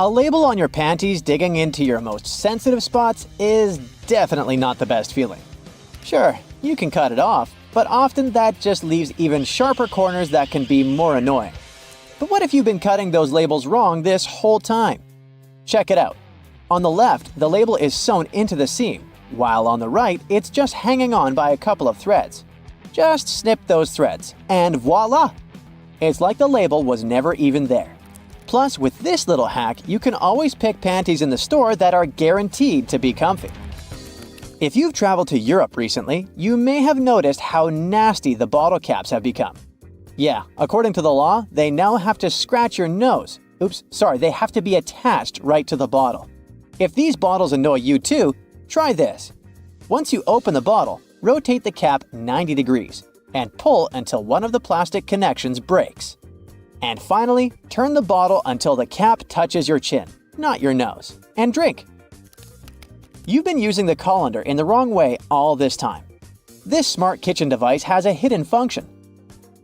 A label on your panties digging into your most sensitive spots is definitely not the best feeling. Sure, you can cut it off, but often that just leaves even sharper corners that can be more annoying. But what if you've been cutting those labels wrong this whole time? Check it out. On the left, the label is sewn into the seam, while on the right, it's just hanging on by a couple of threads. Just snip those threads, and voila! It's like the label was never even there. Plus, with this little hack, you can always pick panties in the store that are guaranteed to be comfy. If you've traveled to Europe recently, you may have noticed how nasty the bottle caps have become. Yeah, according to the law, they now have to scratch your nose. They have to be attached right to the bottle. If these bottles annoy you too, try this. Once you open the bottle, rotate the cap 90 degrees and pull until one of the plastic connections breaks. And finally, turn the bottle until the cap touches your chin, not your nose, and drink. You've been using the colander in the wrong way all this time. This smart kitchen device has a hidden function.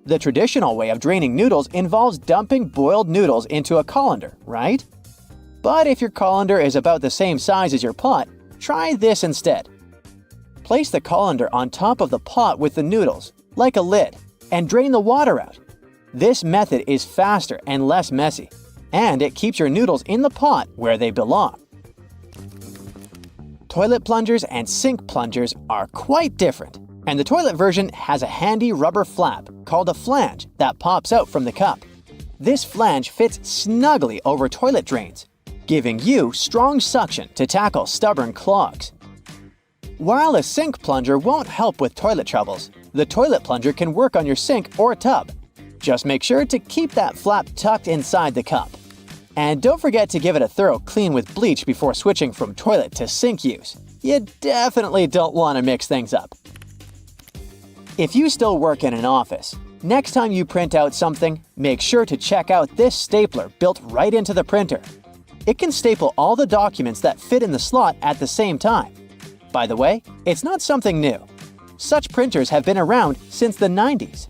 The traditional way of draining noodles involves dumping boiled noodles into a colander, right? But if your colander is about the same size as your pot, try this instead. Place the colander on top of the pot with the noodles, like a lid, and drain the water out. This method is faster and less messy, and it keeps your noodles in the pot where they belong. Toilet plungers and sink plungers are quite different, and the toilet version has a handy rubber flap called a flange that pops out from the cup. This flange fits snugly over toilet drains, giving you strong suction to tackle stubborn clogs. While a sink plunger won't help with toilet troubles, the toilet plunger can work on your sink or tub. Just make sure to keep that flap tucked inside the cup. And don't forget to give it a thorough clean with bleach before switching from toilet to sink use. You definitely don't want to mix things up. If you still work in an office, next time you print out something, make sure to check out this stapler built right into the printer. It can staple all the documents that fit in the slot at the same time. By the way, it's not something new. Such printers have been around since the 90s.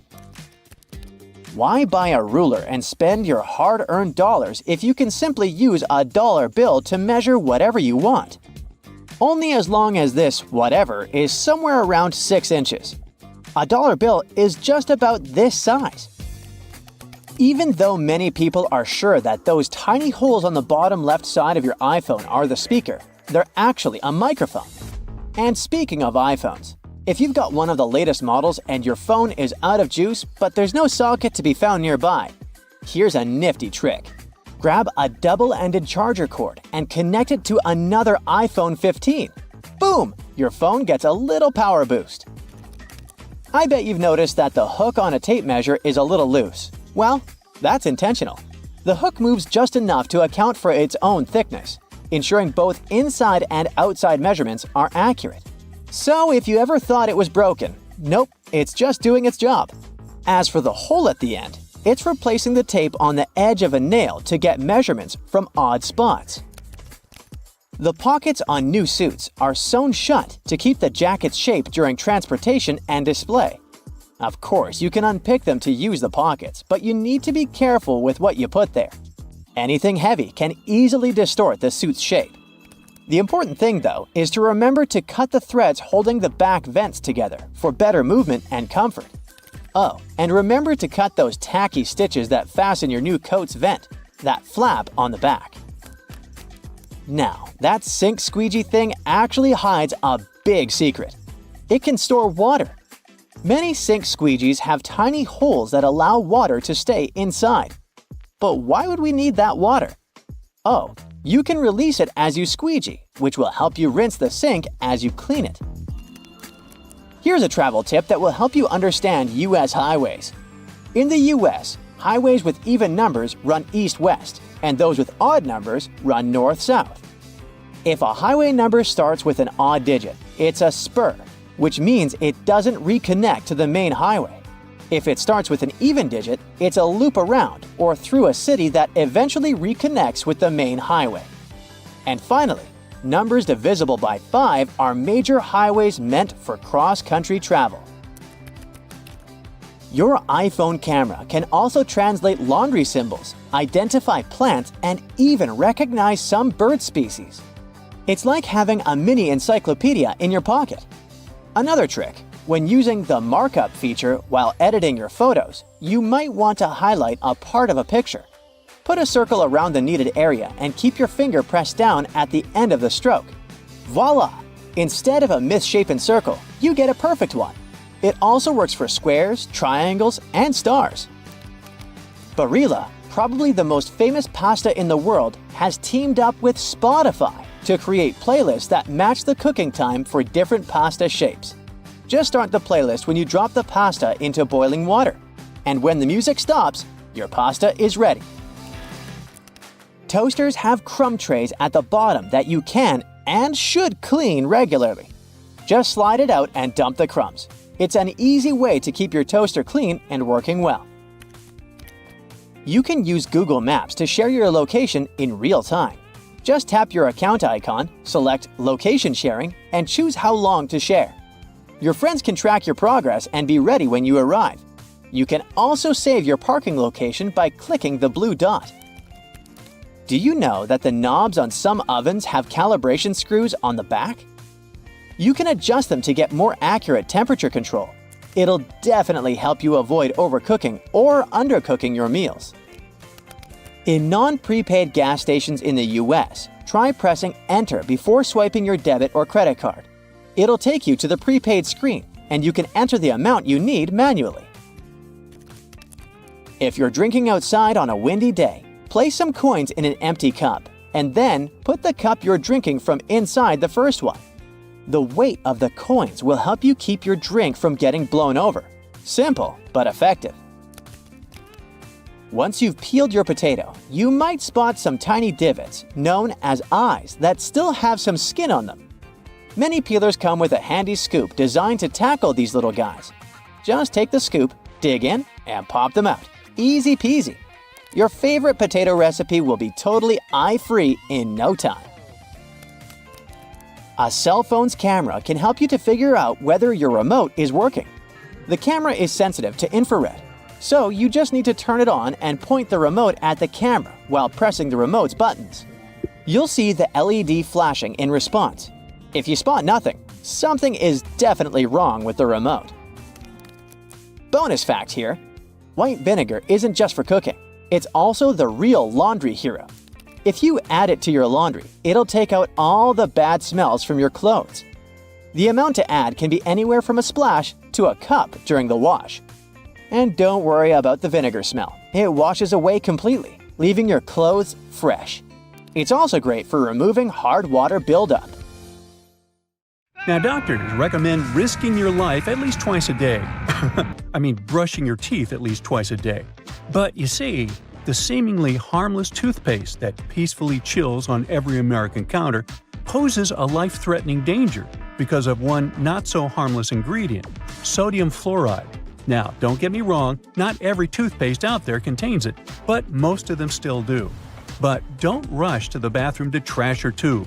Why buy a ruler and spend your hard-earned dollars if you can simply use a dollar bill to measure whatever you want? Only as long as this whatever is somewhere around 6 inches. A dollar bill is just about this size. Even though many people are sure that those tiny holes on the bottom left side of your iPhone are the speaker, they're actually a microphone. And speaking of iPhones, if you've got one of the latest models and your phone is out of juice but there's no socket to be found nearby, here's a nifty trick. Grab a double-ended charger cord and connect it to another iPhone 15. Boom! Your phone gets a little power boost. I bet you've noticed that the hook on a tape measure is a little loose. Well, that's intentional. The hook moves just enough to account for its own thickness, ensuring both inside and outside measurements are accurate. So if you ever thought it was broken, nope, it's just doing its job. As for the hole at the end, it's for placing the tape on the edge of a nail to get measurements from odd spots. The pockets on new suits are sewn shut to keep the jacket's shape during transportation and display. Of course, you can unpick them to use the pockets, but you need to be careful with what you put there. Anything heavy can easily distort the suit's shape. The important thing, though, is to remember to cut the threads holding the back vents together for better movement and comfort. Oh, and remember to cut those tacky stitches that fasten your new coat's vent, that flap on the back. Now, that sink squeegee thing actually hides a big secret. It can store water. Many sink squeegees have tiny holes that allow water to stay inside. But why would we need that water? Oh, you can release it as you squeegee, which will help you rinse the sink as you clean it. Here's a travel tip that will help you understand U.S. highways. In the U.S., highways with even numbers run east-west, and those with odd numbers run north-south. If a highway number starts with an odd digit, it's a spur, which means it doesn't reconnect to the main highway. If it starts with an even digit, it's a loop around or through a city that eventually reconnects with the main highway. And finally, numbers divisible by 5 are major highways meant for cross-country travel. Your iPhone camera can also translate laundry symbols, identify plants, and even recognize some bird species. It's like having a mini encyclopedia in your pocket. Another trick: when using the markup feature while editing your photos, you might want to highlight a part of a picture. Put a circle around the needed area and keep your finger pressed down at the end of the stroke. Voila! Instead of a misshapen circle, you get a perfect one. It also works for squares, triangles, and stars. Barilla, probably the most famous pasta in the world, has teamed up with Spotify to create playlists that match the cooking time for different pasta shapes. Just start the playlist when you drop the pasta into boiling water. And when the music stops, your pasta is ready. Toasters have crumb trays at the bottom that you can and should clean regularly. Just slide it out and dump the crumbs. It's an easy way to keep your toaster clean and working well. You can use Google Maps to share your location in real time. Just tap your account icon, select Location Sharing, and choose how long to share. Your friends can track your progress and be ready when you arrive. You can also save your parking location by clicking the blue dot. Do you know that the knobs on some ovens have calibration screws on the back? You can adjust them to get more accurate temperature control. It'll definitely help you avoid overcooking or undercooking your meals. In non-prepaid gas stations in the US, try pressing Enter before swiping your debit or credit card. It'll take you to the prepaid screen, and you can enter the amount you need manually. If you're drinking outside on a windy day, place some coins in an empty cup, and then put the cup you're drinking from inside the first one. The weight of the coins will help you keep your drink from getting blown over. Simple, but effective. Once you've peeled your potato, you might spot some tiny divots, known as eyes, that still have some skin on them. Many peelers come with a handy scoop designed to tackle these little guys. Just take the scoop, dig in, and pop them out. Easy peasy. Your favorite potato recipe will be totally eye-free in no time. A cell phone's camera can help you to figure out whether your remote is working. The camera is sensitive to infrared, so you just need to turn it on and point the remote at the camera while pressing the remote's buttons. You'll see the LED flashing in response. If you spot nothing, something is definitely wrong with the remote. Bonus fact here: white vinegar isn't just for cooking. It's also the real laundry hero. If you add it to your laundry, it'll take out all the bad smells from your clothes. The amount to add can be anywhere from a splash to a cup during the wash. And don't worry about the vinegar smell. It washes away completely, leaving your clothes fresh. It's also great for removing hard water buildup. Now, doctors recommend risking your life at least twice a day. I mean, brushing your teeth at least twice a day. But you see, the seemingly harmless toothpaste that peacefully chills on every American counter poses a life-threatening danger because of one not-so-harmless ingredient, sodium fluoride. Now, don't get me wrong, not every toothpaste out there contains it, but most of them still do. But don't rush to the bathroom to trash your tube.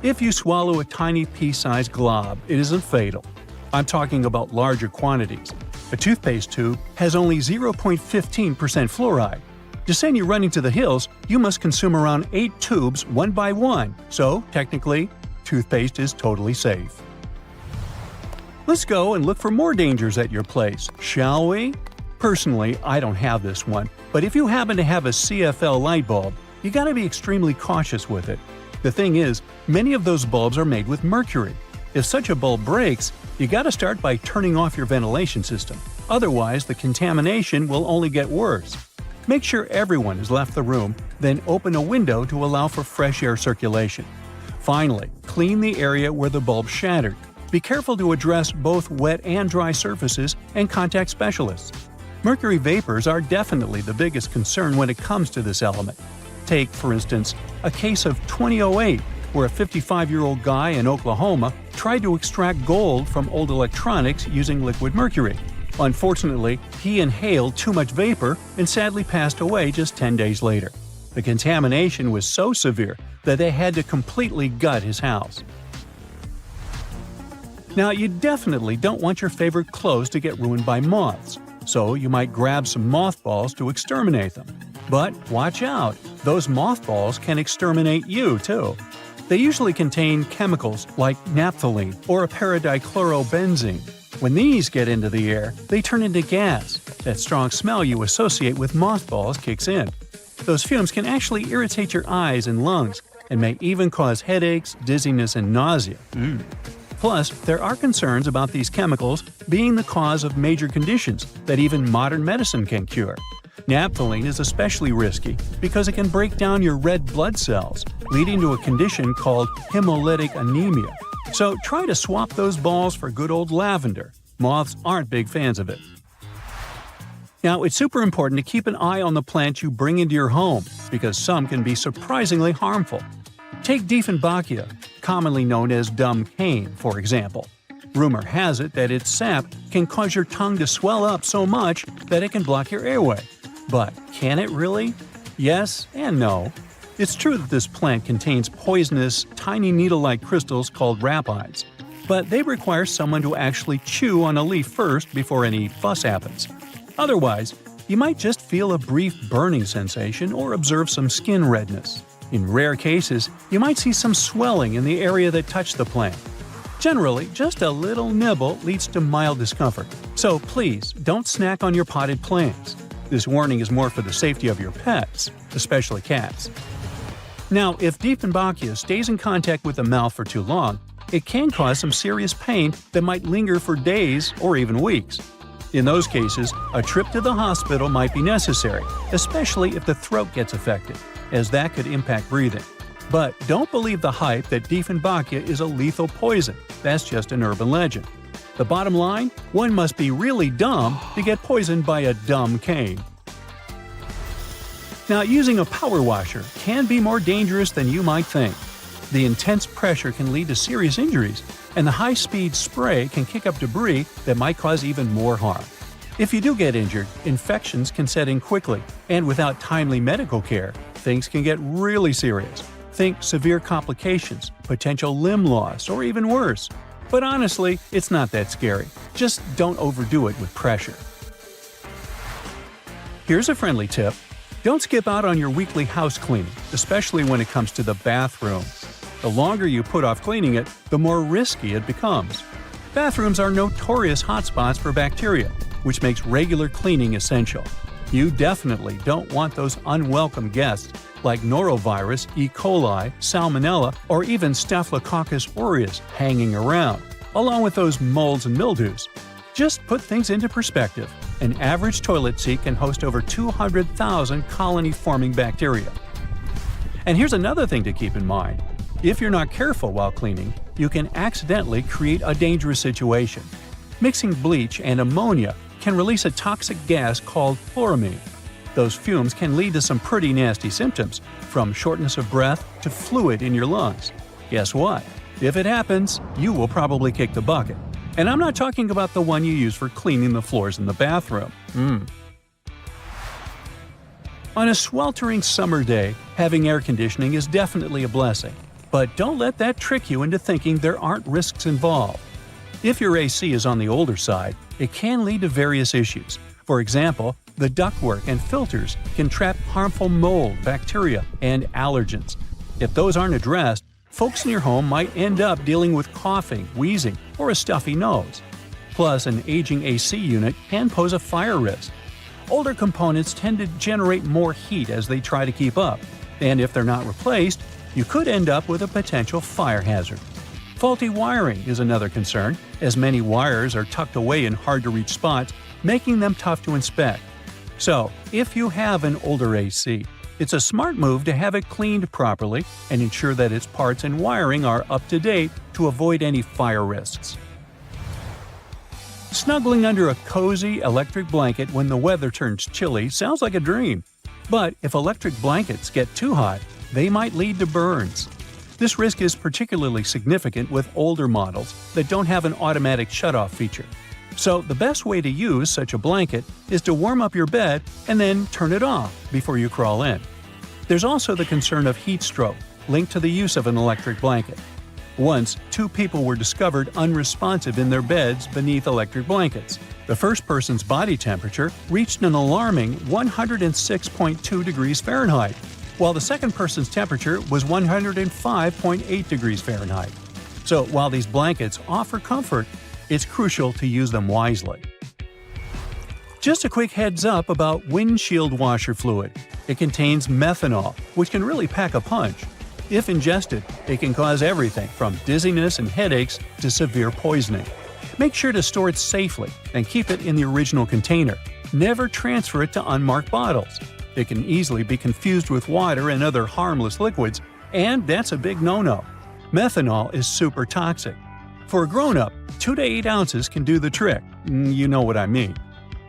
If you swallow a tiny pea-sized glob, it isn't fatal. I'm talking about larger quantities. A toothpaste tube has only 0.15% fluoride. To send you running to the hills, you must consume around 8 tubes one by one, so technically, toothpaste is totally safe. Let's go and look for more dangers at your place, shall we? Personally, I don't have this one, but if you happen to have a CFL light bulb, you gotta be extremely cautious with it. The thing is, many of those bulbs are made with mercury. If such a bulb breaks, you gotta start by turning off your ventilation system. Otherwise, the contamination will only get worse. Make sure everyone has left the room, then open a window to allow for fresh air circulation. Finally, clean the area where the bulb shattered. Be careful to address both wet and dry surfaces and contact specialists. Mercury vapors are definitely the biggest concern when it comes to this element. Take, for instance, a case of 2008, where a 55-year-old guy in Oklahoma tried to extract gold from old electronics using liquid mercury. Unfortunately, he inhaled too much vapor and sadly passed away just 10 days later. The contamination was so severe that they had to completely gut his house. Now, you definitely don't want your favorite clothes to get ruined by moths. so you might grab some mothballs to exterminate them. But watch out, those mothballs can exterminate you too. They usually contain chemicals like naphthalene or paradichlorobenzene. When these get into the air, they turn into gas. That strong smell you associate with mothballs kicks in. Those fumes can actually irritate your eyes and lungs, and may even cause headaches, dizziness, and nausea. Plus, there are concerns about these chemicals being the cause of major conditions that even modern medicine can cure. Naphthalene is especially risky because it can break down your red blood cells, leading to a condition called hemolytic anemia. So try to swap those balls for good old lavender. Moths aren't big fans of it. Now, it's super important to keep an eye on the plants you bring into your home, because some can be surprisingly harmful. Take Dieffenbachia, commonly known as dumb cane, for example. Rumor has it that its sap can cause your tongue to swell up so much that it can block your airway. But can it really? Yes and no. It's true that this plant contains poisonous, tiny needle-like crystals called rapides, but they require someone to actually chew on a leaf first before any fuss happens. Otherwise, you might just feel a brief burning sensation or observe some skin redness. In rare cases, you might see some swelling in the area that touched the plant. Generally, just a little nibble leads to mild discomfort, so please don't snack on your potted plants. This warning is more for the safety of your pets, especially cats. Now, if Dieffenbachia stays in contact with the mouth for too long, it can cause some serious pain that might linger for days or even weeks. In those cases, a trip to the hospital might be necessary, especially if the throat gets affected, as that could impact breathing. But don't believe the hype that Dieffenbachia is a lethal poison. That's just an urban legend. The bottom line? One must be really dumb to get poisoned by a dumb cane. Now, using a power washer can be more dangerous than you might think. The intense pressure can lead to serious injuries, and the high-speed spray can kick up debris that might cause even more harm. If you do get injured, infections can set in quickly, and without timely medical care, things can get really serious. Think severe complications, potential limb loss, or even worse. But honestly, it's not that scary. Just don't overdo it with pressure. Here's a friendly tip. Don't skip out on your weekly house cleaning, especially when it comes to the bathroom. The longer you put off cleaning it, the more risky it becomes. Bathrooms are notorious hotspots for bacteria, which makes regular cleaning essential. You definitely don't want those unwelcome guests like norovirus, E. coli, salmonella, or even Staphylococcus aureus hanging around, along with those molds and mildews. Just put things into perspective. An average toilet seat can host over 200,000 colony-forming bacteria. And here's another thing to keep in mind. If you're not careful while cleaning, you can accidentally create a dangerous situation. Mixing bleach and ammonia can release a toxic gas called chloramine. Those fumes can lead to some pretty nasty symptoms, from shortness of breath to fluid in your lungs. Guess what? If it happens, you will probably kick the bucket. And I'm not talking about the one you use for cleaning the floors in the bathroom. On a sweltering summer day, having air conditioning is definitely a blessing. But don't let that trick you into thinking there aren't risks involved. If your AC is on the older side, it can lead to various issues. For example, the ductwork and filters can trap harmful mold, bacteria, and allergens. If those aren't addressed, folks in your home might end up dealing with coughing, wheezing, or a stuffy nose. Plus, an aging AC unit can pose a fire risk. Older components tend to generate more heat as they try to keep up, and if they're not replaced, you could end up with a potential fire hazard. Faulty wiring is another concern, as many wires are tucked away in hard-to-reach spots, making them tough to inspect. So, if you have an older AC, it's a smart move to have it cleaned properly and ensure that its parts and wiring are up to date to avoid any fire risks. Snuggling under a cozy electric blanket when the weather turns chilly sounds like a dream. But if electric blankets get too hot, they might lead to burns. This risk is particularly significant with older models that don't have an automatic shutoff feature. So the best way to use such a blanket is to warm up your bed and then turn it off before you crawl in. There's also the concern of heat stroke, linked to the use of an electric blanket. Once, 2 people were discovered unresponsive in their beds beneath electric blankets. The first person's body temperature reached an alarming 106.2 degrees Fahrenheit, while the second person's temperature was 105.8 degrees Fahrenheit. So while these blankets offer comfort, it's crucial to use them wisely. Just a quick heads up about windshield washer fluid. It contains methanol, which can really pack a punch. If ingested, it can cause everything from dizziness and headaches to severe poisoning. Make sure to store it safely and keep it in the original container. Never transfer it to unmarked bottles. It can easily be confused with water and other harmless liquids, and that's a big no-no. Methanol is super toxic. For a grown-up, 2 to 8 ounces can do the trick. You know what I mean.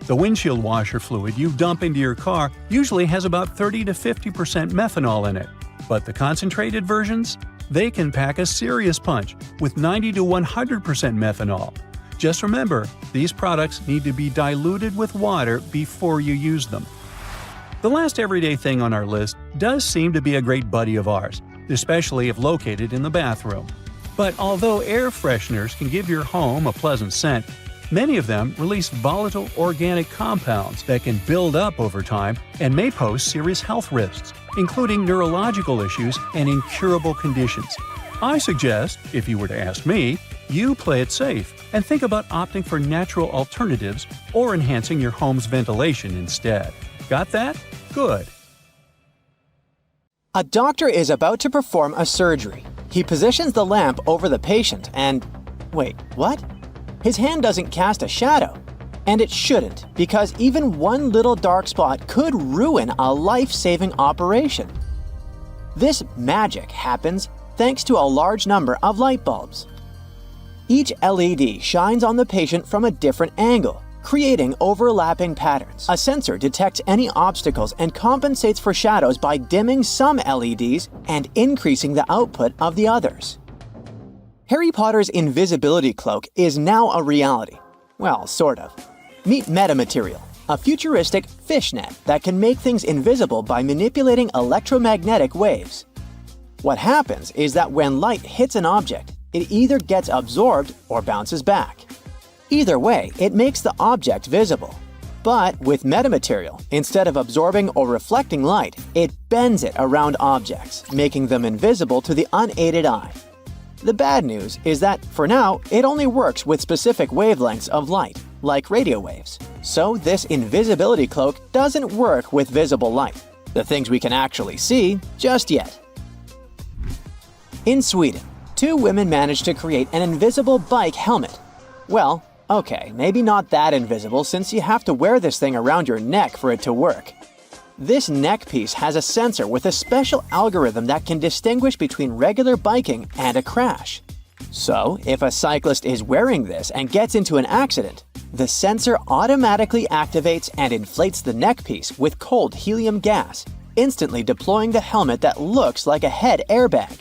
The windshield washer fluid you dump into your car usually has about 30 to 50% methanol in it, but the concentrated versions? They can pack a serious punch with 90 to 100% methanol. Just remember, these products need to be diluted with water before you use them. The last everyday thing on our list does seem to be a great buddy of ours, especially if located in the bathroom. But although air fresheners can give your home a pleasant scent, many of them release volatile organic compounds that can build up over time and may pose serious health risks, including neurological issues and incurable conditions. I suggest, if you were to ask me, you play it safe and think about opting for natural alternatives or enhancing your home's ventilation instead. Got that? Good. A doctor is about to perform a surgery. He positions the lamp over the patient and… wait, what? His hand doesn't cast a shadow. And it shouldn't, because even one little dark spot could ruin a life-saving operation. This magic happens thanks to a large number of light bulbs. Each LED shines on the patient from a different angle, creating overlapping patterns. A sensor detects any obstacles and compensates for shadows by dimming some LEDs and increasing the output of the others. Harry Potter's invisibility cloak is now a reality. Well, sort of. Meet metamaterial, a futuristic fishnet that can make things invisible by manipulating electromagnetic waves. What happens is that when light hits an object, it either gets absorbed or bounces back. Either way, it makes the object visible. But with metamaterial, instead of absorbing or reflecting light, it bends it around objects, making them invisible to the unaided eye. The bad news is that, for now, it only works with specific wavelengths of light, like radio waves. So this invisibility cloak doesn't work with visible light, the things we can actually see, just yet. In Sweden, 2 women managed to create an invisible bike helmet. Well, okay, maybe not that invisible since you have to wear this thing around your neck for it to work. This neck piece has a sensor with a special algorithm that can distinguish between regular biking and a crash. So, if a cyclist is wearing this and gets into an accident, the sensor automatically activates and inflates the neck piece with cold helium gas, instantly deploying the helmet that looks like a head airbag.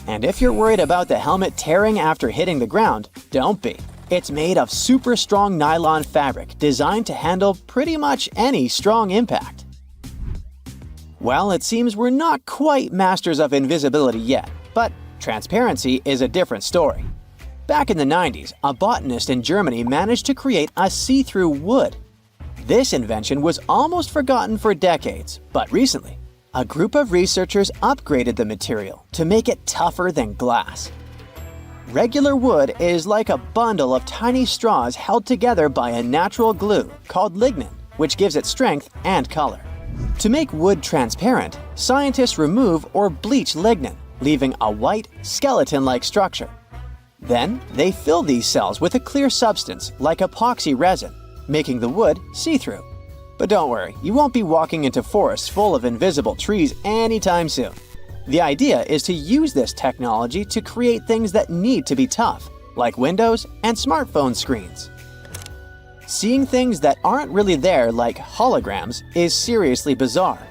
And if you're worried about the helmet tearing after hitting the ground, don't be. It's made of super strong nylon fabric designed to handle pretty much any strong impact. Well, it seems we're not quite masters of invisibility yet, but transparency is a different story. Back in the 90s, a botanist in Germany managed to create a see-through wood. This invention was almost forgotten for decades, but recently, a group of researchers upgraded the material to make it tougher than glass. Regular wood is like a bundle of tiny straws held together by a natural glue called lignin, which gives it strength and color. To make wood transparent, scientists remove or bleach lignin, leaving a white, skeleton-like structure. Then, they fill these cells with a clear substance like epoxy resin, making the wood see-through. But don't worry, you won't be walking into forests full of invisible trees anytime soon. The idea is to use this technology to create things that need to be tough, like windows and smartphone screens. Seeing things that aren't really there, like holograms, is seriously bizarre.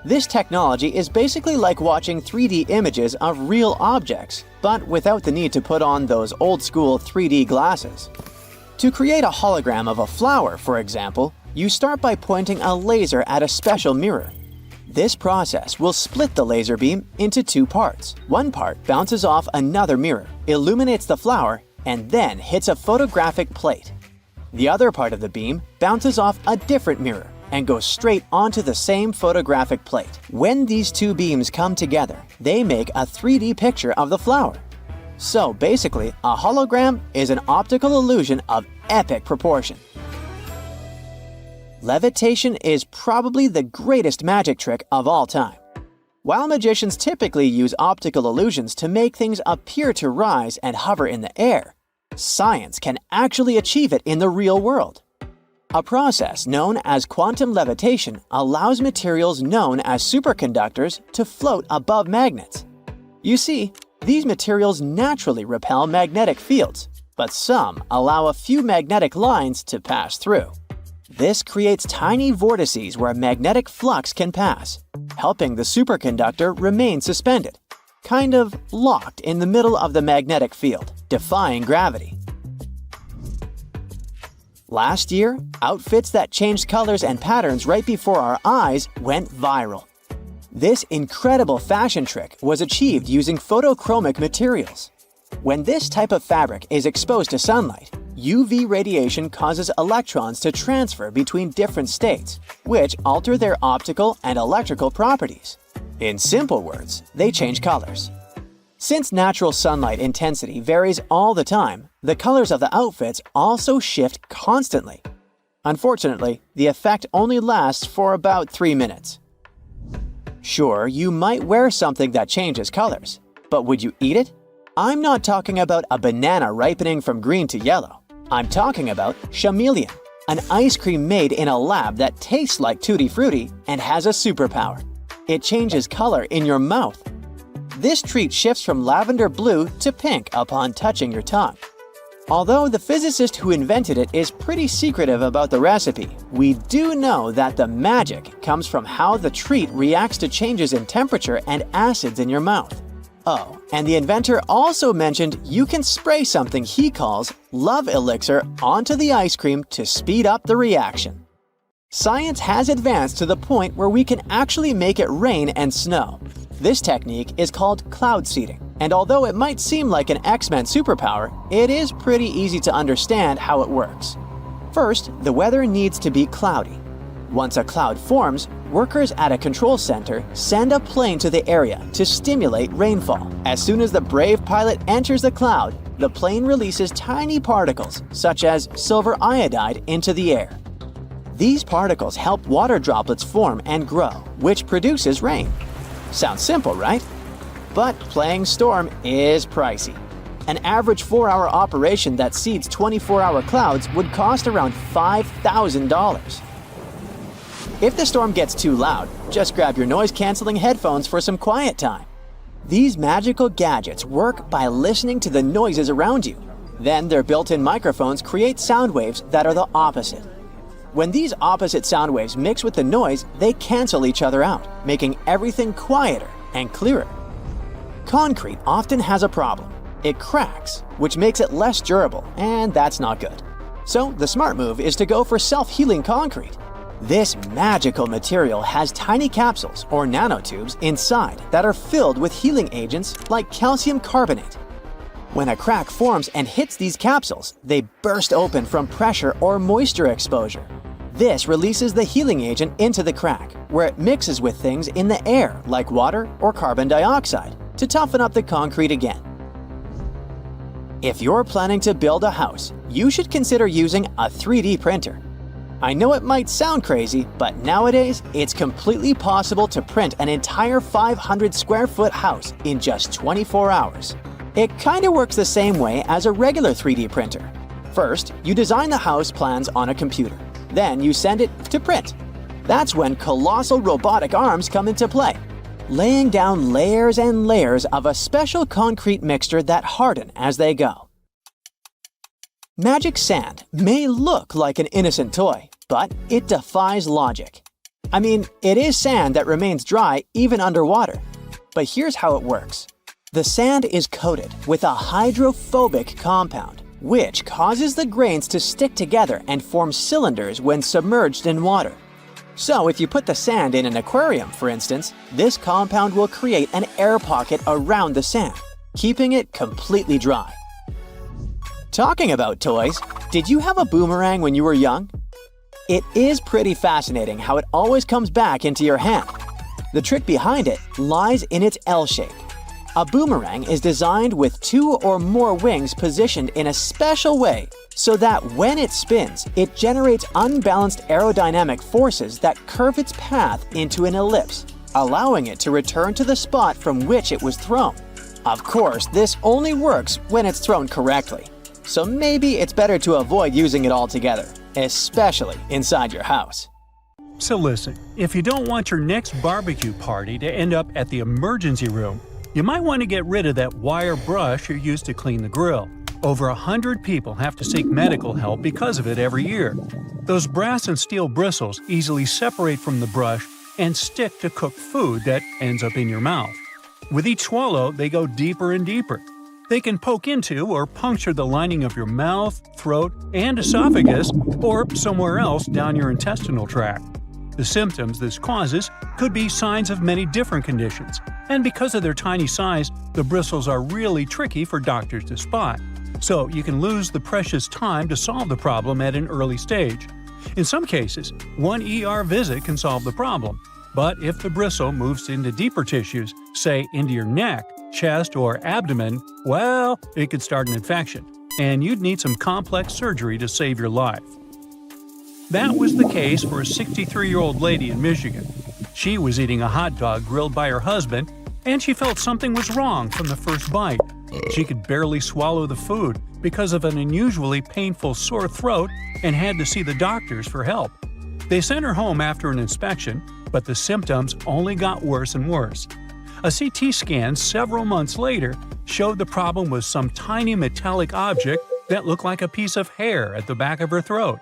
This technology is basically like watching 3D images of real objects, but without the need to put on those old-school 3D glasses. To create a hologram of a flower, for example, you start by pointing a laser at a special mirror. This process will split the laser beam into 2 parts. One part bounces off another mirror, illuminates the flower, and then hits a photographic plate. The other part of the beam bounces off a different mirror and goes straight onto the same photographic plate. When these two beams come together, they make a 3D picture of the flower. So basically, a hologram is an optical illusion of epic proportion. Levitation is probably the greatest magic trick of all time. While magicians typically use optical illusions to make things appear to rise and hover in the air, science can actually achieve it in the real world. A process known as quantum levitation allows materials known as superconductors to float above magnets. You see, these materials naturally repel magnetic fields, but some allow a few magnetic lines to pass through. This creates tiny vortices where magnetic flux can pass, helping the superconductor remain suspended, kind of locked in the middle of the magnetic field, defying gravity. Last year, outfits that changed colors and patterns right before our eyes went viral. This incredible fashion trick was achieved using photochromic materials. When this type of fabric is exposed to sunlight, UV radiation causes electrons to transfer between different states, which alter their optical and electrical properties. In simple words, they change colors. Since natural sunlight intensity varies all the time, the colors of the outfits also shift constantly. Unfortunately, the effect only lasts for about 3 minutes. Sure, you might wear something that changes colors, but would you eat it? I'm not talking about a banana ripening from green to yellow. I'm talking about chameleon, an ice cream made in a lab that tastes like Tutti Frutti and has a superpower. It changes color in your mouth. This treat shifts from lavender blue to pink upon touching your tongue. Although the physicist who invented it is pretty secretive about the recipe, we do know that the magic comes from how the treat reacts to changes in temperature and acids in your mouth. Oh, and the inventor also mentioned you can spray something he calls love elixir onto the ice cream to speed up the reaction. Science has advanced to the point where we can actually make it rain and snow. This technique is called cloud seeding, and although it might seem like an X-Men superpower, it is pretty easy to understand how it works. First, the weather needs to be cloudy. Once a cloud forms, workers at a control center send a plane to the area to stimulate rainfall. As soon as the brave pilot enters the cloud, the plane releases tiny particles, such as silver iodide, into the air. These particles help water droplets form and grow, which produces rain. Sounds simple, right? But playing storm is pricey. An average 4-hour operation that seeds 24-hour clouds would cost around $5,000. If the storm gets too loud, just grab your noise-canceling headphones for some quiet time. These magical gadgets work by listening to the noises around you. Then their built-in microphones create sound waves that are the opposite. When these opposite sound waves mix with the noise, they cancel each other out, making everything quieter and clearer. Concrete often has a problem. It cracks, which makes it less durable, and that's not good. So the smart move is to go for self-healing concrete. This magical material has tiny capsules or nanotubes inside that are filled with healing agents like calcium carbonate. When a crack forms and hits these capsules, they burst open from pressure or moisture exposure. This releases the healing agent into the crack, where it mixes with things in the air like water or carbon dioxide to toughen up the concrete again. If you're planning to build a house, you should consider using a 3D printer. I know it might sound crazy, but nowadays it's completely possible to print an entire 500 square foot house in just 24 hours. It kind of works the same way as a regular 3D printer. First, you design the house plans on a computer. Then you send it to print. That's when colossal robotic arms come into play, laying down layers and layers of a special concrete mixture that harden as they go. Magic sand may look like an innocent toy, but it defies logic. I mean, it is sand that remains dry even underwater. But here's how it works. The sand is coated with a hydrophobic compound, which causes the grains to stick together and form cylinders when submerged in water. So if you put the sand in an aquarium, for instance, this compound will create an air pocket around the sand, keeping it completely dry. Talking about toys, Did you have a boomerang when you were young? It is pretty fascinating how it always comes back into your hand. The trick behind it lies in its L shape. A boomerang is designed with 2 or more wings positioned in a special way so that when it spins, it generates unbalanced aerodynamic forces that curve its path into an ellipse, allowing it to return to the spot from which it was thrown. Of course, this only works when it's thrown correctly, so maybe it's better to avoid using it altogether, especially inside your house. So listen, if you don't want your next barbecue party to end up at the emergency room, you might want to get rid of that wire brush you used to clean the grill. Over 100 people have to seek medical help because of it every year. Those brass and steel bristles easily separate from the brush and stick to cooked food that ends up in your mouth. With each swallow, they go deeper and deeper. They can poke into or puncture the lining of your mouth, throat, and esophagus, or somewhere else down your intestinal tract. The symptoms this causes could be signs of many different conditions, and because of their tiny size, the bristles are really tricky for doctors to spot. So you can lose the precious time to solve the problem at an early stage. In some cases, one ER visit can solve the problem, but if the bristle moves into deeper tissues, say into your neck, chest, or abdomen, well, it could start an infection, and you'd need some complex surgery to save your life. That was the case for a 63-year-old lady in Michigan. She was eating a hot dog grilled by her husband, and she felt something was wrong from the first bite. She could barely swallow the food because of an unusually painful sore throat and had to see the doctors for help. They sent her home after an inspection, but the symptoms only got worse and worse. A CT scan several months later showed the problem was some tiny metallic object that looked like a piece of hair at the back of her throat.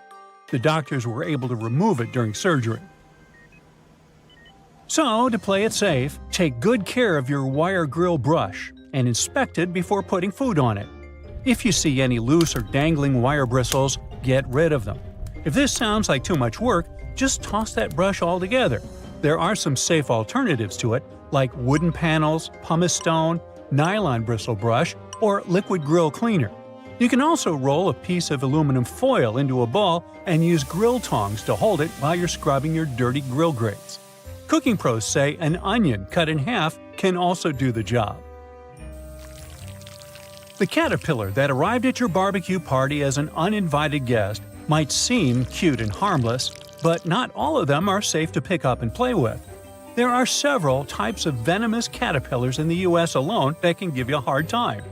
The doctors were able to remove it during surgery. So, to play it safe, take good care of your wire grill brush and inspect it before putting food on it. If you see any loose or dangling wire bristles, get rid of them. If this sounds like too much work, just toss that brush altogether. There are some safe alternatives to it, like wooden panels, pumice stone, nylon bristle brush, or liquid grill cleaner. You can also roll a piece of aluminum foil into a ball and use grill tongs to hold it while you're scrubbing your dirty grill grates. Cooking pros say an onion cut in half can also do the job. The caterpillar that arrived at your barbecue party as an uninvited guest might seem cute and harmless, but not all of them are safe to pick up and play with. There are several types of venomous caterpillars in the US alone that can give you a hard time.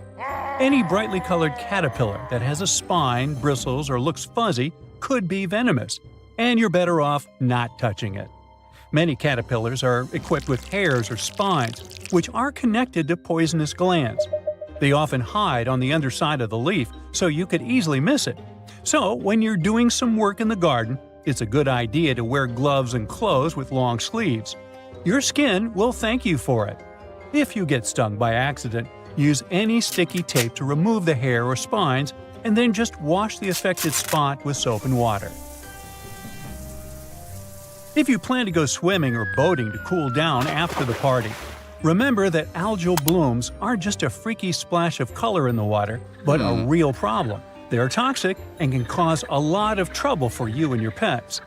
Any brightly colored caterpillar that has a spine, bristles, or looks fuzzy could be venomous, and you're better off not touching it. Many caterpillars are equipped with hairs or spines, which are connected to poisonous glands. They often hide on the underside of the leaf, so you could easily miss it. So, when you're doing some work in the garden, it's a good idea to wear gloves and clothes with long sleeves. Your skin will thank you for it. If you get stung by accident, use any sticky tape to remove the hair or spines, and then just wash the affected spot with soap and water. If you plan to go swimming or boating to cool down after the party, remember that algal blooms aren't just a freaky splash of color in the water, but a real problem. They're toxic and can cause a lot of trouble for you and your pets.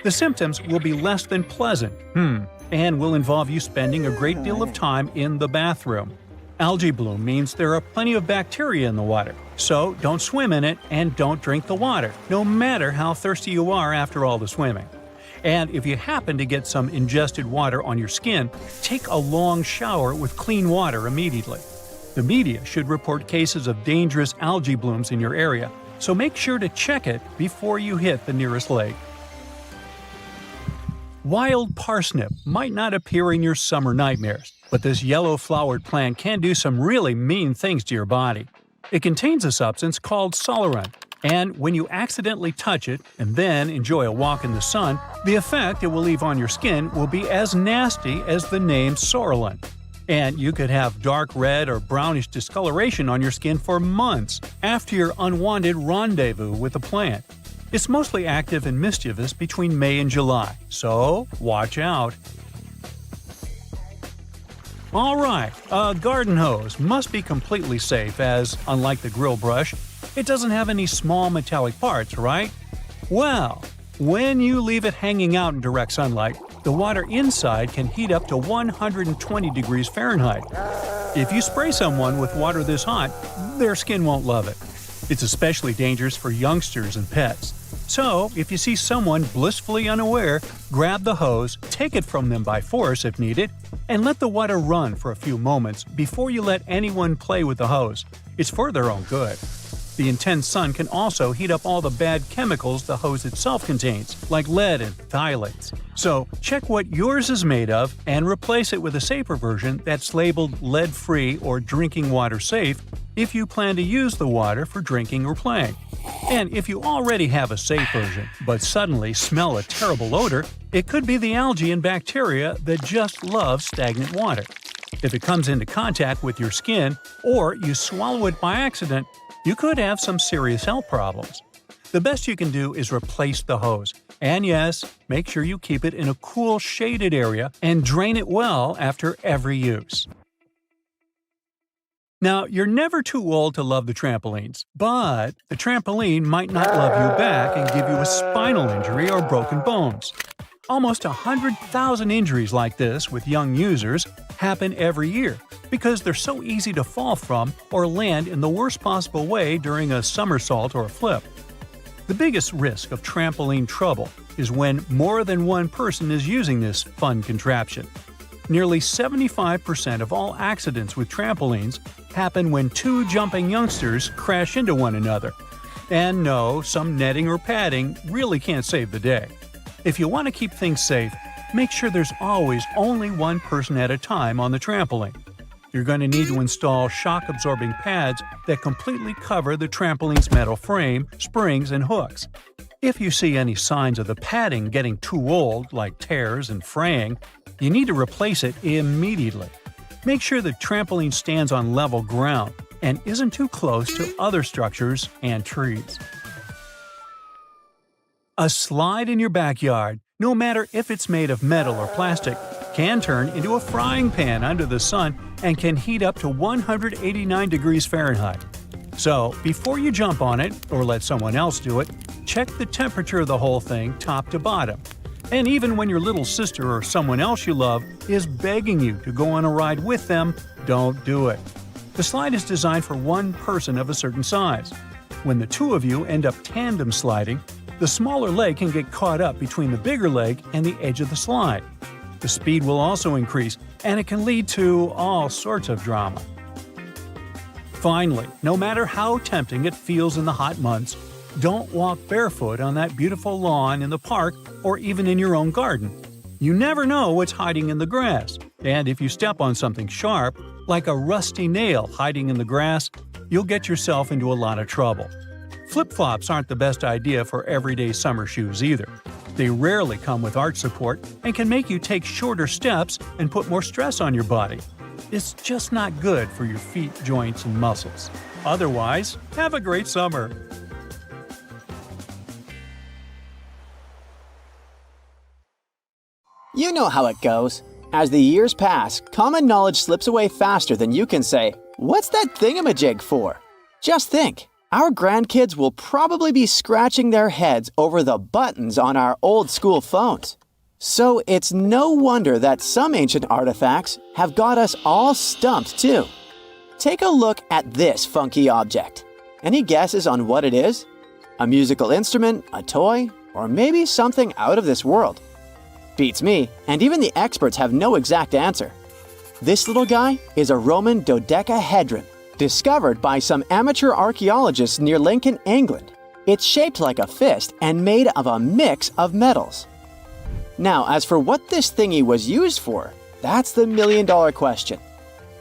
The symptoms will be less than pleasant, and will involve you spending a great deal of time in the bathroom. Algae bloom means there are plenty of bacteria in the water, so don't swim in it and don't drink the water, no matter how thirsty you are after all the swimming. And if you happen to get some ingested water on your skin, take a long shower with clean water immediately. The media should report cases of dangerous algae blooms in your area, so make sure to check it before you hit the nearest lake. Wild parsnip might not appear in your summer nightmares, but this yellow-flowered plant can do some really mean things to your body. It contains a substance called solarant, and when you accidentally touch it and then enjoy a walk in the sun, the effect it will leave on your skin will be as nasty as the name Sorolent. And you could have dark red or brownish discoloration on your skin for months after your unwanted rendezvous with the plant. It's mostly active and mischievous between May and July, so watch out. Alright, a garden hose must be completely safe as, unlike the grill brush, it doesn't have any small metallic parts, right? Well, when you leave it hanging out in direct sunlight, the water inside can heat up to 120 degrees Fahrenheit. If you spray someone with water this hot, their skin won't love it. It's especially dangerous for youngsters and pets. So, if you see someone blissfully unaware, grab the hose, take it from them by force if needed, and let the water run for a few moments before you let anyone play with the hose. It's for their own good. The intense sun can also heat up all the bad chemicals the hose itself contains, like lead and phthalates. So, check what yours is made of and replace it with a safer version that's labeled lead-free or drinking water safe if you plan to use the water for drinking or playing. And if you already have a safe version, but suddenly smell a terrible odor, it could be the algae and bacteria that just love stagnant water. If it comes into contact with your skin, or you swallow it by accident, you could have some serious health problems. The best you can do is replace the hose. And yes, make sure you keep it in a cool, shaded area and drain it well after every use. Now, you're never too old to love the trampolines, but the trampoline might not love you back and give you a spinal injury or broken bones. Almost 100,000 injuries like this with young users happen every year because they're so easy to fall from or land in the worst possible way during a somersault or a flip. The biggest risk of trampoline trouble is when more than one person is using this fun contraption. Nearly 75% of all accidents with trampolines happen when two jumping youngsters crash into one another. And no, some netting or padding really can't save the day. If you want to keep things safe, make sure there's always only one person at a time on the trampoline. You're going to need to install shock-absorbing pads that completely cover the trampoline's metal frame, springs, and hooks. If you see any signs of the padding getting too old, like tears and fraying, you need to replace it immediately. Make sure the trampoline stands on level ground and isn't too close to other structures and trees. A slide in your backyard, no matter if it's made of metal or plastic, can turn into a frying pan under the sun and can heat up to 189 degrees Fahrenheit. So, before you jump on it or let someone else do it, check the temperature of the whole thing top to bottom. And even when your little sister or someone else you love is begging you to go on a ride with them, don't do it. The slide is designed for one person of a certain size. When the two of you end up tandem sliding, the smaller leg can get caught up between the bigger leg and the edge of the slide. The speed will also increase, and it can lead to all sorts of drama. Finally, no matter how tempting it feels in the hot months, don't walk barefoot on that beautiful lawn in the park or even in your own garden. You never know what's hiding in the grass, and if you step on something sharp, like a rusty nail hiding in the grass, you'll get yourself into a lot of trouble. Flip-flops aren't the best idea for everyday summer shoes either. They rarely come with arch support and can make you take shorter steps and put more stress on your body. It's just not good for your feet, joints, and muscles. Otherwise, have a great summer! You know how it goes. As the years pass, common knowledge slips away faster than you can say, "What's that thingamajig for?" Just think, our grandkids will probably be scratching their heads over the buttons on our old school phones. So it's no wonder that some ancient artifacts have got us all stumped too. Take a look at this funky object. Any guesses on what it is? A musical instrument, a toy, or maybe something out of this world? Beats me, and even the experts have no exact answer. This little guy is a Roman dodecahedron, discovered by some amateur archaeologists near Lincoln, England. It's shaped like a fist and made of a mix of metals. Now, as for what this thingy was used for, that's the million-dollar question.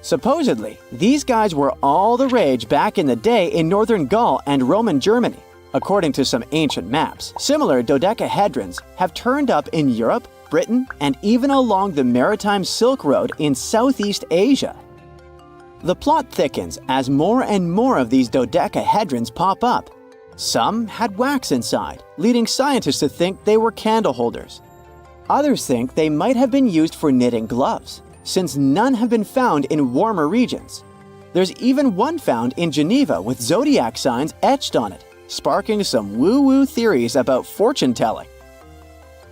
Supposedly, these guys were all the rage back in the day in northern Gaul and Roman Germany. According to some ancient maps, similar dodecahedrons have turned up in Europe, Britain, and even along the maritime Silk Road in Southeast Asia. The plot thickens as more and more of these dodecahedrons pop up. Some had wax inside, leading scientists to think they were candle holders. Others think they might have been used for knitting gloves. since none have been found in warmer regions. There's even one found in Geneva with zodiac signs etched on it, sparking some woo-woo theories about fortune-telling.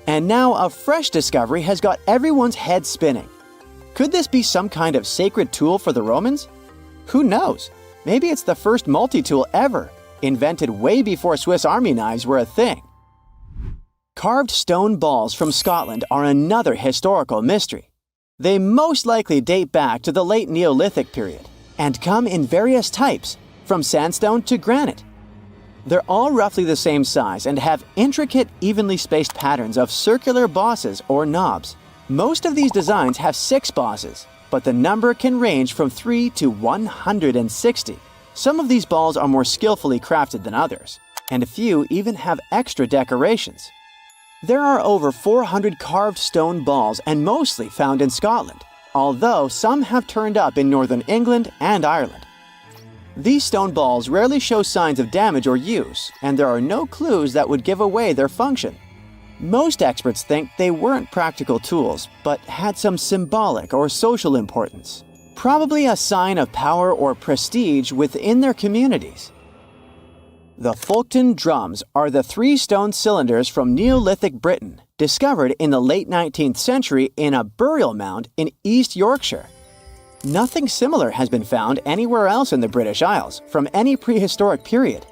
And now a fresh discovery has got everyone's head spinning. Could this be some kind of sacred tool for the Romans? Who knows? Maybe it's the first multi-tool ever, invented way before Swiss Army knives were a thing. Carved stone balls from Scotland are another historical mystery. They most likely date back to the late Neolithic period and come in various types, from sandstone to granite. They're all roughly the same size and have intricate, evenly spaced patterns of circular bosses or knobs. Most of these designs have 6 bosses, but the number can range from 3 to 160. Some of these balls are more skillfully crafted than others, and a few even have extra decorations. There are over 400 carved stone balls and mostly found in Scotland, although some have turned up in northern England and Ireland. These stone balls rarely show signs of damage or use, and there are no clues that would give away their function. Most experts think they weren't practical tools, but had some symbolic or social importance, probably a sign of power or prestige within their communities. The Folkton drums are the 3 stone cylinders from Neolithic Britain, discovered in the late 19th century in a burial mound in East Yorkshire. Nothing similar has been found anywhere else in the British Isles from any prehistoric period.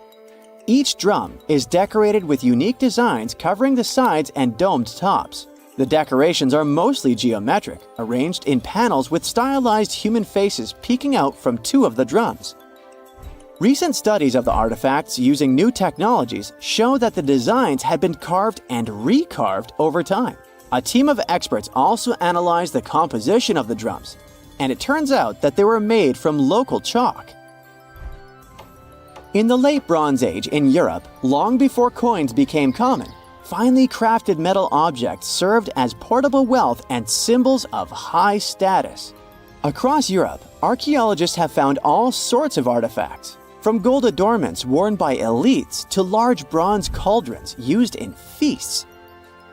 Each drum is decorated with unique designs covering the sides and domed tops. The decorations are mostly geometric, arranged in panels with stylized human faces peeking out from 2 of the drums. Recent studies of the artifacts using new technologies show that the designs had been carved and recarved over time. A team of experts also analyzed the composition of the drums, and it turns out that they were made from local chalk. In the late Bronze Age in Europe, long before coins became common, finely crafted metal objects served as portable wealth and symbols of high status. Across Europe, archaeologists have found all sorts of artifacts, from gold adornments worn by elites to large bronze cauldrons used in feasts.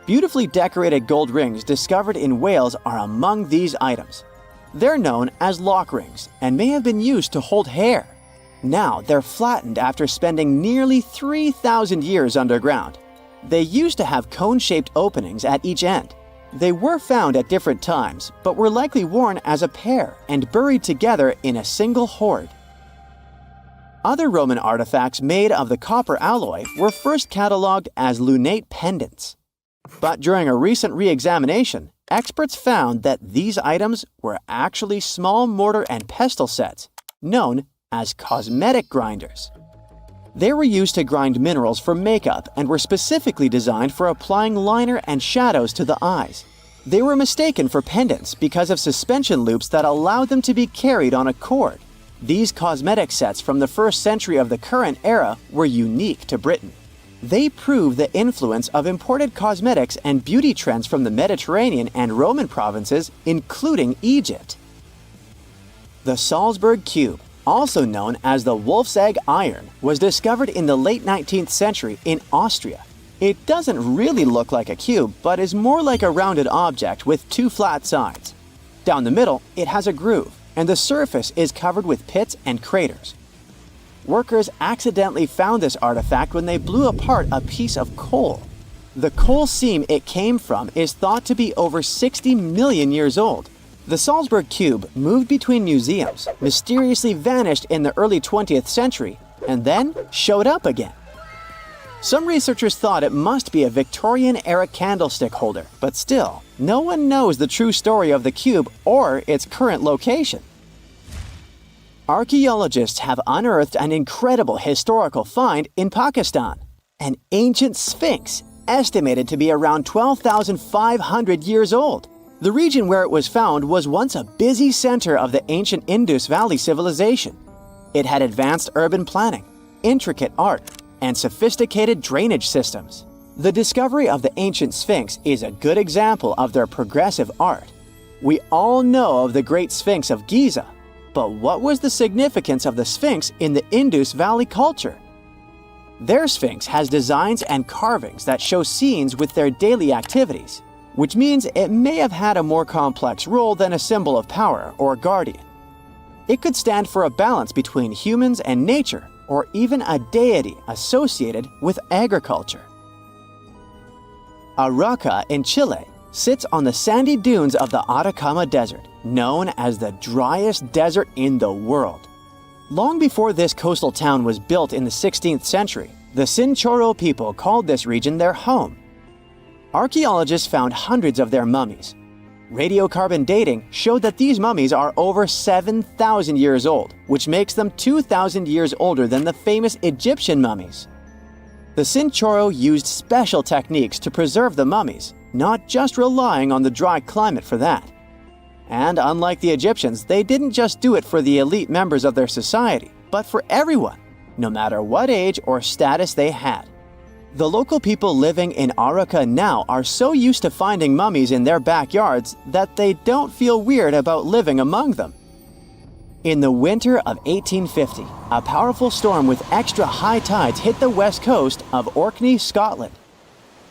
Beautifully decorated gold rings discovered in Wales are among these items. They're known as lock rings and may have been used to hold hair. Now they're flattened after spending nearly 3,000 years underground. They used to have cone-shaped openings at each end. They were found at different times, but were likely worn as a pair and buried together in a single hoard. Other Roman artifacts made of the copper alloy were first catalogued as lunate pendants. But during a recent re-examination, experts found that these items were actually small mortar and pestle sets, known as cosmetic grinders. They were used to grind minerals for makeup and were specifically designed for applying liner and shadows to the eyes. They were mistaken for pendants because of suspension loops that allowed them to be carried on a cord. These cosmetic sets from the 1st century of the current era were unique to Britain. They prove the influence of imported cosmetics and beauty trends from the Mediterranean and Roman provinces, including Egypt. The Salzburg Cube, also known as the Wolf's Egg Iron, was discovered in the late 19th century in Austria. It doesn't really look like a cube, but is more like a rounded object with 2 flat sides. Down the middle, it has a groove, and the surface is covered with pits and craters. Workers accidentally found this artifact when they blew apart a piece of coal. The coal seam it came from is thought to be over 60 million years old. The Salzburg Cube moved between museums, mysteriously vanished in the early 20th century, and then showed up again. Some researchers thought it must be a Victorian-era candlestick holder, but still, no one knows the true story of the cube or its current location. Archaeologists have unearthed an incredible historical find in Pakistan, an ancient sphinx estimated to be around 12,500 years old. The region where it was found was once a busy center of the ancient Indus Valley civilization. It had advanced urban planning, intricate art, and sophisticated drainage systems. The discovery of the ancient Sphinx is a good example of their progressive art. We all know of the Great Sphinx of Giza, but what was the significance of the Sphinx in the Indus Valley culture? Their Sphinx has designs and carvings that show scenes with their daily activities. which means it may have had a more complex role than a symbol of power or guardian. It could stand for a balance between humans and nature, or even a deity associated with agriculture. Arauca in Chile sits on the sandy dunes of the Atacama Desert, known as the driest desert in the world. Long before this coastal town was built in the 16th century, the Chinchorro people called this region their home. Archaeologists found hundreds of their mummies. Radiocarbon dating showed that these mummies are over 7,000 years old, which makes them 2,000 years older than the famous Egyptian mummies. The Chinchorro used special techniques to preserve the mummies, not just relying on the dry climate for that. And unlike the Egyptians, they didn't just do it for the elite members of their society, but for everyone, no matter what age or status they had. The local people living in Arauca now are so used to finding mummies in their backyards that they don't feel weird about living among them. In the winter of 1850, a powerful storm with extra high tides hit the west coast of Orkney, Scotland.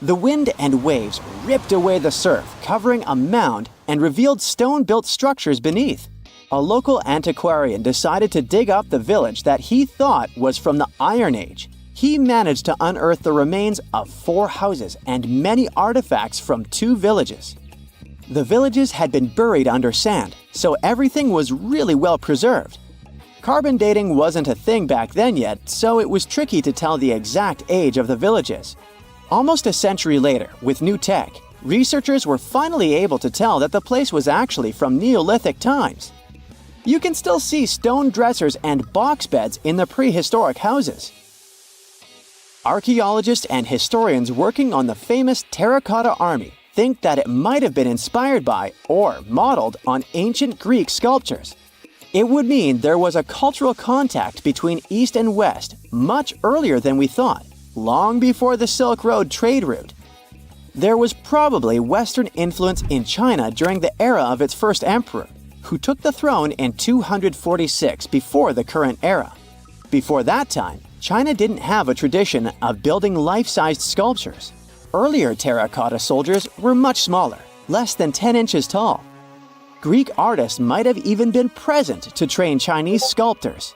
The wind and waves ripped away the surf, covering a mound, and revealed stone-built structures beneath. A local antiquarian decided to dig up the village that he thought was from the Iron Age. He managed to unearth the remains of 4 houses and many artifacts from 2 villages. The villages had been buried under sand, so everything was really well preserved. Carbon dating wasn't a thing back then yet, so it was tricky to tell the exact age of the villages. Almost a century later, with new tech, researchers were finally able to tell that the place was actually from Neolithic times. You can still see stone dressers and box beds in the prehistoric houses. Archaeologists and historians working on the famous Terracotta Army think that it might have been inspired by or modeled on ancient Greek sculptures. It would mean there was a cultural contact between East and West much earlier than we thought, long before the Silk Road trade route. There was probably Western influence in China during the era of its first emperor, who took the throne in 246 before the current era. Before that time, China didn't have a tradition of building life-sized sculptures. Earlier terracotta soldiers were much smaller, less than 10 inches tall. Greek artists might have even been present to train Chinese sculptors.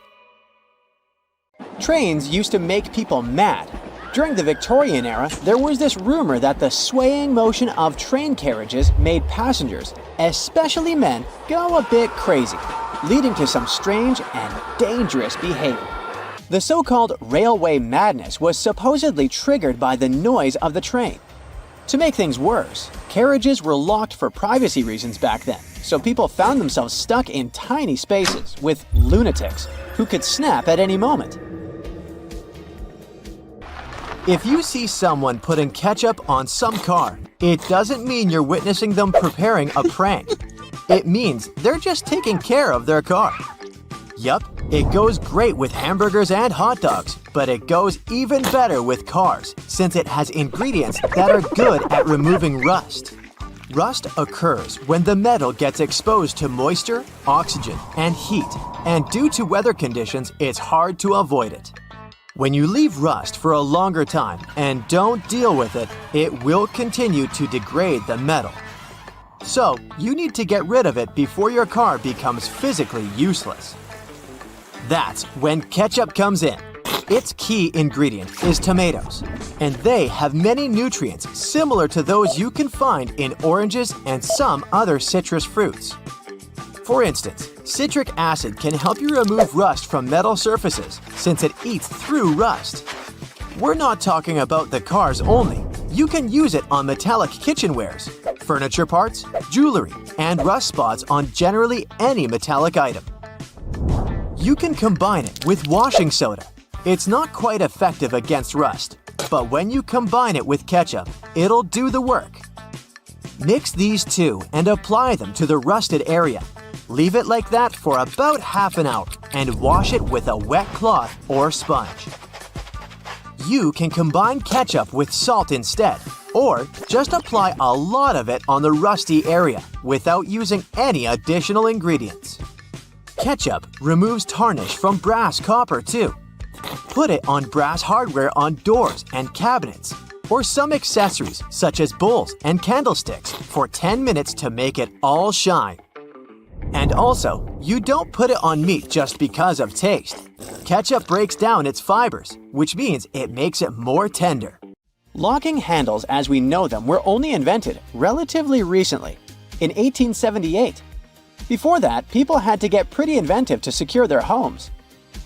Trains used to make people mad. During the Victorian era, there was this rumor that the swaying motion of train carriages made passengers, especially men, go a bit crazy, leading to some strange and dangerous behavior. The so-called railway madness was supposedly triggered by the noise of the train. To make things worse, carriages were locked for privacy reasons back then, so people found themselves stuck in tiny spaces with lunatics who could snap at any moment. If you see someone putting ketchup on some car, it doesn't mean you're witnessing them preparing a prank. It means they're just taking care of their car. Yup, it goes great with hamburgers and hot dogs, but it goes even better with cars since it has ingredients that are good at removing rust. Rust occurs when the metal gets exposed to moisture, oxygen, and heat, and due to weather conditions, it's hard to avoid it. When you leave rust for a longer time and don't deal with it, it will continue to degrade the metal. So, you need to get rid of it before your car becomes physically useless. That's when ketchup comes in. Its key ingredient is tomatoes, and they have many nutrients similar to those you can find in oranges and some other citrus fruits. For instance, citric acid can help you remove rust from metal surfaces since it eats through rust. We're not talking about the cars only. You can use it on metallic kitchenwares, furniture parts, jewelry, and rust spots on generally any metallic item. You can combine it with washing soda. It's not quite effective against rust, but when you combine it with ketchup, it'll do the work. Mix these two and apply them to the rusted area. Leave it like that for about half an hour and wash it with a wet cloth or sponge. You can combine ketchup with salt instead, or just apply a lot of it on the rusty area without using any additional ingredients. Ketchup removes tarnish from brass copper too. Put it on brass hardware on doors and cabinets. or some accessories such as bowls and candlesticks for 10 minutes to make it all shine. And also, you don't put it on meat just because of taste. Ketchup breaks down its fibers, which means it makes it more tender. Locking handles as we know them were only invented relatively recently, in 1878. Before that, people had to get pretty inventive to secure their homes.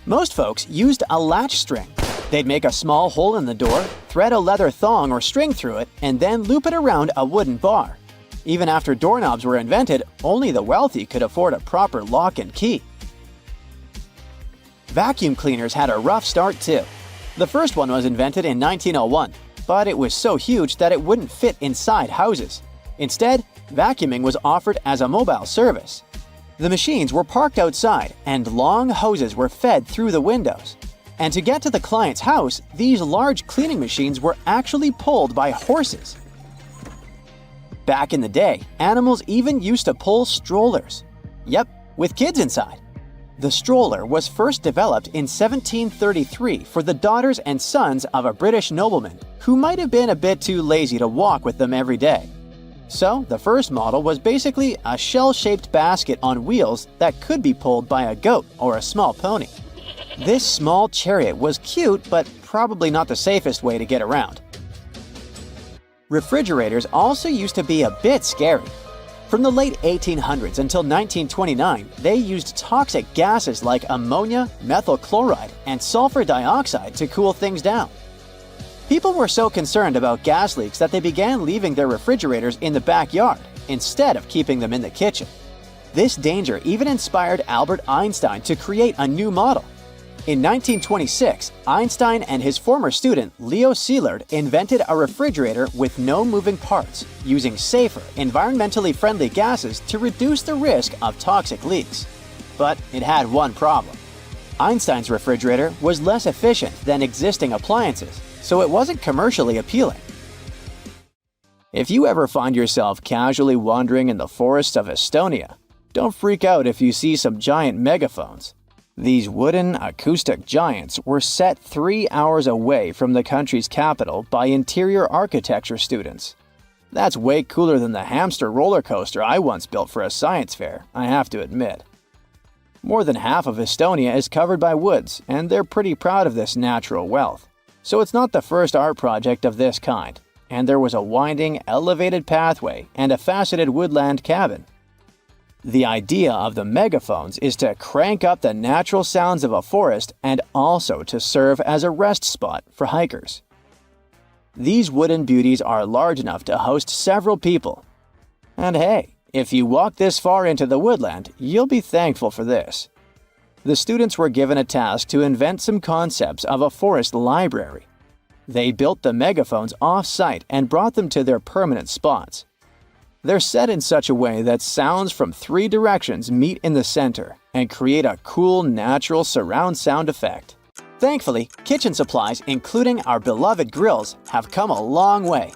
Most folks used a latch string. They'd make a small hole in the door, thread a leather thong or string through it, and then loop it around a wooden bar. Even after doorknobs were invented, only the wealthy could afford a proper lock and key. Vacuum cleaners had a rough start too. The first one was invented in 1901, but it was so huge that it wouldn't fit inside houses. Instead, vacuuming was offered as a mobile service. The machines were parked outside, and long hoses were fed through the windows. And to get to the client's house, these large cleaning machines were actually pulled by horses. Back in the day, animals even used to pull strollers. Yep, with kids inside. The stroller was first developed in 1733 for the daughters and sons of a British nobleman who might have been a bit too lazy to walk with them every day. So, the first model was basically a shell-shaped basket on wheels that could be pulled by a goat or a small pony. This small chariot was cute, but probably not the safest way to get around. Refrigerators also used to be a bit scary. From the late 1800s until 1929, they used toxic gases like ammonia, methyl chloride, and sulfur dioxide to cool things down. People were so concerned about gas leaks that they began leaving their refrigerators in the backyard instead of keeping them in the kitchen. This danger even inspired Albert Einstein to create a new model. In 1926, Einstein and his former student Leo Szilard invented a refrigerator with no moving parts, using safer, environmentally friendly gases to reduce the risk of toxic leaks. But it had one problem. Einstein's refrigerator was less efficient than existing appliances, so it wasn't commercially appealing. If you ever find yourself casually wandering in the forests of Estonia, don't freak out if you see some giant megaphones. These wooden acoustic giants were set 3 hours away from the country's capital by interior architecture students. That's way cooler than the hamster roller coaster I once built for a science fair, I have to admit. More than half of Estonia is covered by woods, and they're pretty proud of this natural wealth. So it's not the first art project of this kind, and there was a winding, elevated pathway and a faceted woodland cabin. The idea of the megaphones is to crank up the natural sounds of a forest and also to serve as a rest spot for hikers. These wooden beauties are large enough to host several people. And hey, if you walk this far into the woodland, you'll be thankful for this. The students were given a task to invent some concepts of a forest library. They built the megaphones off-site and brought them to their permanent spots. They're set in such a way that sounds from 3 directions meet in the center and create a cool, natural surround sound effect. Thankfully, kitchen supplies, including our beloved grills, have come a long way.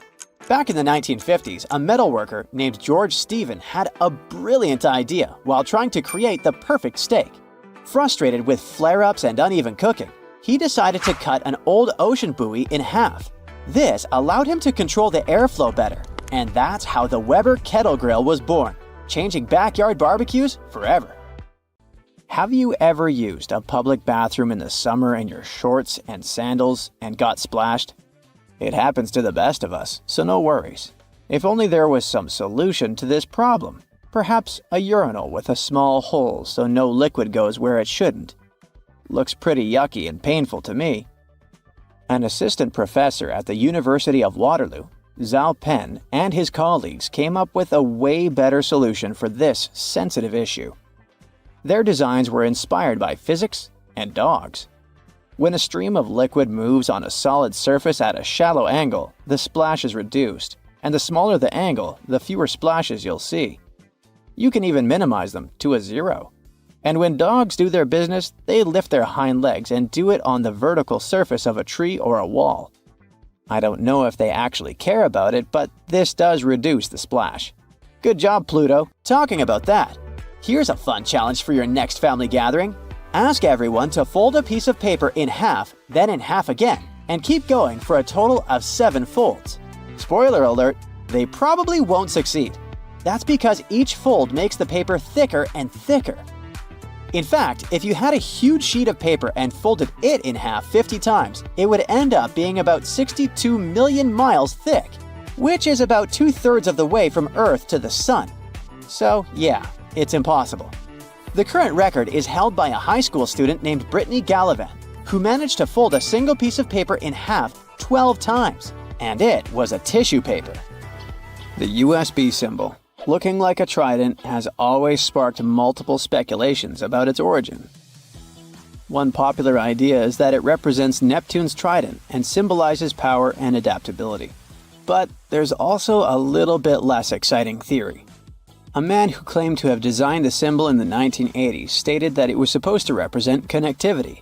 Back in the 1950s, a metalworker named George Stephen had a brilliant idea while trying to create the perfect steak. Frustrated with flare-ups and uneven cooking, he decided to cut an old ocean buoy in half. This allowed him to control the airflow better. And that's how the Weber Kettle Grill was born, changing backyard barbecues forever. Have you ever used a public bathroom in the summer in your shorts and sandals and got splashed? It happens to the best of us, so no worries. If only there was some solution to this problem. Perhaps a urinal with a small hole so no liquid goes where it shouldn't. Looks pretty yucky and painful to me. An assistant professor at the University of Waterloo, Zhao Pen, and his colleagues came up with a way better solution for this sensitive issue. Their designs were inspired by physics and dogs. When a stream of liquid moves on a solid surface at a shallow angle, the splash is reduced, and the smaller the angle, the fewer splashes you'll see. You can even minimize them to a 0. And when dogs do their business, they lift their hind legs and do it on the vertical surface of a tree or a wall. I don't know if they actually care about it, but this does reduce the splash. Good job, Pluto. Talking about that, here's a fun challenge for your next family gathering. Ask everyone to fold a piece of paper in half, then in half again, and keep going for a total of 7 folds. Spoiler alert, they probably won't succeed. That's because each fold makes the paper thicker and thicker. In fact, if you had a huge sheet of paper and folded it in half 50 times, it would end up being about 62 million miles thick, which is about 2/3 of the way from Earth to the Sun. So yeah, it's impossible. The current record is held by a high school student named Brittany Gallivan, who managed to fold a single piece of paper in half 12 times, and it was a tissue paper. The USB symbol, looking like a trident, has always sparked multiple speculations about its origin. One popular idea is that it represents Neptune's trident and symbolizes power and adaptability. But there's also a little bit less exciting theory. A man who claimed to have designed the symbol in the 1980s stated that it was supposed to represent connectivity.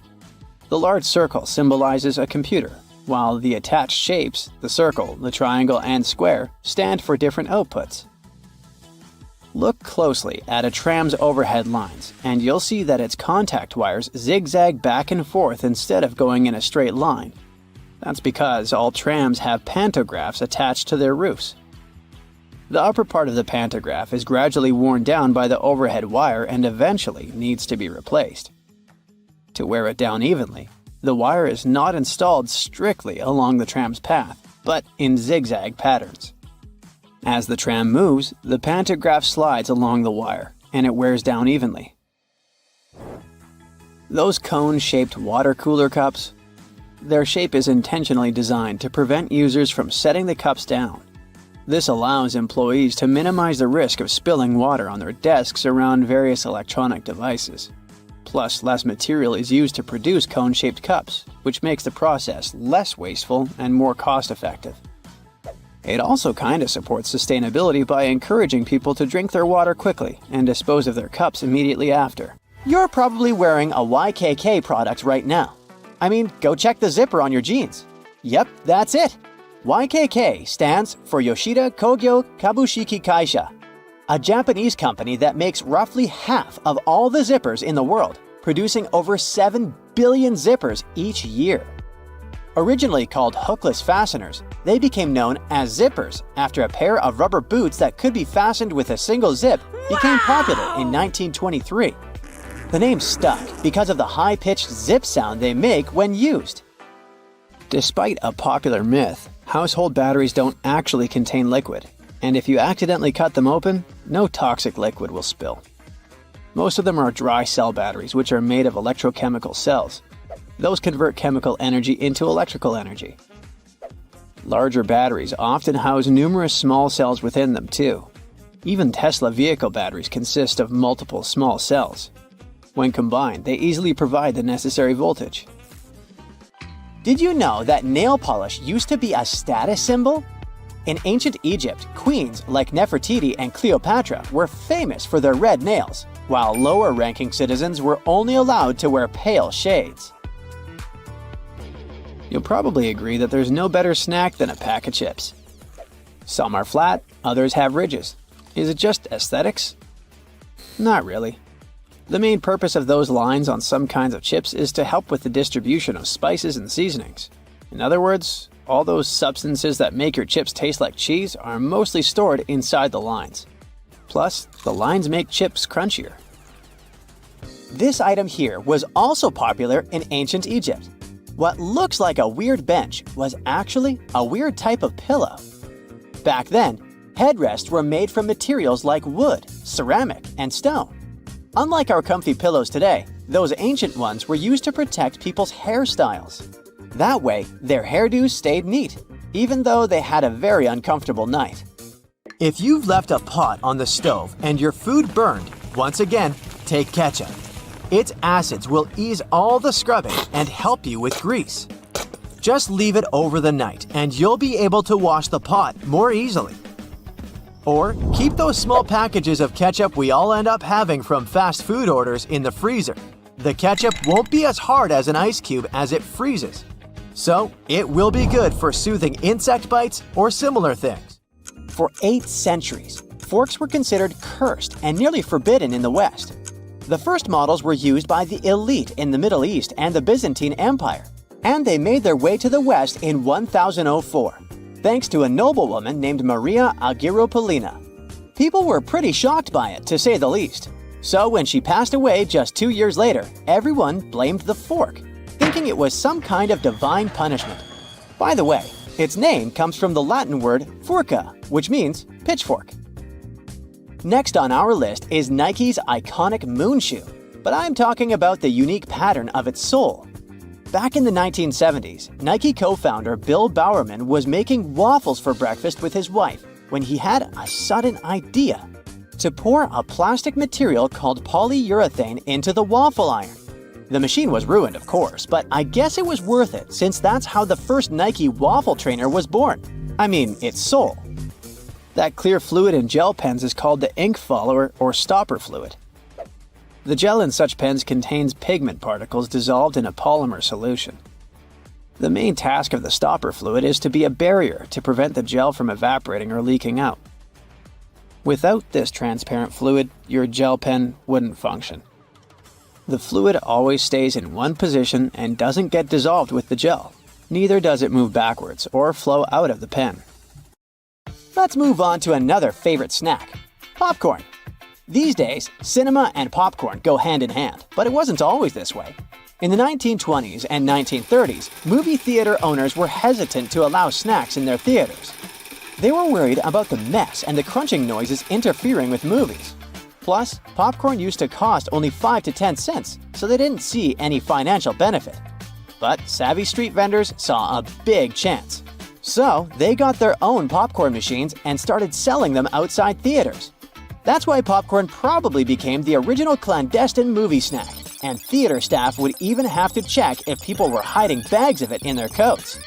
The large circle symbolizes a computer, while the attached shapes, the circle, the triangle, and square, stand for different outputs. Look closely at a tram's overhead lines, and you'll see that its contact wires zigzag back and forth instead of going in a straight line. That's because all trams have pantographs attached to their roofs. The upper part of the pantograph is gradually worn down by the overhead wire and eventually needs to be replaced. To wear it down evenly, the wire is not installed strictly along the tram's path, but in zigzag patterns. As the tram moves, the pantograph slides along the wire, and it wears down evenly. Those cone-shaped water cooler cups? Their shape is intentionally designed to prevent users from setting the cups down. This allows employees to minimize the risk of spilling water on their desks around various electronic devices. Plus, less material is used to produce cone-shaped cups, which makes the process less wasteful and more cost-effective. It also kinda supports sustainability by encouraging people to drink their water quickly and dispose of their cups immediately after. You're probably wearing a YKK product right now. I mean, go check the zipper on your jeans. Yep, that's it. YKK stands for Yoshida Kogyo Kabushiki Kaisha, a Japanese company that makes roughly half of all the zippers in the world, producing over 7 billion zippers each year. Originally called hookless fasteners, they became known as zippers after a pair of rubber boots that could be fastened with a single zip became popular in 1923. The name stuck because of the high-pitched zip sound they make when used. Despite a popular myth, household batteries don't actually contain liquid, and if you accidentally cut them open, no toxic liquid will spill. Most of them are dry cell batteries, which are made of electrochemical cells. Those convert chemical energy into electrical energy. Larger batteries often house numerous small cells within them too. Even Tesla vehicle batteries consist of multiple small cells. When combined, they easily provide the necessary voltage. Did you know that nail polish used to be a status symbol? In ancient Egypt, queens like Nefertiti and Cleopatra were famous for their red nails, while lower-ranking citizens were only allowed to wear pale shades. You'll probably agree that there's no better snack than a pack of chips. Some are flat, others have ridges. Is it just aesthetics? Not really. The main purpose of those lines on some kinds of chips is to help with the distribution of spices and seasonings. In other words, all those substances that make your chips taste like cheese are mostly stored inside the lines. Plus, the lines make chips crunchier. This item here was also popular in ancient Egypt. What looks like a weird bench was actually a weird type of pillow. Back then, headrests were made from materials like wood, ceramic, and stone. Unlike our comfy pillows today, those ancient ones were used to protect people's hairstyles. That way, their hairdos stayed neat, even though they had a very uncomfortable night. If you've left a pot on the stove and your food burned, once again, take ketchup. Its acids will ease all the scrubbing and help you with grease. Just leave it over the night and you'll be able to wash the pot more easily. Or keep those small packages of ketchup we all end up having from fast food orders in the freezer. The ketchup won't be as hard as an ice cube as it freezes. So it will be good for soothing insect bites or similar things. For 8 centuries, forks were considered cursed and nearly forbidden in the West. The first models were used by the elite in the Middle East and the Byzantine Empire. and they made their way to the West in 1004, thanks to a noblewoman named Maria Agrippina. People were pretty shocked by it, to say the least. So when she passed away just 2 years later, everyone blamed the fork, thinking it was some kind of divine punishment. By the way, its name comes from the Latin word furca, which means pitchfork. Next on our list is Nike's iconic moon shoe, but I'm talking about the unique pattern of its sole. Back in the 1970s, Nike co-founder Bill Bowerman was making waffles for breakfast with his wife when he had a sudden idea to pour a plastic material called polyurethane into the waffle iron. The machine was ruined, of course, but I guess it was worth it since that's how the first Nike waffle trainer was born. I mean, its sole. That clear fluid in gel pens is called the ink follower or stopper fluid. The gel in such pens contains pigment particles dissolved in a polymer solution. The main task of the stopper fluid is to be a barrier to prevent the gel from evaporating or leaking out. Without this transparent fluid, your gel pen wouldn't function. The fluid always stays in one position and doesn't get dissolved with the gel. Neither does it move backwards or flow out of the pen. Let's move on to another favorite snack, popcorn. These days, cinema and popcorn go hand in hand, but it wasn't always this way. In the 1920s and 1930s, movie theater owners were hesitant to allow snacks in their theaters. They were worried about the mess and the crunching noises interfering with movies. Plus, popcorn used to cost only 5 to 10 cents, so they didn't see any financial benefit. But savvy street vendors saw a big chance. So, they got their own popcorn machines and started selling them outside theaters. That's why popcorn probably became the original clandestine movie snack, and theater staff would even have to check if people were hiding bags of it in their coats.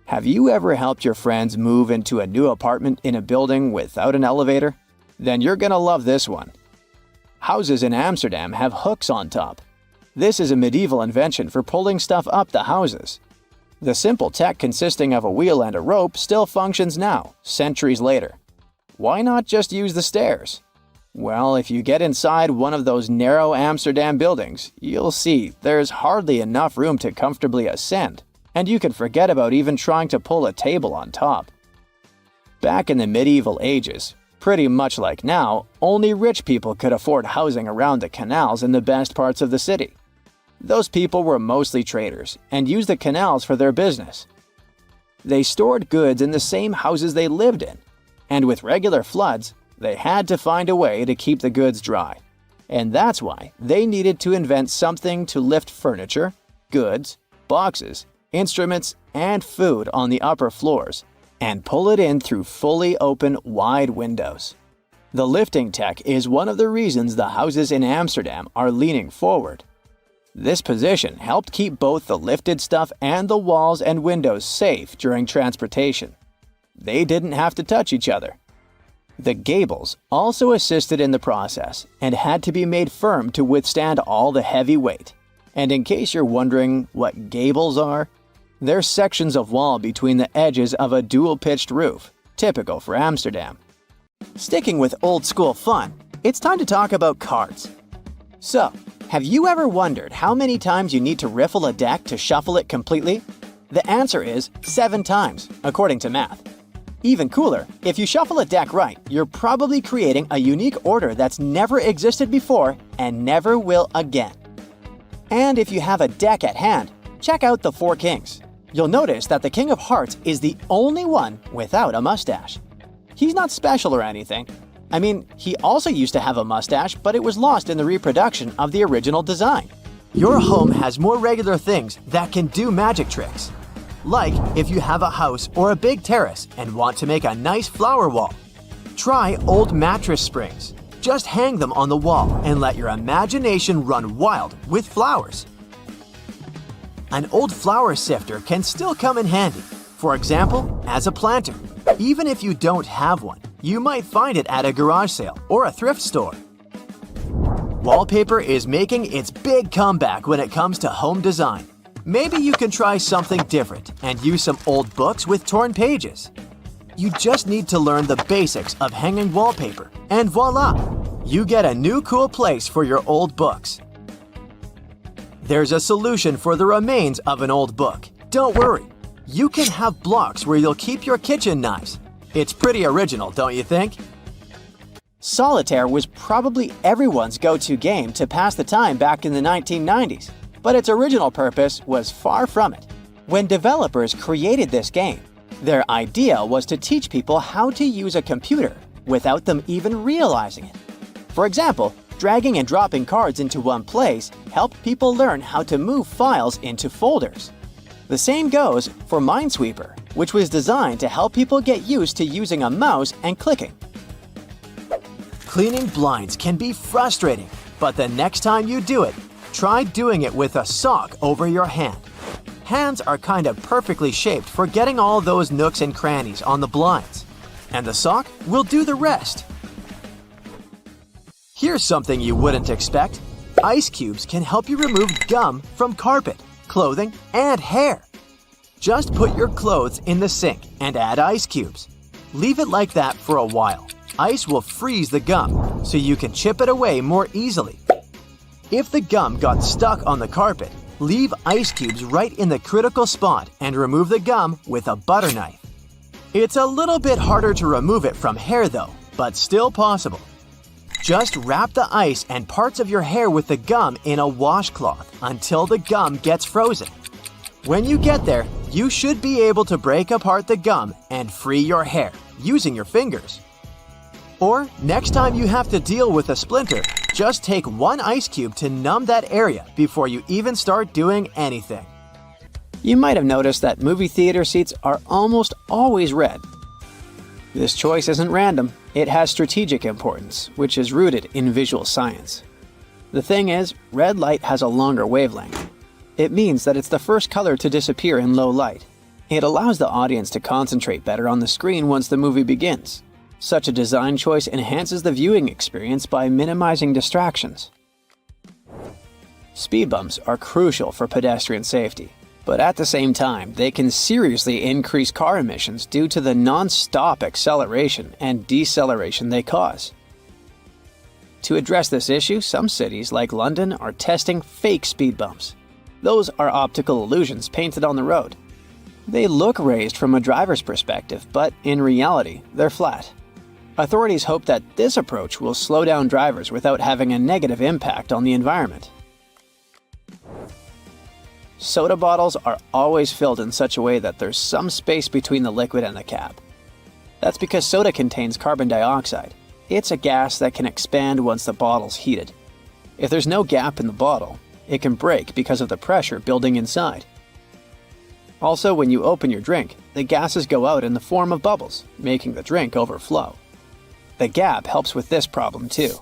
Have you ever helped your friends move into a new apartment in a building without an elevator? Then you're gonna love this one. Houses in Amsterdam have hooks on top. This is a medieval invention for pulling stuff up the houses. The simple tech consisting of a wheel and a rope still functions now, centuries later. Why not just use the stairs? Well, if you get inside one of those narrow Amsterdam buildings, you'll see there's hardly enough room to comfortably ascend, and you can forget about even trying to pull a table on top. Back in the medieval ages, pretty much like now, only rich people could afford housing around the canals in the best parts of the city. Those people were mostly traders and used the canals for their business. They stored goods in the same houses they lived in, and with regular floods, they had to find a way to keep the goods dry. And that's why they needed to invent something to lift furniture, goods, boxes, instruments, and food on the upper floors, and pull it in through fully open, wide windows. The lifting tech is one of the reasons the houses in Amsterdam are leaning forward. This position helped keep both the lifted stuff and the walls and windows safe during transportation. They didn't have to touch each other. The gables also assisted in the process and had to be made firm to withstand all the heavy weight. And in case you're wondering what gables are, they're sections of wall between the edges of a dual-pitched roof, typical for Amsterdam. Sticking with old-school fun, it's time to talk about cards. So, have you ever wondered how many times you need to riffle a deck to shuffle it completely? The answer is 7 times, according to math. Even cooler, if you shuffle a deck right, you're probably creating a unique order that's never existed before and never will again. And if you have a deck at hand, check out the 4 Kings. You'll notice that the King of Hearts is the only one without a mustache. He's not special or anything. I mean, he also used to have a mustache, but it was lost in the reproduction of the original design. Your home has more regular things that can do magic tricks. Like if you have a house or a big terrace and want to make a nice flower wall. Try old mattress springs. Just hang them on the wall and let your imagination run wild with flowers. An old flower sifter can still come in handy. For example, as a planter. Even if you don't have one, you might find it at a garage sale or a thrift store. Wallpaper is making its big comeback when it comes to home design. Maybe you can try something different and use some old books with torn pages. You just need to learn the basics of hanging wallpaper, and voila! You get a new cool place for your old books. There's a solution for the remains of an old book. Don't worry. You can have blocks where you'll keep your kitchen knives. It's pretty original, don't you think? Solitaire was probably everyone's go-to game to pass the time back in the 1990s, but its original purpose was far from it. When developers created this game, their idea was to teach people how to use a computer without them even realizing it. For example, dragging and dropping cards into one place helped people learn how to move files into folders. The same goes for Minesweeper, which was designed to help people get used to using a mouse and clicking. Cleaning blinds can be frustrating, but the next time you do it, try doing it with a sock over your hand. Hands are kind of perfectly shaped for getting all those nooks and crannies on the blinds, and the sock will do the rest. Here's something you wouldn't expect. Ice cubes can help you remove gum from carpet, clothing, and hair. Just put your clothes in the sink and add ice cubes. Leave it like that for a while. Ice will freeze the gum, so you can chip it away more easily. If the gum got stuck on the carpet, leave ice cubes right in the critical spot and remove the gum with a butter knife. It's a little bit harder to remove it from hair though, but still possible. Just wrap the ice and parts of your hair with the gum in a washcloth until the gum gets frozen. When you get there, you should be able to break apart the gum and free your hair using your fingers. Or, next time you have to deal with a splinter, just take one ice cube to numb that area before you even start doing anything. You might have noticed that movie theater seats are almost always red. This choice isn't random. It has strategic importance, which is rooted in visual science. The thing is, red light has a longer wavelength. It means that it's the first color to disappear in low light. It allows the audience to concentrate better on the screen once the movie begins. Such a design choice enhances the viewing experience by minimizing distractions. Speed bumps are crucial for pedestrian safety, but at the same time, they can seriously increase car emissions due to the non-stop acceleration and deceleration they cause. To address this issue, some cities like London are testing fake speed bumps. Those are optical illusions painted on the road. They look raised from a driver's perspective, but in reality, they're flat. Authorities hope that this approach will slow down drivers without having a negative impact on the environment. Soda bottles are always filled in such a way that there's some space between the liquid and the cap. That's because soda contains carbon dioxide. It's a gas that can expand once the bottle's heated. If there's no gap in the bottle, it can break because of the pressure building inside. Also, when you open your drink, the gases go out in the form of bubbles, making the drink overflow. The gap helps with this problem too.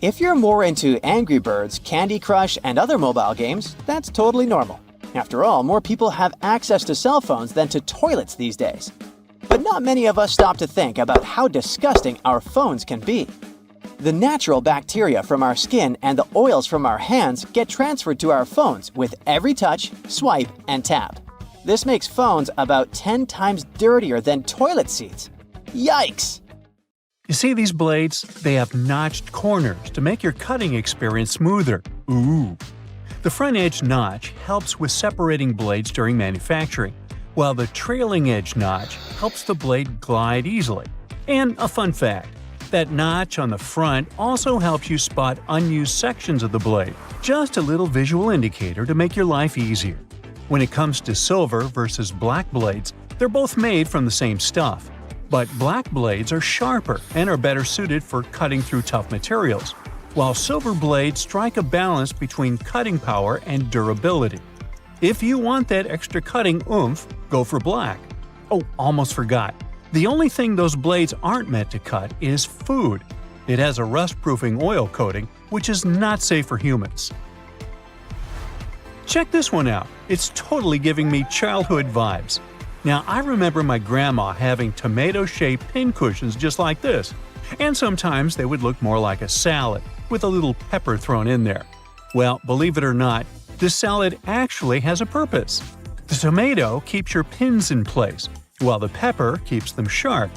If you're more into Angry Birds, Candy Crush, and other mobile games, that's totally normal. After all, more people have access to cell phones than to toilets these days. But not many of us stop to think about how disgusting our phones can be. The natural bacteria from our skin and the oils from our hands get transferred to our phones with every touch, swipe, and tap. This makes phones about 10 times dirtier than toilet seats. Yikes! You see these blades? They have notched corners to make your cutting experience smoother. Ooh! The front edge notch helps with separating blades during manufacturing, while the trailing edge notch helps the blade glide easily. And a fun fact, that notch on the front also helps you spot unused sections of the blade. Just a little visual indicator to make your life easier. When it comes to silver versus black blades, they're both made from the same stuff. But black blades are sharper and are better suited for cutting through tough materials, while silver blades strike a balance between cutting power and durability. If you want that extra cutting oomph, go for black. Oh, almost forgot. The only thing those blades aren't meant to cut is food. It has a rust-proofing oil coating, which is not safe for humans. Check this one out. It's totally giving me childhood vibes. Now, I remember my grandma having tomato-shaped pincushions just like this, and sometimes they would look more like a salad, with a little pepper thrown in there. Well, believe it or not, this salad actually has a purpose. The tomato keeps your pins in place, while the pepper keeps them sharp.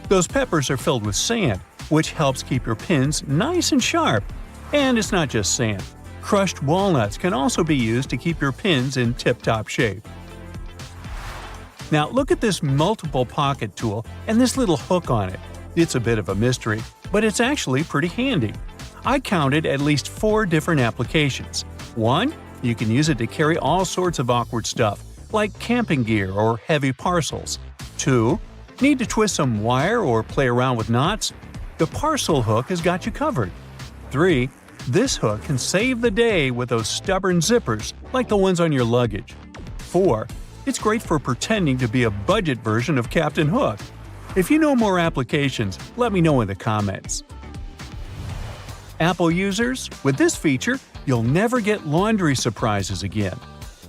Those peppers are filled with sand, which helps keep your pins nice and sharp. And it's not just sand. Crushed walnuts can also be used to keep your pins in tip-top shape. Now look at this multiple pocket tool and this little hook on it. It's a bit of a mystery, but it's actually pretty handy. I counted at least 4 different applications. 1. You can use it to carry all sorts of awkward stuff, like camping gear or heavy parcels. 2. Need to twist some wire or play around with knots? The parcel hook has got you covered. 3. This hook can save the day with those stubborn zippers, like the ones on your luggage. 4. It's great for pretending to be a budget version of Captain Hook. If you know more applications, let me know in the comments. Apple users, with this feature, you'll never get laundry surprises again.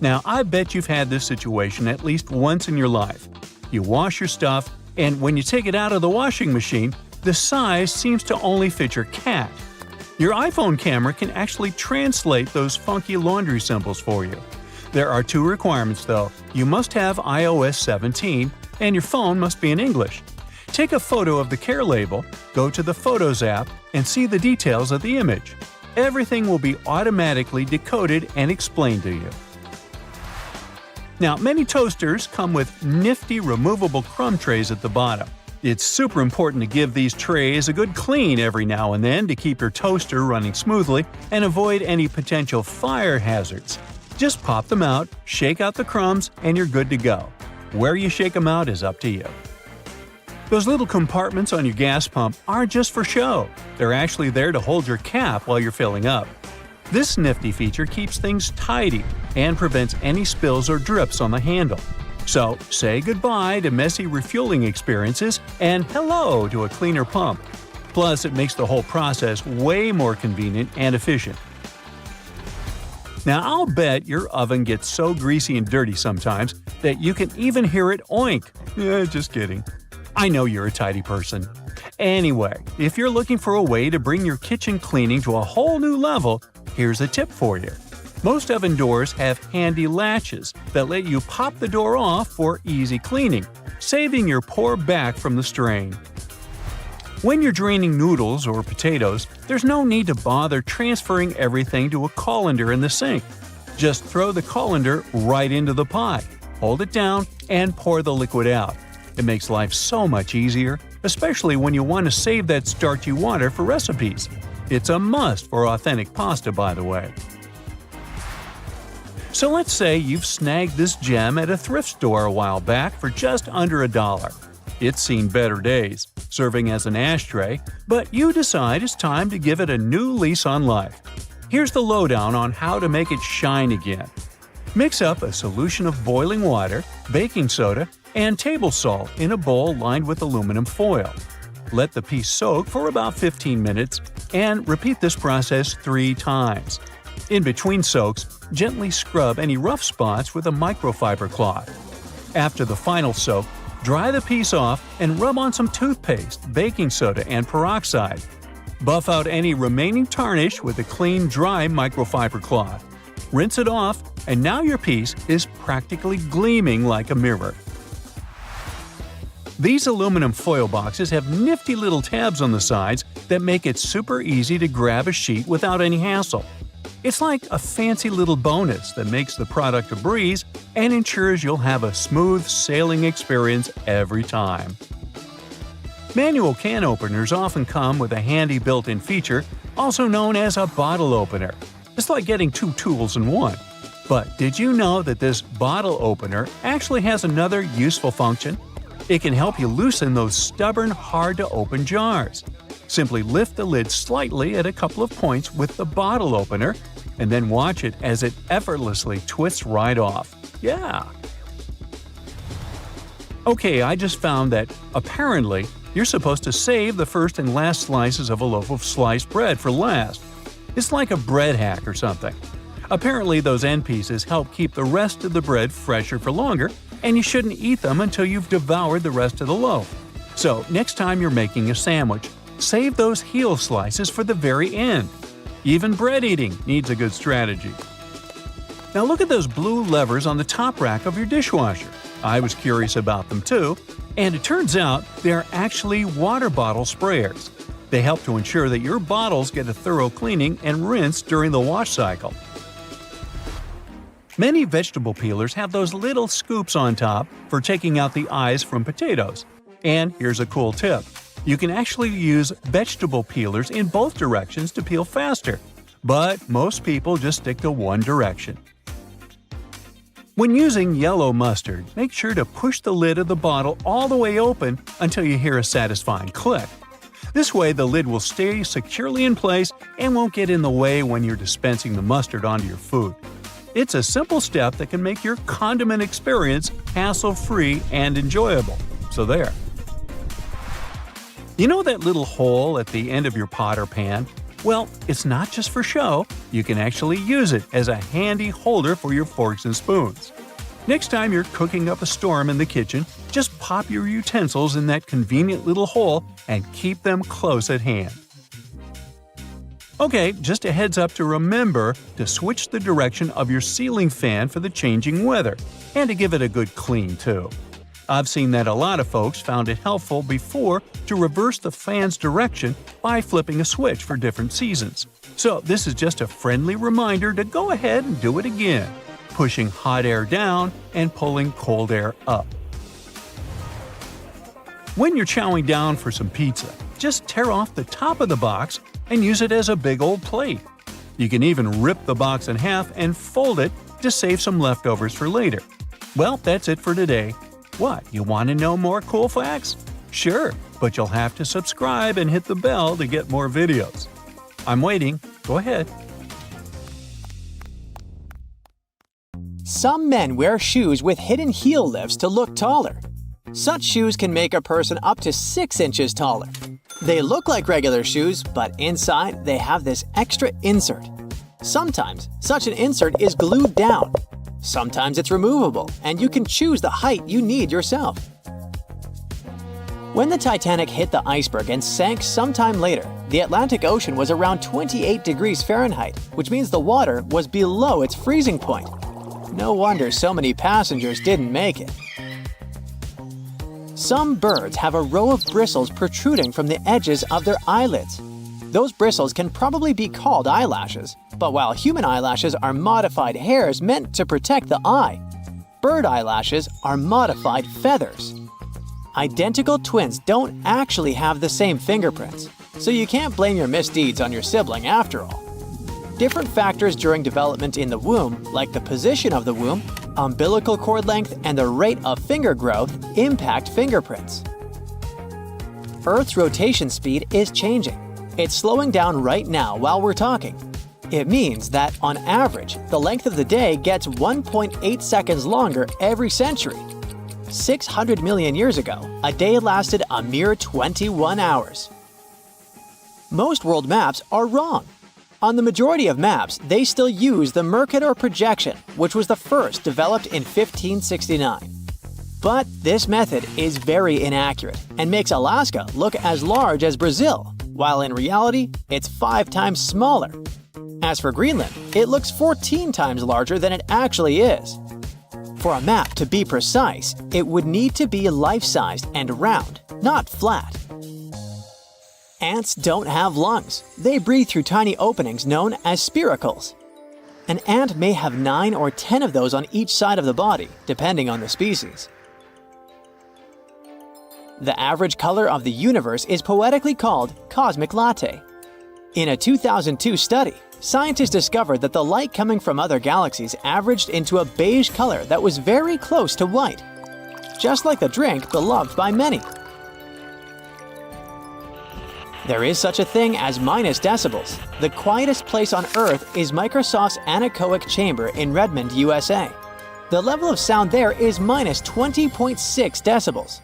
Now, I bet you've had this situation at least once in your life. You wash your stuff, and when you take it out of the washing machine, the size seems to only fit your cat. Your iPhone camera can actually translate those funky laundry symbols for you. There are 2 requirements though. You must have iOS 17, and your phone must be in English. Take a photo of the care label, go to the Photos app, and see the details of the image. Everything will be automatically decoded and explained to you. Now, many toasters come with nifty removable crumb trays at the bottom. It's super important to give these trays a good clean every now and then to keep your toaster running smoothly and avoid any potential fire hazards. Just pop them out, shake out the crumbs, and you're good to go. Where you shake them out is up to you. Those little compartments on your gas pump aren't just for show. They're actually there to hold your cap while you're filling up. This nifty feature keeps things tidy and prevents any spills or drips on the handle. So, say goodbye to messy refueling experiences and hello to a cleaner pump. Plus, it makes the whole process way more convenient and efficient. Now, I'll bet your oven gets so greasy and dirty sometimes that you can even hear it oink. Just kidding. I know you're a tidy person. Anyway, if you're looking for a way to bring your kitchen cleaning to a whole new level, here's a tip for you. Most oven doors have handy latches that let you pop the door off for easy cleaning, saving your poor back from the strain. When you're draining noodles or potatoes, there's no need to bother transferring everything to a colander in the sink. Just throw the colander right into the pot, hold it down, and pour the liquid out. It makes life so much easier, especially when you want to save that starchy water for recipes. It's a must for authentic pasta, by the way. So let's say you've snagged this gem at a thrift store a while back for just under $1. It's seen better days, serving as an ashtray, but you decide it's time to give it a new lease on life. Here's the lowdown on how to make it shine again. Mix up a solution of boiling water, baking soda, and table salt in a bowl lined with aluminum foil. Let the piece soak for about 15 minutes and repeat this process 3 times. In between soaks, gently scrub any rough spots with a microfiber cloth. After the final soak, dry the piece off and rub on some toothpaste, baking soda, and peroxide. Buff out any remaining tarnish with a clean, dry microfiber cloth. Rinse it off, and now your piece is practically gleaming like a mirror. These aluminum foil boxes have nifty little tabs on the sides that make it super easy to grab a sheet without any hassle. It's like a fancy little bonus that makes the product a breeze and ensures you'll have a smooth sailing experience every time. Manual can openers often come with a handy built-in feature, also known as a bottle opener. It's like getting 2 tools in one. But did you know that this bottle opener actually has another useful function? It can help you loosen those stubborn, hard-to-open jars. Simply lift the lid slightly at a couple of points with the bottle opener, and then watch it as it effortlessly twists right off. Yeah! Okay, I just found that, apparently, you're supposed to save the first and last slices of a loaf of sliced bread for last. It's like a bread hack or something. Apparently, those end pieces help keep the rest of the bread fresher for longer, and you shouldn't eat them until you've devoured the rest of the loaf. So, next time you're making a sandwich, save those heel slices for the very end. Even bread eating needs a good strategy. Now look at those blue levers on the top rack of your dishwasher. I was curious about them too, and it turns out they're actually water bottle sprayers. They help to ensure that your bottles get a thorough cleaning and rinse during the wash cycle. Many vegetable peelers have those little scoops on top for taking out the eyes from potatoes. And here's a cool tip. You can actually use vegetable peelers in both directions to peel faster. But most people just stick to one direction. When using yellow mustard, make sure to push the lid of the bottle all the way open until you hear a satisfying click. This way the lid will stay securely in place and won't get in the way when you're dispensing the mustard onto your food. It's a simple step that can make your condiment experience hassle-free and enjoyable. So there. You know that little hole at the end of your pot or pan? Well, it's not just for show. You can actually use it as a handy holder for your forks and spoons. Next time you're cooking up a storm in the kitchen, just pop your utensils in that convenient little hole and keep them close at hand. Okay, just a heads up to remember to switch the direction of your ceiling fan for the changing weather, and to give it a good clean too. I've seen that a lot of folks found it helpful before to reverse the fan's direction by flipping a switch for different seasons. So this is just a friendly reminder to go ahead and do it again, pushing hot air down and pulling cold air up. When you're chowing down for some pizza, just tear off the top of the box and use it as a big old plate. You can even rip the box in half and fold it to save some leftovers for later. Well, that's it for today. What, you want to know more cool facts? Sure, but you'll have to subscribe and hit the bell to get more videos. I'm waiting. Go ahead. Some men wear shoes with hidden heel lifts to look taller. Such shoes can make a person up to 6 inches taller. They look like regular shoes, but inside they have this extra insert. Sometimes, such an insert is glued down. Sometimes it's removable, and you can choose the height you need yourself. When the Titanic hit the iceberg and sank sometime later, the Atlantic Ocean was around 28 degrees Fahrenheit, which means the water was below its freezing point. No wonder so many passengers didn't make it. Some birds have a row of bristles protruding from the edges of their eyelids. Those bristles can probably be called eyelashes, but while human eyelashes are modified hairs meant to protect the eye, bird eyelashes are modified feathers. Identical twins don't actually have the same fingerprints, so you can't blame your misdeeds on your sibling after all. Different factors during development in the womb, like the position of the womb, umbilical cord length, and the rate of finger growth, impact fingerprints. Earth's rotation speed is changing. It's slowing down right now while we're talking. It means that, on average, the length of the day gets 1.8 seconds longer every century. 600 million years ago, a day lasted a mere 21 hours. Most world maps are wrong. On the majority of maps, they still use the Mercator projection, which was the first developed in 1569. But this method is very inaccurate and makes Alaska look as large as Brazil, while in reality, it's 5 times smaller. As for Greenland, it looks 14 times larger than it actually is. For a map to be precise, it would need to be life-sized and round, not flat. Ants don't have lungs. They breathe through tiny openings known as spiracles. An ant may have 9 or 10 of those on each side of the body, depending on the species. The average color of the universe is poetically called cosmic latte. In a 2002 study, scientists discovered that the light coming from other galaxies averaged into a beige color that was very close to white, just like the drink beloved by many. There is such a thing as minus decibels. The quietest place on Earth is Microsoft's anechoic chamber in Redmond, USA. The level of sound there is minus 20.6 decibels.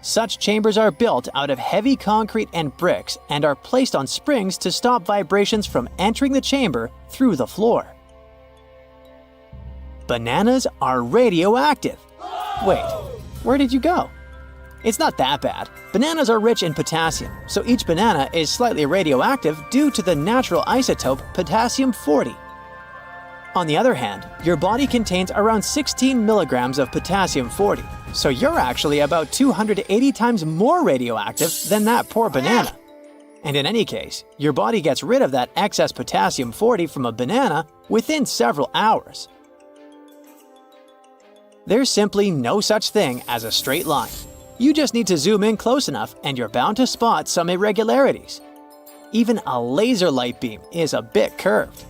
Such chambers are built out of heavy concrete and bricks and are placed on springs to stop vibrations from entering the chamber through the floor. Bananas are radioactive. Wait, where did you go? It's not that bad. Bananas are rich in potassium, so each banana is slightly radioactive due to the natural isotope potassium-40. On the other hand, your body contains around 16 milligrams of potassium-40, so you're actually about 280 times more radioactive than that poor banana. And in any case, your body gets rid of that excess potassium 40 from a banana within several hours. There's simply no such thing as a straight line. You just need to zoom in close enough and you're bound to spot some irregularities. Even a laser light beam is a bit curved.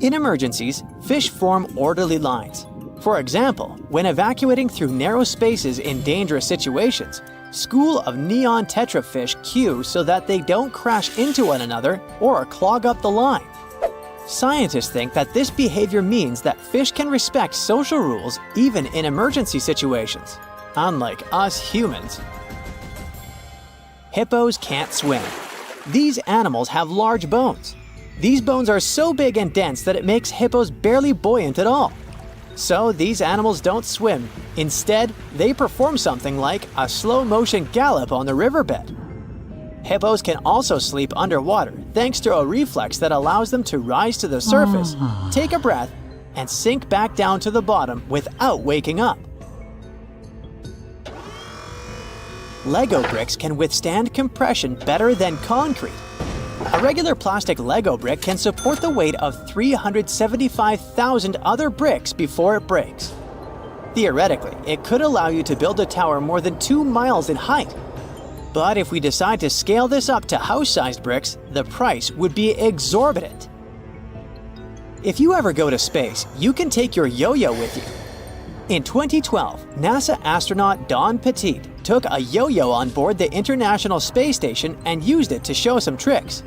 In emergencies, fish form orderly lines. For example, when evacuating through narrow spaces in dangerous situations, school of neon tetrafish queue so that they don't crash into one another or clog up the line. Scientists think that this behavior means that fish can respect social rules even in emergency situations, unlike us humans. Hippos can't swim. These animals have large bones. These bones are so big and dense that it makes hippos barely buoyant at all. So these animals don't swim. Instead, they perform something like a slow-motion gallop on the riverbed. Hippos can also sleep underwater thanks to a reflex that allows them to rise to the surface, take a breath, and sink back down to the bottom without waking up. Lego bricks can withstand compression better than concrete. A regular plastic Lego brick can support the weight of 375,000 other bricks before it breaks. Theoretically, it could allow you to build a tower more than 2 miles in height. But if we decide to scale this up to house-sized bricks, the price would be exorbitant. If you ever go to space, you can take your yo-yo with you. In 2012, NASA astronaut Don Petit took a yo-yo on board the International Space Station and used it to show some tricks.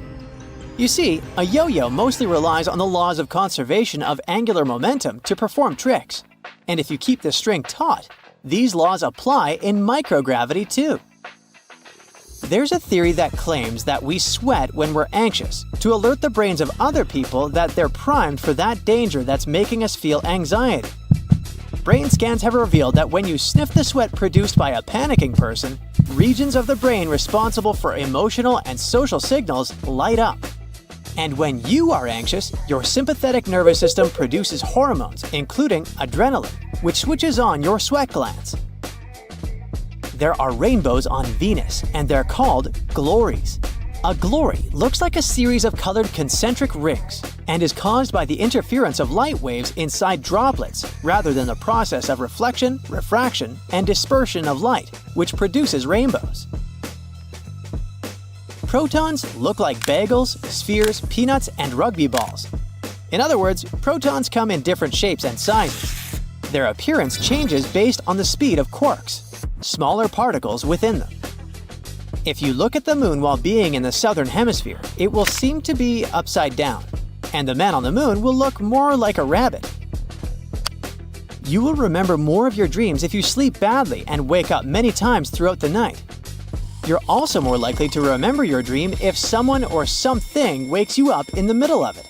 You see, a yo-yo mostly relies on the laws of conservation of angular momentum to perform tricks. And if you keep the string taut, these laws apply in microgravity too. There's a theory that claims that we sweat when we're anxious to alert the brains of other people that they're primed for that danger that's making us feel anxiety. Brain scans have revealed that when you sniff the sweat produced by a panicking person, regions of the brain responsible for emotional and social signals light up. And when you are anxious, your sympathetic nervous system produces hormones, including adrenaline, which switches on your sweat glands. There are rainbows on Venus, and they're called glories. A glory looks like a series of colored concentric rings and is caused by the interference of light waves inside droplets rather than the process of reflection, refraction, and dispersion of light, which produces rainbows. Protons look like bagels, spheres, peanuts, and rugby balls. In other words, protons come in different shapes and sizes. Their appearance changes based on the speed of quarks, smaller particles within them. If you look at the moon while being in the southern hemisphere, it will seem to be upside down, and the man on the moon will look more like a rabbit. You will remember more of your dreams if you sleep badly and wake up many times throughout the night. You're also more likely to remember your dream if someone or something wakes you up in the middle of it.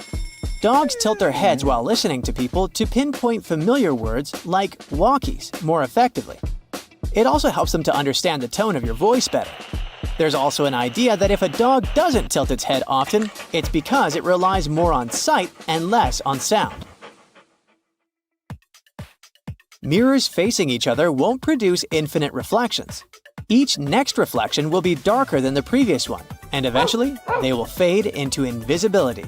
Dogs tilt their heads while listening to people to pinpoint familiar words like walkies more effectively. It also helps them to understand the tone of your voice better. There's also an idea that if a dog doesn't tilt its head often, it's because it relies more on sight and less on sound. Mirrors facing each other won't produce infinite reflections. Each next reflection will be darker than the previous one, and eventually, they will fade into invisibility.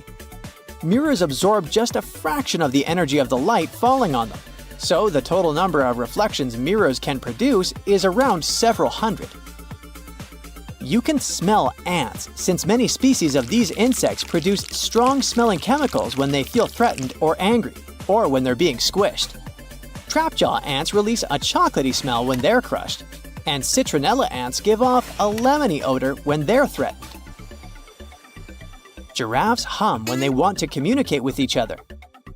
Mirrors absorb just a fraction of the energy of the light falling on them, so the total number of reflections mirrors can produce is around several hundred. You can smell ants, since many species of these insects produce strong-smelling chemicals when they feel threatened or angry, or when they're being squished. Trapjaw ants release a chocolatey smell when they're crushed, and citronella ants give off a lemony odor when they're threatened. Giraffes hum when they want to communicate with each other.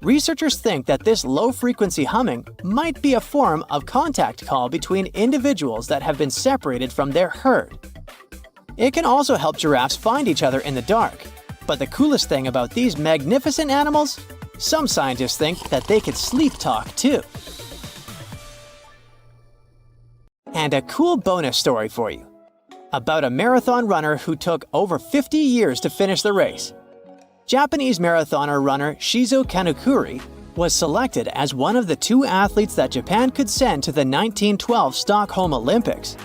Researchers think that this low-frequency humming might be a form of contact call between individuals that have been separated from their herd. It can also help giraffes find each other in the dark. But the coolest thing about these magnificent animals? Some scientists think that they could sleep talk too. And a cool bonus story for you. About a marathon runner who took over 50 years to finish the race. Japanese marathoner runner Shizo Kanekuri was selected as one of the 2 athletes that Japan could send to the 1912 Stockholm Olympics.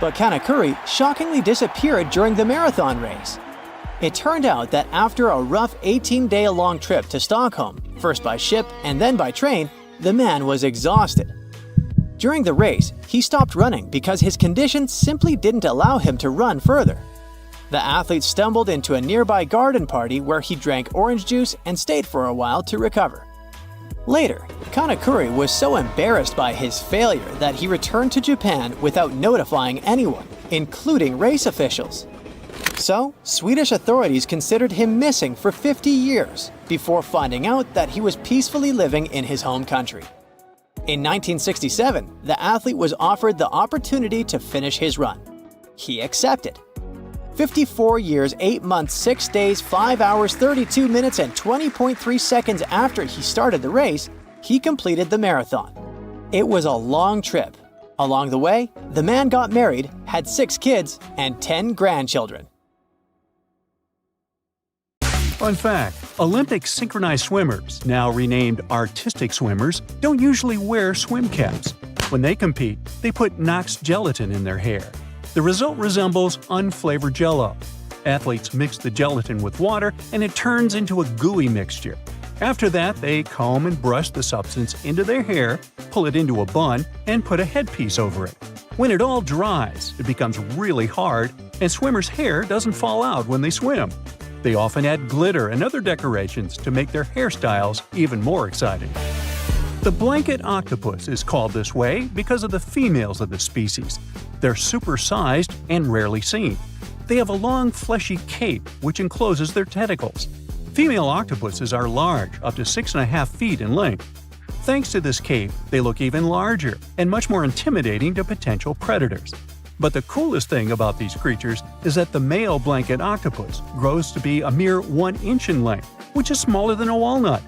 But Kanekuri shockingly disappeared during the marathon race. It turned out that after a rough 18-day-long trip to Stockholm, first by ship and then by train, the man was exhausted. During the race, he stopped running because his condition simply didn't allow him to run further. The athlete stumbled into a nearby garden party where he drank orange juice and stayed for a while to recover. Later, Kanekuri was so embarrassed by his failure that he returned to Japan without notifying anyone, including race officials. So, Swedish authorities considered him missing for 50 years before finding out that he was peacefully living in his home country. In 1967, the athlete was offered the opportunity to finish his run. He accepted. 54 years, 8 months, 6 days, 5 hours, 32 minutes, and 20.3 seconds after he started the race, he completed the marathon. It was a long trip. Along the way, the man got married, had 6 kids, and 10 grandchildren. Fun fact: Olympic synchronized swimmers, now renamed artistic swimmers, don't usually wear swim caps. When they compete, they put Knox gelatin in their hair. The result resembles unflavored Jell-O. Athletes mix the gelatin with water and it turns into a gooey mixture. After that, they comb and brush the substance into their hair, pull it into a bun, and put a headpiece over it. When it all dries, it becomes really hard, and swimmers' hair doesn't fall out when they swim. They often add glitter and other decorations to make their hairstyles even more exciting. The blanket octopus is called this way because of the females of the species. They're supersized and rarely seen. They have a long, fleshy cape which encloses their tentacles. Female octopuses are large, up to 6.5 feet in length. Thanks to this cape, they look even larger and much more intimidating to potential predators. But the coolest thing about these creatures is that the male blanket octopus grows to be a mere 1 inch in length, which is smaller than a walnut.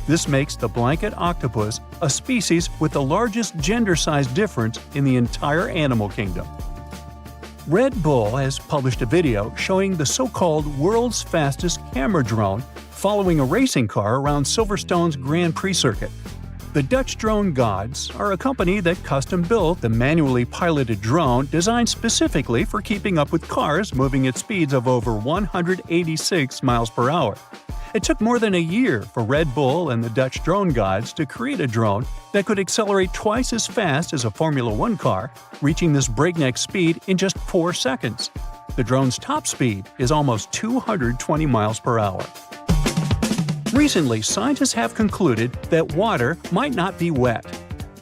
This makes the blanket octopus a species with the largest gender size difference in the entire animal kingdom. Red Bull has published a video showing the so-called world's fastest camera drone following a racing car around Silverstone's Grand Prix circuit. The Dutch Drone Gods are a company that custom-built the manually piloted drone designed specifically for keeping up with cars moving at speeds of over 186 miles per hour. It took more than a year for Red Bull and the Dutch Drone Gods to create a drone that could accelerate twice as fast as a Formula One car, reaching this breakneck speed in just 4 seconds. The drone's top speed is almost 220 miles per hour. Recently, scientists have concluded that water might not be wet.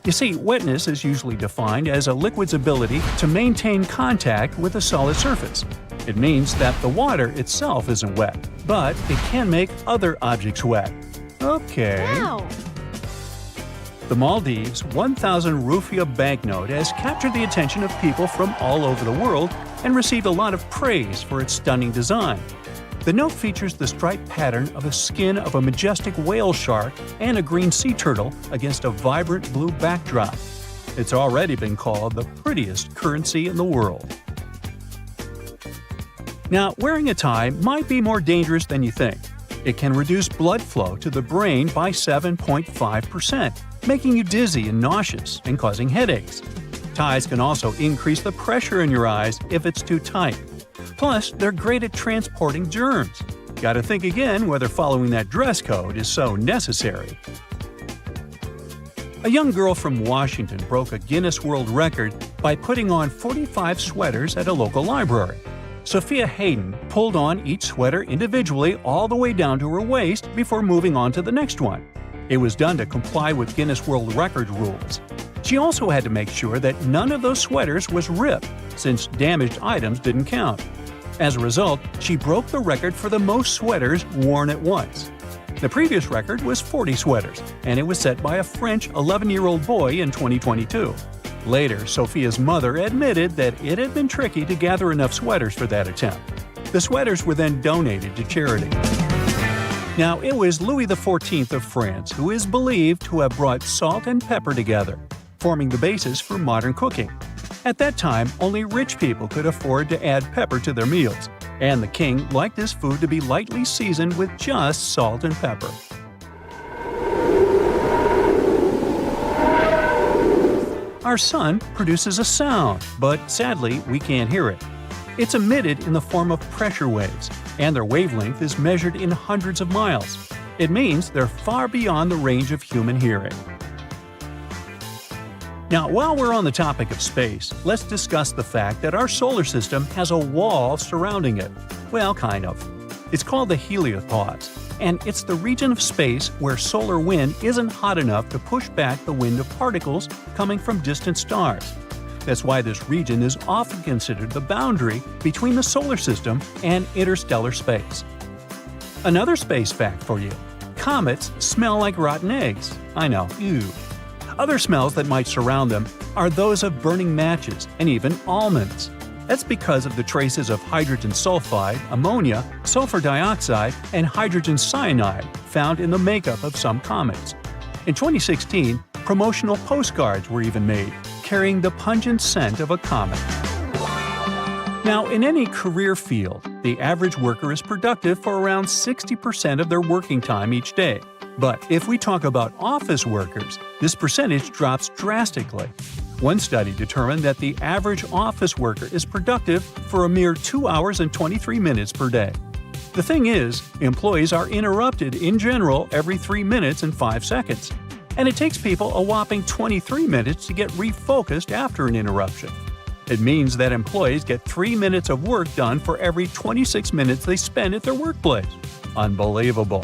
You see, wetness is usually defined as a liquid's ability to maintain contact with a solid surface. It means that the water itself isn't wet, but it can make other objects wet. Okay. Wow. The Maldives 1,000 rupiah banknote has captured the attention of people from all over the world and received a lot of praise for its stunning design. The note features the striped pattern of a skin of a majestic whale shark and a green sea turtle against a vibrant blue backdrop. It's already been called the prettiest currency in the world. Now, wearing a tie might be more dangerous than you think. It can reduce blood flow to the brain by 7.5%, making you dizzy and nauseous and causing headaches. Ties can also increase the pressure in your eyes if it's too tight. Plus, they're great at transporting germs. Gotta think again whether following that dress code is so necessary. A young girl from Washington broke a Guinness World Record by putting on 45 sweaters at a local library. Sophia Hayden pulled on each sweater individually all the way down to her waist before moving on to the next one. It was done to comply with Guinness World Record rules. She also had to make sure that none of those sweaters was ripped, since damaged items didn't count. As a result, she broke the record for the most sweaters worn at once. The previous record was 40 sweaters, and it was set by a French 11-year-old boy in 2022. Later, Sophia's mother admitted that it had been tricky to gather enough sweaters for that attempt. The sweaters were then donated to charity. Now, it was Louis XIV of France who is believed to have brought salt and pepper together, forming the basis for modern cooking. At that time, only rich people could afford to add pepper to their meals, and the king liked his food to be lightly seasoned with just salt and pepper. Our sun produces a sound, but sadly, we can't hear it. It's emitted in the form of pressure waves, and their wavelength is measured in hundreds of miles. It means they're far beyond the range of human hearing. Now, while we're on the topic of space, let's discuss the fact that our solar system has a wall surrounding it. Well, kind of. It's called the heliopause, and it's the region of space where solar wind isn't hot enough to push back the wind of particles coming from distant stars. That's why this region is often considered the boundary between the solar system and interstellar space. Another space fact for you: comets smell like rotten eggs. I know, ew. Other smells that might surround them are those of burning matches and even almonds. That's because of the traces of hydrogen sulfide, ammonia, sulfur dioxide, and hydrogen cyanide found in the makeup of some comets. In 2016, promotional postcards were even made, carrying the pungent scent of a comet. Now, in any career field, the average worker is productive for around 60% of their working time each day. But if we talk about office workers, this percentage drops drastically. One study determined that the average office worker is productive for a mere 2 hours and 23 minutes per day. The thing is, employees are interrupted in general every 3 minutes and 5 seconds. And it takes people a whopping 23 minutes to get refocused after an interruption. It means that employees get 3 minutes of work done for every 26 minutes they spend at their workplace. Unbelievable.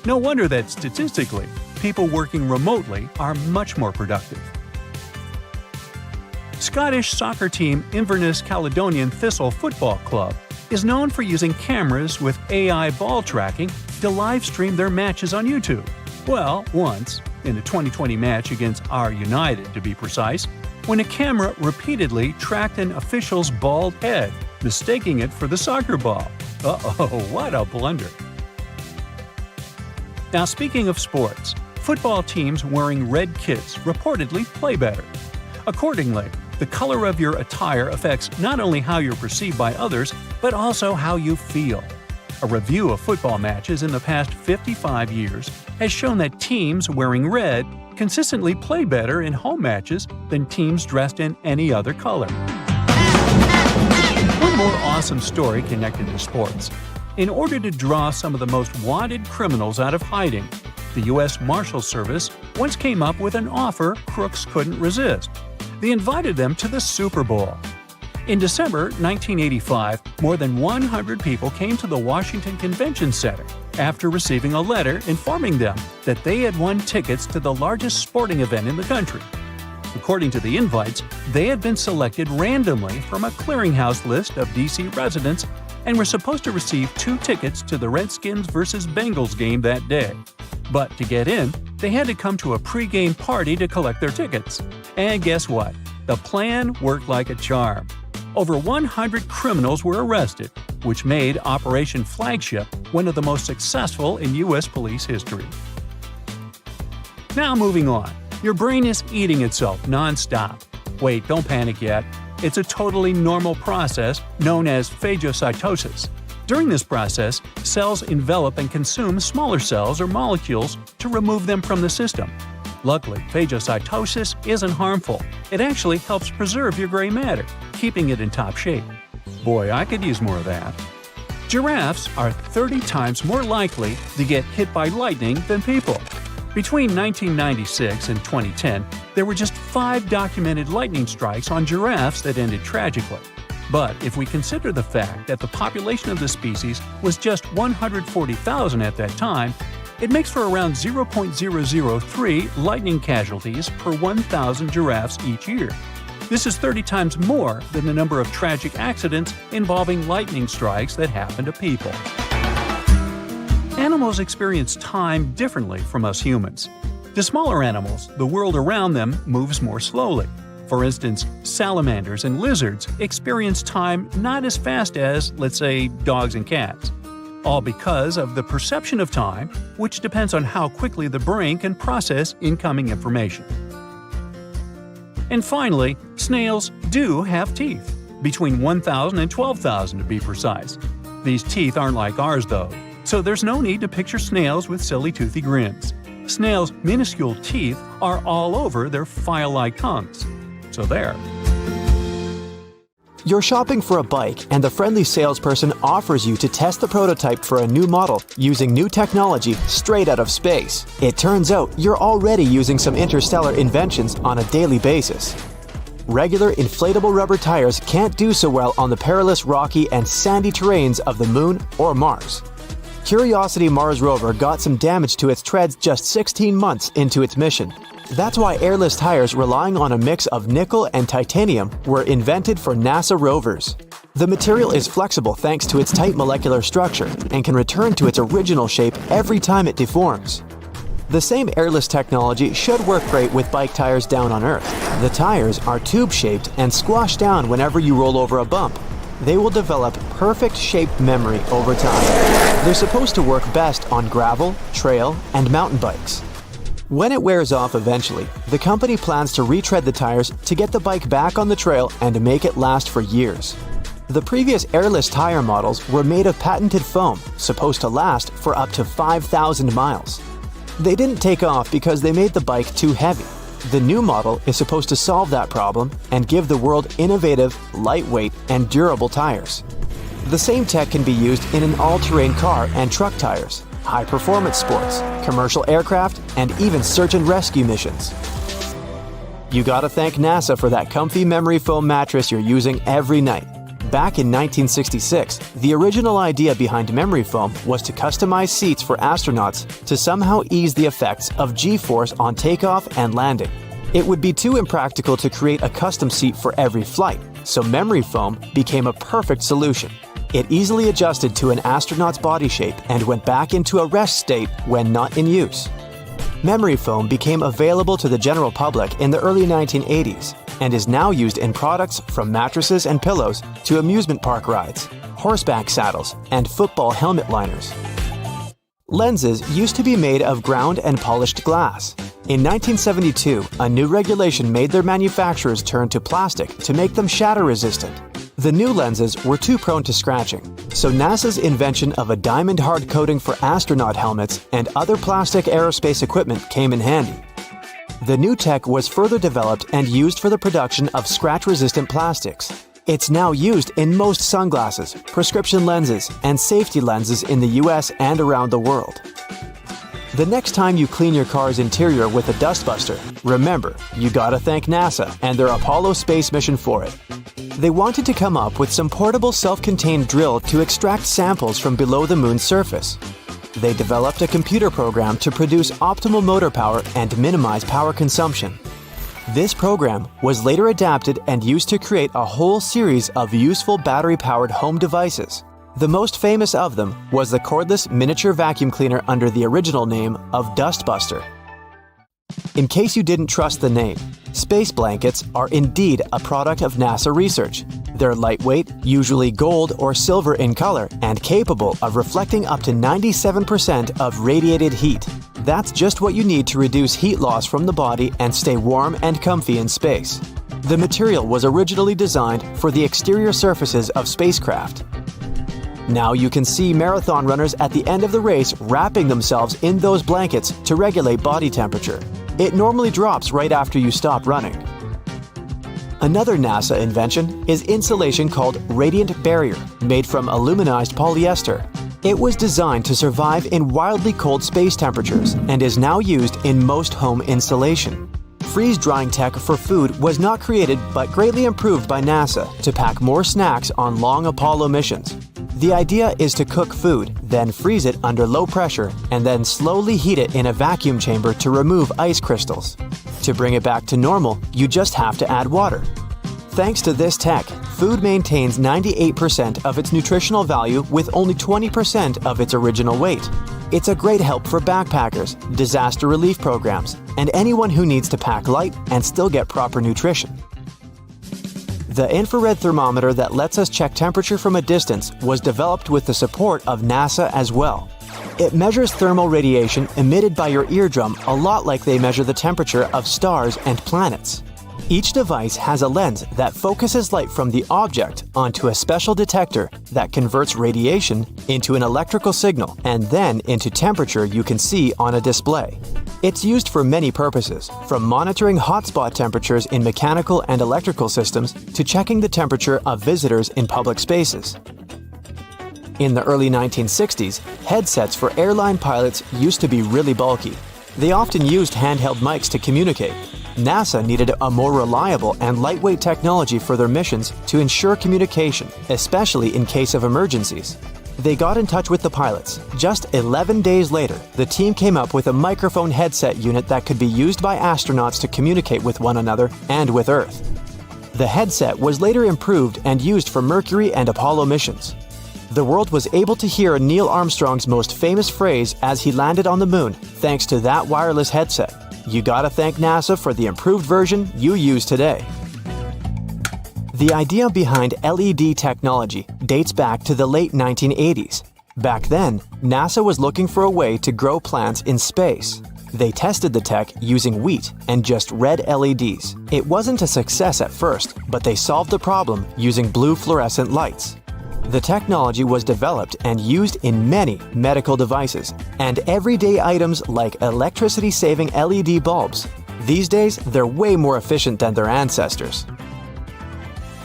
No wonder that statistically, people working remotely are much more productive. Scottish soccer team Inverness Caledonian Thistle Football Club is known for using cameras with AI ball tracking to live stream their matches on YouTube. Well, once, in the 2020 match against R United to be precise, when a camera repeatedly tracked an official's bald head, mistaking it for the soccer ball. Uh-oh, what a blunder. Now, speaking of sports, football teams wearing red kits reportedly play better. Accordingly, the color of your attire affects not only how you're perceived by others, but also how you feel. A review of football matches in the past 55 years has shown that teams wearing red consistently play better in home matches than teams dressed in any other color. One more awesome story connected to sports. In order to draw some of the most wanted criminals out of hiding, the U.S. Marshals Service once came up with an offer crooks couldn't resist. They invited them to the Super Bowl. In December 1985, more than 100 people came to the Washington Convention Center after receiving a letter informing them that they had won tickets to the largest sporting event in the country. According to the invites, they had been selected randomly from a clearinghouse list of D.C. residents and were supposed to receive 2 tickets to the Redskins vs. Bengals game that day. But to get in, they had to come to a pre-game party to collect their tickets. And guess what? The plan worked like a charm. Over 100 criminals were arrested, which made Operation Flagship one of the most successful in U.S. police history. Now moving on. Your brain is eating itself non-stop. Wait, don't panic yet. It's a totally normal process known as phagocytosis. During this process, cells envelop and consume smaller cells or molecules to remove them from the system. Luckily, phagocytosis isn't harmful. It actually helps preserve your gray matter, keeping it in top shape. Boy, I could use more of that. Giraffes are 30 times more likely to get hit by lightning than people. Between 1996 and 2010, there were just 5 documented lightning strikes on giraffes that ended tragically. But if we consider the fact that the population of the species was just 140,000 at that time, it makes for around 0.003 lightning casualties per 1,000 giraffes each year. This is 30 times more than the number of tragic accidents involving lightning strikes that happen to people. Animals experience time differently from us humans. To smaller animals, the world around them moves more slowly. For instance, salamanders and lizards experience time not as fast as, let's say, dogs and cats. All because of the perception of time, which depends on how quickly the brain can process incoming information. And finally, snails do have teeth, between 1,000 and 12,000 to be precise. These teeth aren't like ours though, so there's no need to picture snails with silly toothy grins. Snails' minuscule teeth are all over their file-like tongues. So there. You're shopping for a bike and the friendly salesperson offers you to test the prototype for a new model using new technology straight out of space. It turns out you're already using some interstellar inventions on a daily basis. Regular inflatable rubber tires can't do so well on the perilous, rocky, and sandy terrains of the Moon or Mars. Curiosity Mars rover got some damage to its treads just 16 months into its mission. That's why airless tires relying on a mix of nickel and titanium were invented for NASA rovers. The material is flexible thanks to its tight molecular structure and can return to its original shape every time it deforms. The same airless technology should work great with bike tires down on Earth. The tires are tube-shaped and squash down whenever you roll over a bump. They will develop perfect shape memory over time. They're supposed to work best on gravel, trail, and mountain bikes. When it wears off eventually, the company plans to retread the tires to get the bike back on the trail and to make it last for years. The previous airless tire models were made of patented foam, supposed to last for up to 5,000 miles. They didn't take off because they made the bike too heavy. The new model is supposed to solve that problem and give the world innovative, lightweight, and durable tires. The same tech can be used in an all-terrain car and truck tires, high-performance sports, commercial aircraft, and even search and rescue missions. You gotta thank NASA for that comfy memory foam mattress you're using every night. Back in 1966, the original idea behind memory foam was to customize seats for astronauts to somehow ease the effects of G-force on takeoff and landing. It would be too impractical to create a custom seat for every flight, so memory foam became a perfect solution. It easily adjusted to an astronaut's body shape and went back into a rest state when not in use. Memory foam became available to the general public in the early 1980s and is now used in products from mattresses and pillows to amusement park rides, horseback saddles, and football helmet liners. Lenses used to be made of ground and polished glass. In 1972, a new regulation made their manufacturers turn to plastic to make them shatter-resistant. The new lenses were too prone to scratching, so NASA's invention of a diamond hard coating for astronaut helmets and other plastic aerospace equipment came in handy. The new tech was further developed and used for the production of scratch-resistant plastics. It's now used in most sunglasses, prescription lenses, and safety lenses in the US and around the world. The next time you clean your car's interior with a dustbuster, remember, you gotta thank NASA and their Apollo space mission for it. They wanted to come up with some portable self-contained drill to extract samples from below the moon's surface. They developed a computer program to produce optimal motor power and minimize power consumption. This program was later adapted and used to create a whole series of useful battery-powered home devices. The most famous of them was the cordless miniature vacuum cleaner under the original name of Dustbuster. In case you didn't trust the name, space blankets are indeed a product of NASA research. They're lightweight, usually gold or silver in color, and capable of reflecting up to 97% of radiated heat. That's just what you need to reduce heat loss from the body and stay warm and comfy in space. The material was originally designed for the exterior surfaces of spacecraft. Now you can see marathon runners at the end of the race wrapping themselves in those blankets to regulate body temperature. It normally drops right after you stop running. Another NASA invention is insulation called Radiant Barrier, made from aluminized polyester. It was designed to survive in wildly cold space temperatures and is now used in most home insulation. Freeze-drying tech for food was not created but greatly improved by NASA to pack more snacks on long Apollo missions. The idea is to cook food, then freeze it under low pressure, and then slowly heat it in a vacuum chamber to remove ice crystals. To bring it back to normal, you just have to add water. Thanks to this tech, food maintains 98% of its nutritional value with only 20% of its original weight. It's a great help for backpackers, disaster relief programs, and anyone who needs to pack light and still get proper nutrition. The infrared thermometer that lets us check temperature from a distance was developed with the support of NASA as well. It measures thermal radiation emitted by your eardrum a lot like they measure the temperature of stars and planets. Each device has a lens that focuses light from the object onto a special detector that converts radiation into an electrical signal and then into temperature you can see on a display. It's used for many purposes, from monitoring hotspot temperatures in mechanical and electrical systems to checking the temperature of visitors in public spaces. In the early 1960s, headsets for airline pilots used to be really bulky. They often used handheld mics to communicate. NASA needed a more reliable and lightweight technology for their missions to ensure communication, especially in case of emergencies. They got in touch with the pilots. Just 11 days later, the team came up with a microphone headset unit that could be used by astronauts to communicate with one another and with Earth. The headset was later improved and used for Mercury and Apollo missions. The world was able to hear Neil Armstrong's most famous phrase as he landed on the moon, thanks to that wireless headset. You gotta thank NASA for the improved version you use today. The idea behind LED technology dates back to the late 1980s. Back then, NASA was looking for a way to grow plants in space. They tested the tech using wheat and just red LEDs. It wasn't a success at first, but they solved the problem using blue fluorescent lights. The technology was developed and used in many medical devices and everyday items like electricity-saving LED bulbs. These days, they're way more efficient than their ancestors.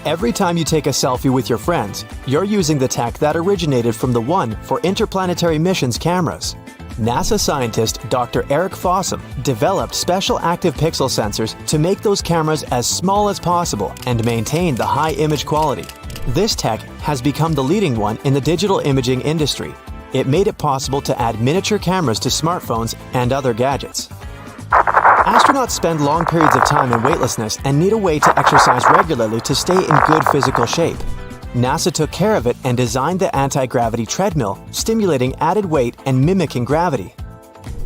Every time you take a selfie with your friends, you're using the tech that originated from the one for interplanetary missions cameras. NASA scientist Dr. Eric Fossum developed special active pixel sensors to make those cameras as small as possible and maintain the high image quality. This tech has become the leading one in the digital imaging industry. It made it possible to add miniature cameras to smartphones and other gadgets. Astronauts spend long periods of time in weightlessness and need a way to exercise regularly to stay in good physical shape. NASA took care of it and designed the anti-gravity treadmill, stimulating added weight and mimicking gravity.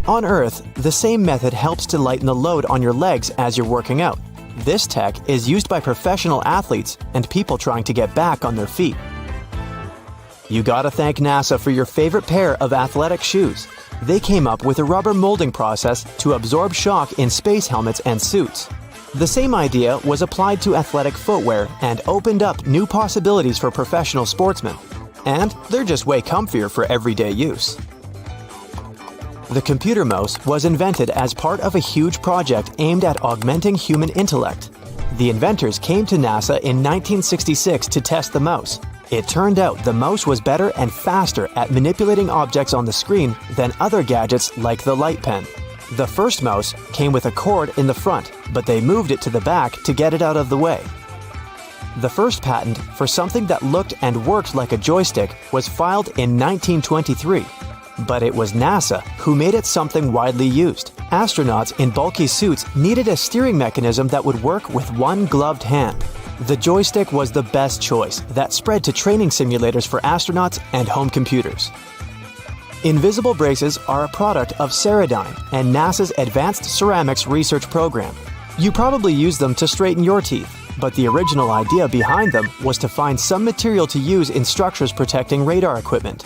On Earth, the same method helps to lighten the load on your legs as you're working out. This tech is used by professional athletes and people trying to get back on their feet. You gotta thank NASA for your favorite pair of athletic shoes. They came up with a rubber molding process to absorb shock in space helmets and suits. The same idea was applied to athletic footwear and opened up new possibilities for professional sportsmen. And they're just way comfier for everyday use. The computer mouse was invented as part of a huge project aimed at augmenting human intellect. The inventors came to NASA in 1966 to test the mouse. It turned out the mouse was better and faster at manipulating objects on the screen than other gadgets like the light pen. The first mouse came with a cord in the front, but they moved it to the back to get it out of the way. The first patent for something that looked and worked like a joystick was filed in 1923. But it was NASA who made it something widely used. Astronauts in bulky suits needed a steering mechanism that would work with one gloved hand. The joystick was the best choice that spread to training simulators for astronauts and home computers. Invisible braces are a product of Ceradyne and NASA's Advanced Ceramics Research Program. You probably use them to straighten your teeth, but the original idea behind them was to find some material to use in structures protecting radar equipment.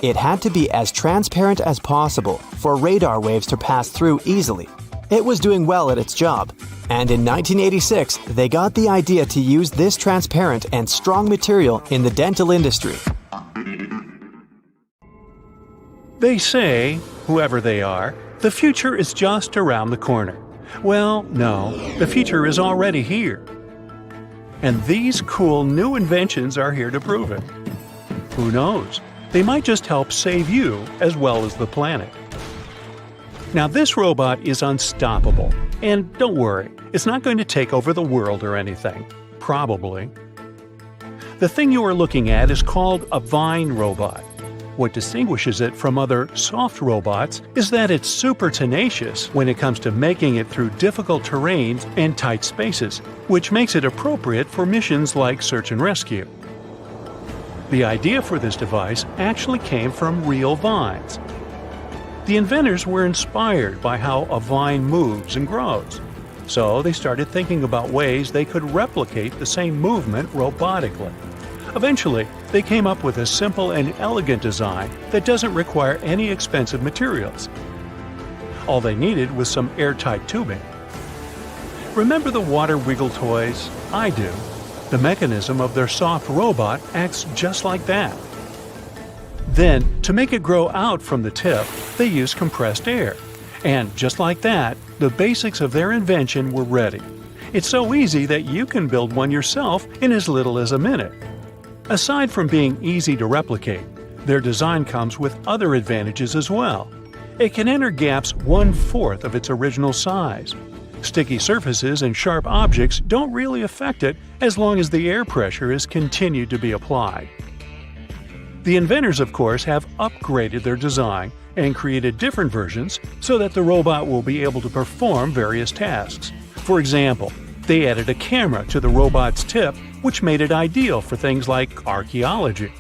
It had to be as transparent as possible for radar waves to pass through easily. It was doing well at its job, and in 1986 they got the idea to use this transparent and strong material in the dental industry. They say, whoever they are, the future is just around the corner. Well, no, the future is already here. And these cool new inventions are here to prove it. Who knows? They might just help save you as well as the planet. Now, this robot is unstoppable. And don't worry, it's not going to take over the world or anything. Probably. The thing you are looking at is called a Vine robot. What distinguishes it from other soft robots is that it's super tenacious when it comes to making it through difficult terrains and tight spaces, which makes it appropriate for missions like search and rescue. The idea for this device actually came from real vines. The inventors were inspired by how a vine moves and grows, so they started thinking about ways they could replicate the same movement robotically. Eventually, they came up with a simple and elegant design that doesn't require any expensive materials. All they needed was some airtight tubing. Remember the water wiggle toys? I do. The mechanism of their soft robot acts just like that. Then, to make it grow out from the tip, they use compressed air. And just like that, the basics of their invention were ready. It's so easy that you can build one yourself in as little as a minute. Aside from being easy to replicate, their design comes with other advantages as well. It can enter gaps 1/4 of its original size. Sticky surfaces and sharp objects don't really affect it as long as the air pressure is continued to be applied. The inventors, of course, have upgraded their design and created different versions so that the robot will be able to perform various tasks. For example, they added a camera to the robot's tip, which made it ideal for things like archaeology.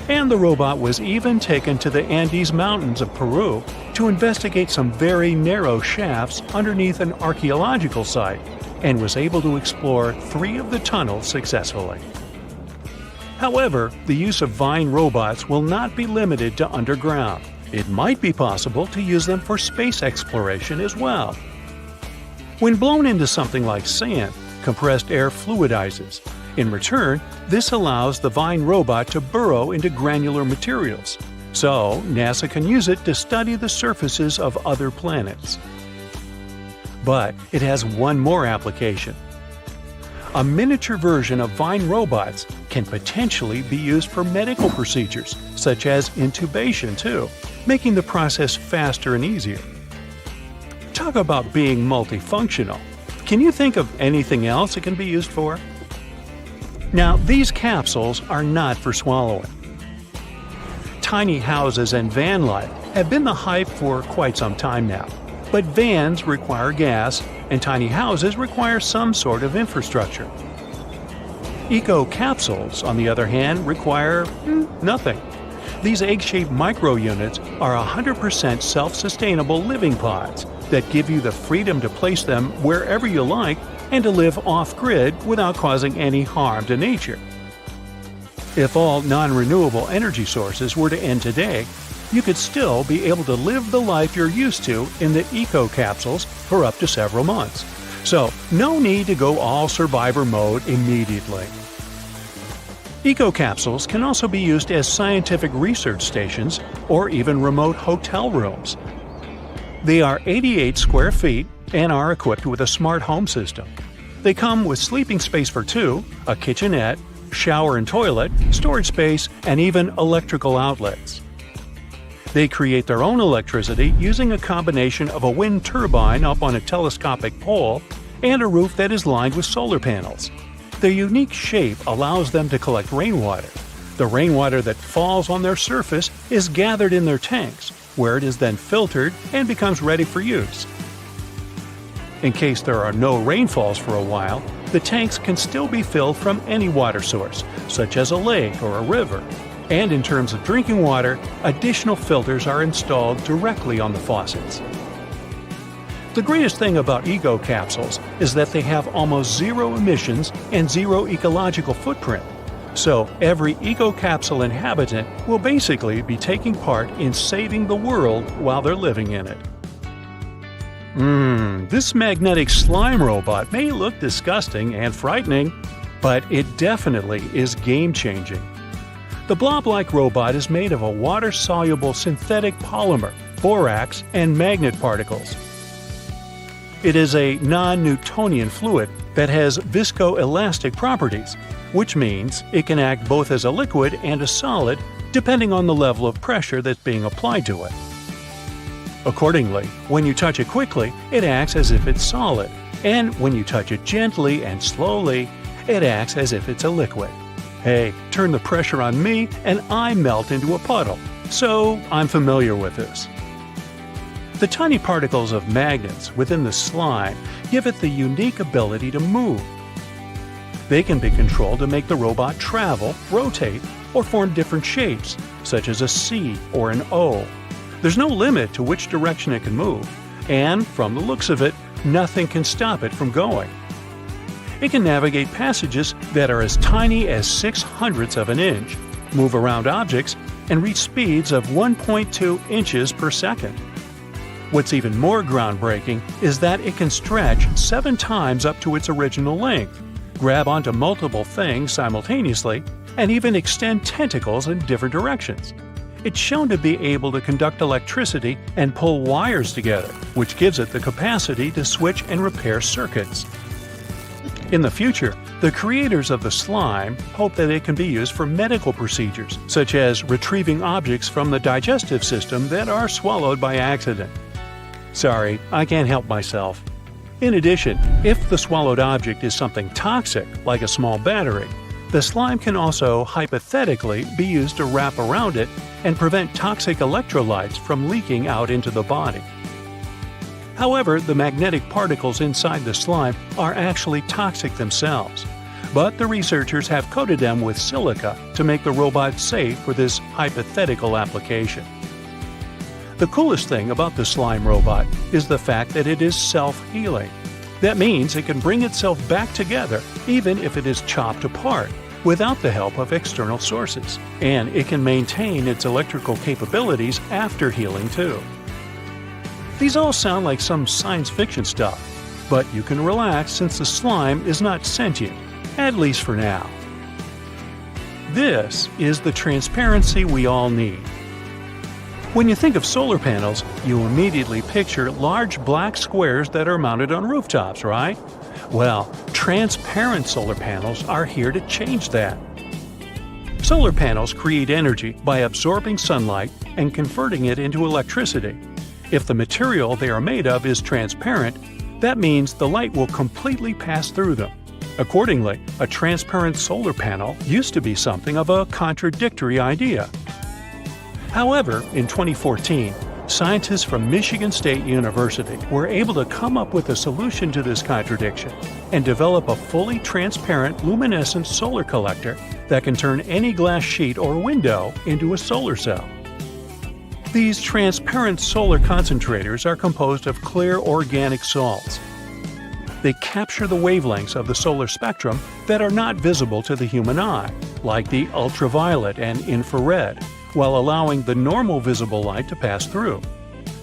And the robot was even taken to the Andes Mountains of Peru to investigate some very narrow shafts underneath an archaeological site, and was able to explore 3 of the tunnels successfully. However, the use of Vine robots will not be limited to underground. It might be possible to use them for space exploration as well. When blown into something like sand, compressed air fluidizes. In return, this allows the Vine robot to burrow into granular materials. So, NASA can use it to study the surfaces of other planets. But it has one more application. A miniature version of Vine robots can potentially be used for medical procedures, such as intubation too, making the process faster and easier. Talk about being multifunctional. Can you think of anything else it can be used for? Now, these capsules are not for swallowing. Tiny houses and van life have been the hype for quite some time now. But vans require gas, and tiny houses require some sort of infrastructure. Eco-capsules, on the other hand, require nothing. These egg-shaped micro-units are 100% self-sustainable living pods that give you the freedom to place them wherever you like and to live off-grid without causing any harm to nature. If all non-renewable energy sources were to end today, you could still be able to live the life you're used to in the eco-capsules for up to several months. So, no need to go all survivor mode immediately. Eco-capsules can also be used as scientific research stations or even remote hotel rooms. They are 88 square feet and are equipped with a smart home system. They come with sleeping space for 2, a kitchenette, shower and toilet, storage space, and even electrical outlets. They create their own electricity using a combination of a wind turbine up on a telescopic pole and a roof that is lined with solar panels. Their unique shape allows them to collect rainwater. The rainwater that falls on their surface is gathered in their tanks, where it is then filtered and becomes ready for use. In case there are no rainfalls for a while, the tanks can still be filled from any water source, such as a lake or a river. And in terms of drinking water, additional filters are installed directly on the faucets. The greatest thing about eco-capsules is that they have almost zero emissions and zero ecological footprint. So every eco-capsule inhabitant will basically be taking part in saving the world while they're living in it. This magnetic slime robot may look disgusting and frightening, but it definitely is game-changing. The blob-like robot is made of a water-soluble synthetic polymer, borax, and magnet particles. It is a non-Newtonian fluid that has viscoelastic properties, which means it can act both as a liquid and a solid depending on the level of pressure that's being applied to it. Accordingly, when you touch it quickly, it acts as if it's solid, and when you touch it gently and slowly, it acts as if it's a liquid. Hey, turn the pressure on me and I melt into a puddle, so I'm familiar with this. The tiny particles of magnets within the slime give it the unique ability to move. They can be controlled to make the robot travel, rotate, or form different shapes, such as a C or an O. There's no limit to which direction it can move, and from the looks of it, nothing can stop it from going. It can navigate passages that are as tiny as 0.06 of an inch, move around objects, and reach speeds of 1.2 inches per second. What's even more groundbreaking is that it can stretch 7 times up to its original length, grab onto multiple things simultaneously, and even extend tentacles in different directions. It's shown to be able to conduct electricity and pull wires together, which gives it the capacity to switch and repair circuits. In the future, the creators of the slime hope that it can be used for medical procedures, such as retrieving objects from the digestive system that are swallowed by accident. Sorry, I can't help myself. In addition, if the swallowed object is something toxic, like a small battery, the slime can also hypothetically be used to wrap around it and prevent toxic electrolytes from leaking out into the body. However, the magnetic particles inside the slime are actually toxic themselves, but the researchers have coated them with silica to make the robot safe for this hypothetical application. The coolest thing about the slime robot is the fact that it is self-healing. That means it can bring itself back together even if it is chopped apart, without the help of external sources, and it can maintain its electrical capabilities after healing too. These all sound like some science fiction stuff, but you can relax since the slime is not sentient, at least for now. This is the transparency we all need. When you think of solar panels, you immediately picture large black squares that are mounted on rooftops, right? Well, transparent solar panels are here to change that. Solar panels create energy by absorbing sunlight and converting it into electricity. If the material they are made of is transparent, that means the light will completely pass through them. Accordingly, a transparent solar panel used to be something of a contradictory idea. However, in 2014, scientists from Michigan State University were able to come up with a solution to this contradiction and develop a fully transparent luminescent solar collector that can turn any glass sheet or window into a solar cell. These transparent solar concentrators are composed of clear organic salts. They capture the wavelengths of the solar spectrum that are not visible to the human eye, like the ultraviolet and infrared, while allowing the normal visible light to pass through.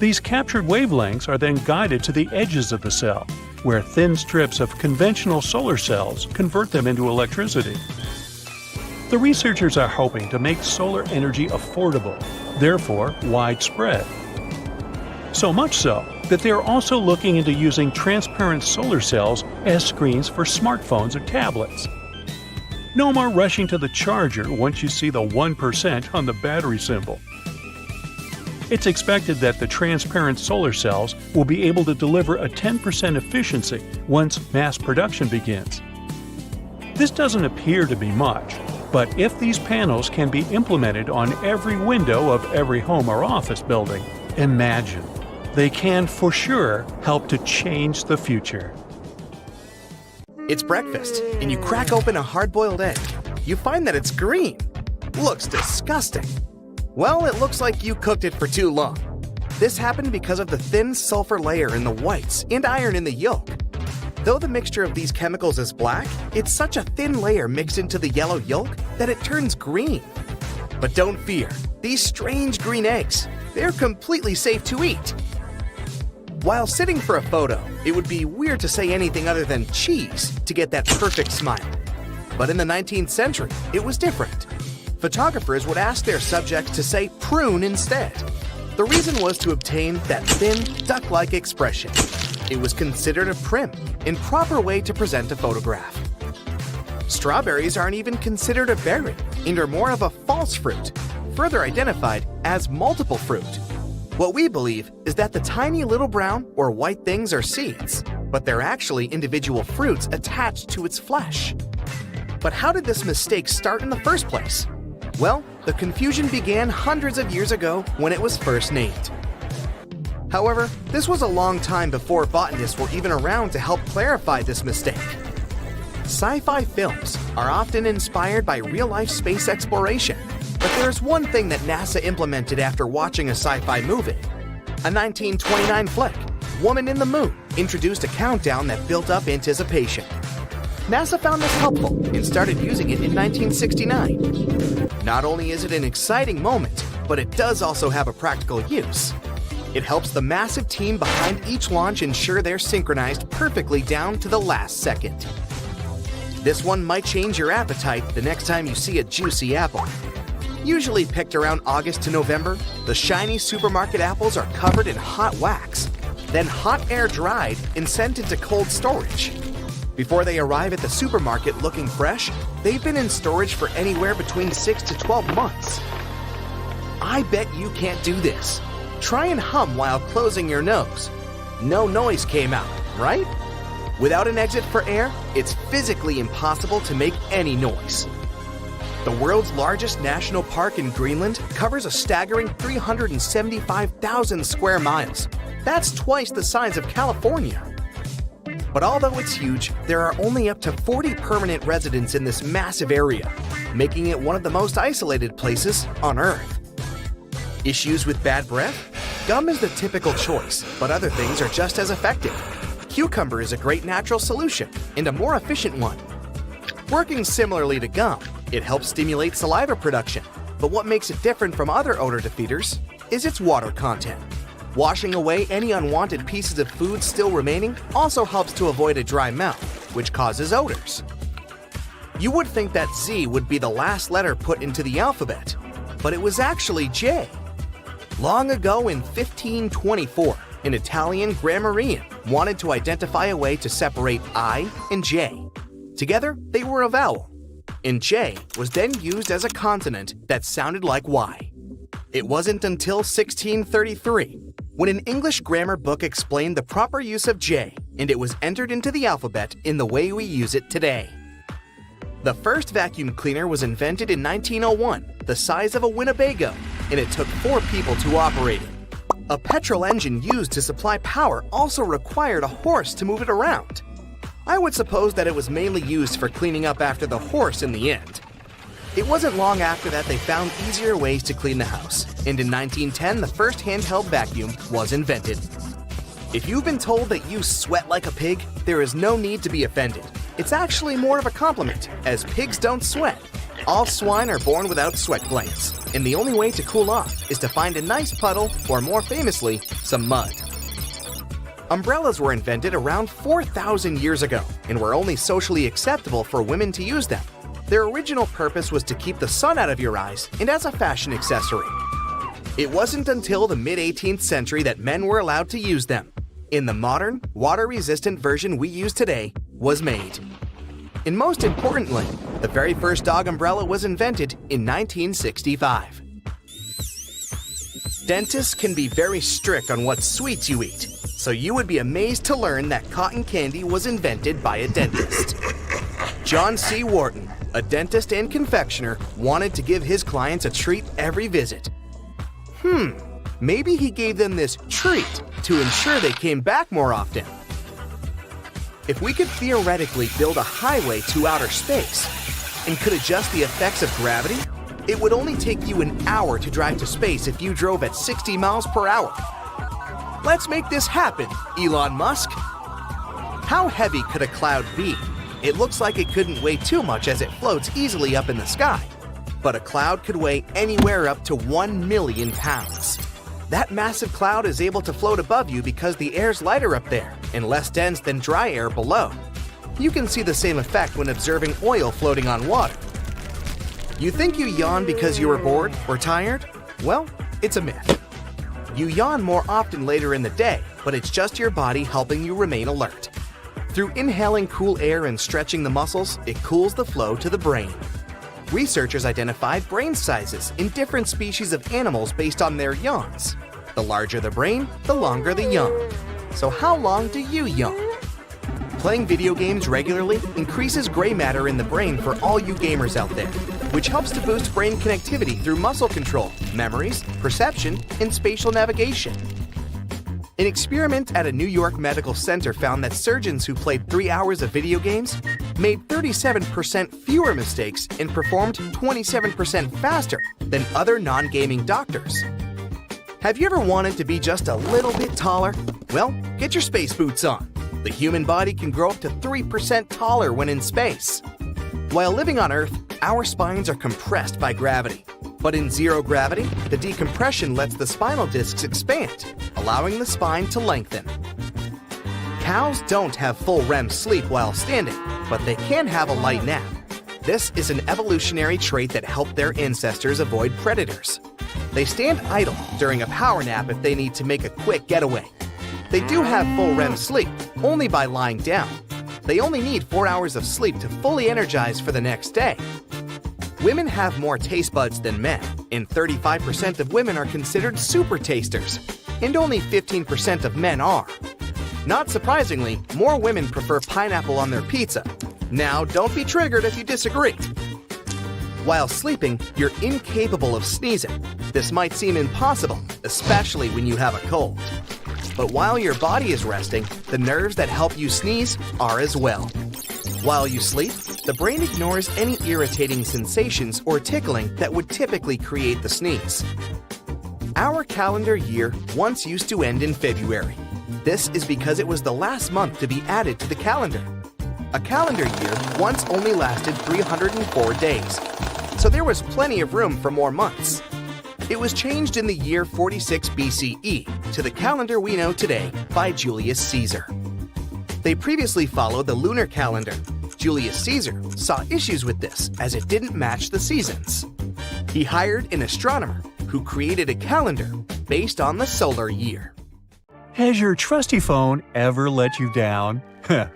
These captured wavelengths are then guided to the edges of the cell, where thin strips of conventional solar cells convert them into electricity. The researchers are hoping to make solar energy affordable, therefore widespread. So much so that they are also looking into using transparent solar cells as screens for smartphones or tablets. No more rushing to the charger once you see the 1% on the battery symbol. It's expected that the transparent solar cells will be able to deliver a 10% efficiency once mass production begins. This doesn't appear to be much, but if these panels can be implemented on every window of every home or office building, imagine. They can for sure help to change the future. It's breakfast, and you crack open a hard-boiled egg. You find that it's green. Looks disgusting. Well, it looks like you cooked it for too long. This happened because of the thin sulfur layer in the whites and iron in the yolk. Though the mixture of these chemicals is black, it's such a thin layer mixed into the yellow yolk that it turns green. But don't fear, these strange green eggs, they're completely safe to eat. While sitting for a photo, it would be weird to say anything other than cheese to get that perfect smile. But in the 19th century, it was different. Photographers would ask their subjects to say prune instead. The reason was to obtain that thin, duck-like expression. It was considered a prim and proper way to present a photograph. Strawberries aren't even considered a berry and are more of a false fruit, further identified as multiple fruit. What we believe is that the tiny little brown or white things are seeds, but they're actually individual fruits attached to its flesh. But how did this mistake start in the first place? Well, the confusion began hundreds of years ago when it was first named. However, this was a long time before botanists were even around to help clarify this mistake. Sci-fi films are often inspired by real-life space exploration. But there's one thing that NASA implemented after watching a sci-fi movie. A 1929 flick, Woman in the Moon, introduced a countdown that built up anticipation. NASA found this helpful and started using it in 1969. Not only is it an exciting moment, but it does also have a practical use. It helps the massive team behind each launch ensure they're synchronized perfectly down to the last second. This one might change your appetite the next time you see a juicy apple. Usually picked around August to November, the shiny supermarket apples are covered in hot wax, then hot air dried and sent into cold storage. Before they arrive at the supermarket looking fresh, they've been in storage for anywhere between 6 to 12 months. I bet you can't do this. Try and hum while closing your nose. No noise came out, right? Without an exit for air, it's physically impossible to make any noise. The world's largest national park in Greenland covers a staggering 375,000 square miles. That's twice the size of California. But although it's huge, there are only up to 40 permanent residents in this massive area, making it one of the most isolated places on Earth. Issues with bad breath? Gum is the typical choice, but other things are just as effective. Cucumber is a great natural solution and a more efficient one. Working similarly to gum, it helps stimulate saliva production, but what makes it different from other odor defeaters is its water content. Washing away any unwanted pieces of food still remaining also helps to avoid a dry mouth, which causes odors. You would think that Z would be the last letter put into the alphabet, but it was actually J. Long ago in 1524, an Italian grammarian wanted to identify a way to separate I and J. Together, they were a vowel, and J was then used as a consonant that sounded like Y. It wasn't until 1633 when an English grammar book explained the proper use of J, and it was entered into the alphabet in the way we use it today. The first vacuum cleaner was invented in 1901, the size of a Winnebago, and it took 4 people to operate it. A petrol engine used to supply power also required a horse to move it around. I would suppose that it was mainly used for cleaning up after the horse in the end. It wasn't long after that they found easier ways to clean the house, and in 1910 the first handheld vacuum was invented. If you've been told that you sweat like a pig, there is no need to be offended. It's actually more of a compliment, as pigs don't sweat. All swine are born without sweat glands, and the only way to cool off is to find a nice puddle, or more famously, some mud. Umbrellas were invented around 4,000 years ago and were only socially acceptable for women to use them. Their original purpose was to keep the sun out of your eyes and as a fashion accessory. It wasn't until the mid-18th century that men were allowed to use them. In the modern, water-resistant version we use today was made. And most importantly, the very first dog umbrella was invented in 1965. Dentists can be very strict on what sweets you eat, so you would be amazed to learn that cotton candy was invented by a dentist. John C. Wharton, a dentist and confectioner, wanted to give his clients a treat every visit. Maybe he gave them this treat to ensure they came back more often. If we could theoretically build a highway to outer space and could adjust the effects of gravity, it would only take you an hour to drive to space if you drove at 60 miles per hour. Let's make this happen, Elon Musk. How heavy could a cloud be? It looks like it couldn't weigh too much as it floats easily up in the sky. But a cloud could weigh anywhere up to 1 million pounds. That massive cloud is able to float above you because the air's lighter up there and less dense than dry air below. You can see the same effect when observing oil floating on water. You think you yawn because you were bored or tired? Well, it's a myth. You yawn more often later in the day, but it's just your body helping you remain alert. Through inhaling cool air and stretching the muscles, it cools the flow to the brain. Researchers identified brain sizes in different species of animals based on their yawns. The larger the brain, the longer the yawn. So how long do you yawn? Playing video games regularly increases gray matter in the brain for all you gamers out there, which helps to boost brain connectivity through muscle control, memories, perception, and spatial navigation. An experiment at a New York medical center found that surgeons who played 3 hours of video games made 37% fewer mistakes and performed 27% faster than other non-gaming doctors. Have you ever wanted to be just a little bit taller? Well, get your space boots on. The human body can grow up to 3% taller when in space. While living on Earth, our spines are compressed by gravity. But in zero gravity, the decompression lets the spinal discs expand, allowing the spine to lengthen. Cows don't have full REM sleep while standing, but they can have a light nap. This is an evolutionary trait that helped their ancestors avoid predators. They stand idle during a power nap if they need to make a quick getaway. They do have full REM sleep, only by lying down. They only need 4 hours of sleep to fully energize for the next day. Women have more taste buds than men, and 35% of women are considered super tasters, and only 15% of men are. Not surprisingly, more women prefer pineapple on their pizza. Now, don't be triggered if you disagree. While sleeping, you're incapable of sneezing. This might seem impossible, especially when you have a cold. But while your body is resting, the nerves that help you sneeze are as well. While you sleep, the brain ignores any irritating sensations or tickling that would typically create the sneeze. Our calendar year once used to end in February. This is because it was the last month to be added to the calendar. A calendar year once only lasted 304 days, so there was plenty of room for more months. It was changed in the year 46 BCE to the calendar we know today by Julius Caesar. They previously followed the lunar calendar. Julius Caesar saw issues with this as it didn't match the seasons. He hired an astronomer who created a calendar based on the solar year. Has your trusty phone ever let you down?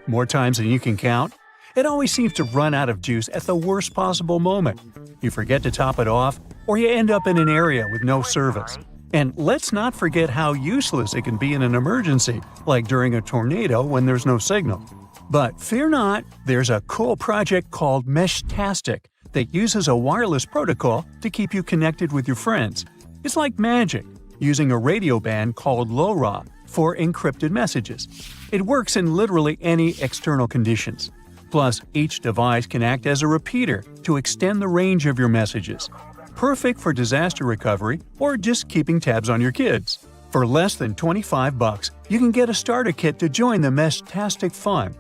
More times than you can count? It always seems to run out of juice at the worst possible moment. You forget to top it off, or you end up in an area with no service. And let's not forget how useless it can be in an emergency, like during a tornado when there's no signal. But fear not, there's a cool project called Meshtastic that uses a wireless protocol to keep you connected with your friends. It's like magic, using a radio band called LoRa for encrypted messages. It works in literally any external conditions. Plus, each device can act as a repeater to extend the range of your messages. Perfect for disaster recovery or just keeping tabs on your kids. For less than $25, you can get a starter kit to join the Meshtastic fun.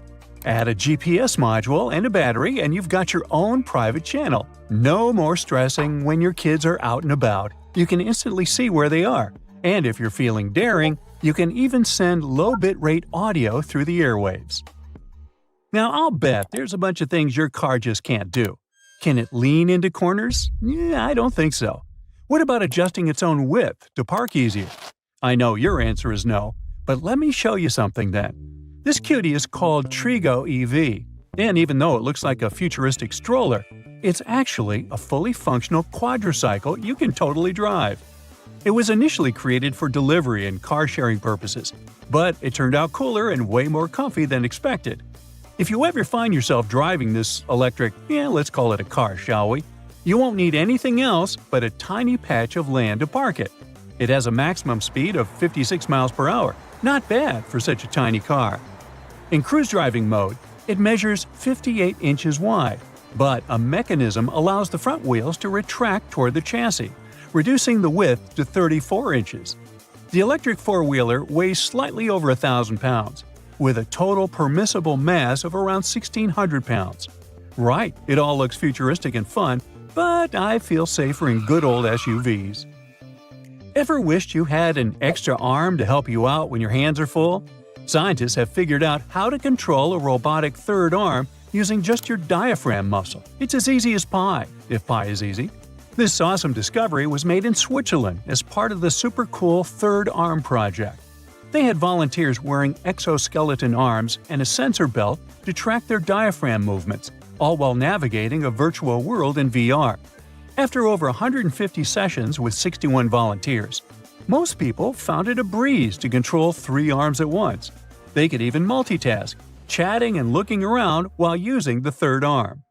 Add a GPS module and a battery and you've got your own private channel. No more stressing when your kids are out and about. You can instantly see where they are. And if you're feeling daring, you can even send low bitrate audio through the airwaves. Now, I'll bet there's a bunch of things your car just can't do. Can it lean into corners? Yeah, I don't think so. What about adjusting its own width to park easier? I know your answer is no, but let me show you something then. This cutie is called Trigo EV, and even though it looks like a futuristic stroller, it's actually a fully functional quadricycle you can totally drive. It was initially created for delivery and car-sharing purposes, but it turned out cooler and way more comfy than expected. If you ever find yourself driving this electric, let's call it a car, shall we? You won't need anything else but a tiny patch of land to park it. It has a maximum speed of 56 miles per hour. Not bad for such a tiny car. In cruise driving mode, it measures 58 inches wide, but a mechanism allows the front wheels to retract toward the chassis, reducing the width to 34 inches. The electric four-wheeler weighs slightly over 1,000 pounds, with a total permissible mass of around 1,600 pounds. Right, it all looks futuristic and fun, but I feel safer in good old SUVs. Ever wished you had an extra arm to help you out when your hands are full? Scientists have figured out how to control a robotic third arm using just your diaphragm muscle. It's as easy as pie, if pie is easy. This awesome discovery was made in Switzerland as part of the super cool Third Arm Project. They had volunteers wearing exoskeleton arms and a sensor belt to track their diaphragm movements, all while navigating a virtual world in VR. After over 150 sessions with 61 volunteers, most people found it a breeze to control 3 arms at once. They could even multitask, chatting and looking around while using the third arm.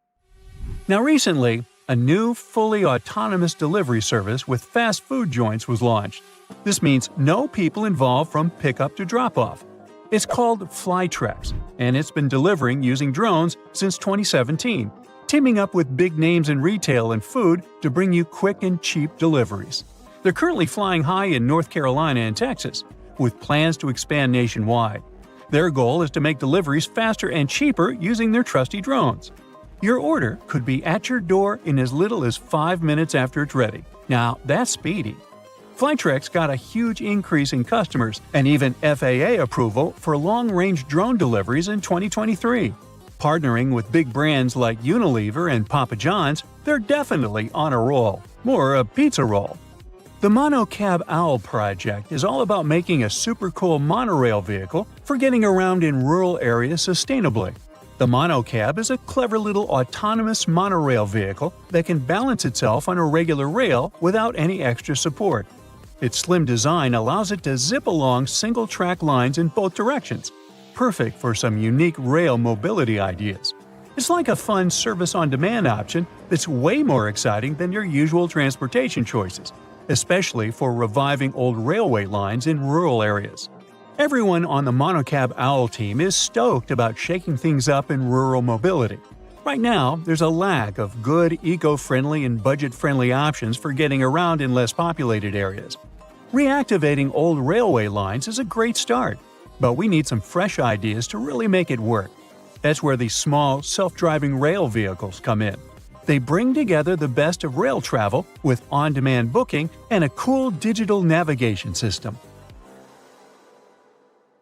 Now recently, a new, fully autonomous delivery service with fast food joints was launched. This means no people involved from pickup to drop-off. It's called Flytrex, and it's been delivering using drones since 2017, teaming up with big names in retail and food to bring you quick and cheap deliveries. They're currently flying high in North Carolina and Texas, with plans to expand nationwide. Their goal is to make deliveries faster and cheaper using their trusty drones. Your order could be at your door in as little as 5 minutes after it's ready. Now, that's speedy. Flytrex got a huge increase in customers and even FAA approval for long-range drone deliveries in 2023. Partnering with big brands like Unilever and Papa John's, they're definitely on a roll. More a pizza roll. The Monocab Owl project is all about making a super cool monorail vehicle for getting around in rural areas sustainably. The Monocab is a clever little autonomous monorail vehicle that can balance itself on a regular rail without any extra support. Its slim design allows it to zip along single-track lines in both directions, perfect for some unique rail mobility ideas. It's like a fun service-on-demand option that's way more exciting than your usual transportation choices, especially for reviving old railway lines in rural areas. Everyone on the Monocab Owl team is stoked about shaking things up in rural mobility. Right now, there's a lack of good, eco-friendly and budget-friendly options for getting around in less populated areas. Reactivating old railway lines is a great start, but we need some fresh ideas to really make it work. That's where these small, self-driving rail vehicles come in. They bring together the best of rail travel with on-demand booking and a cool digital navigation system.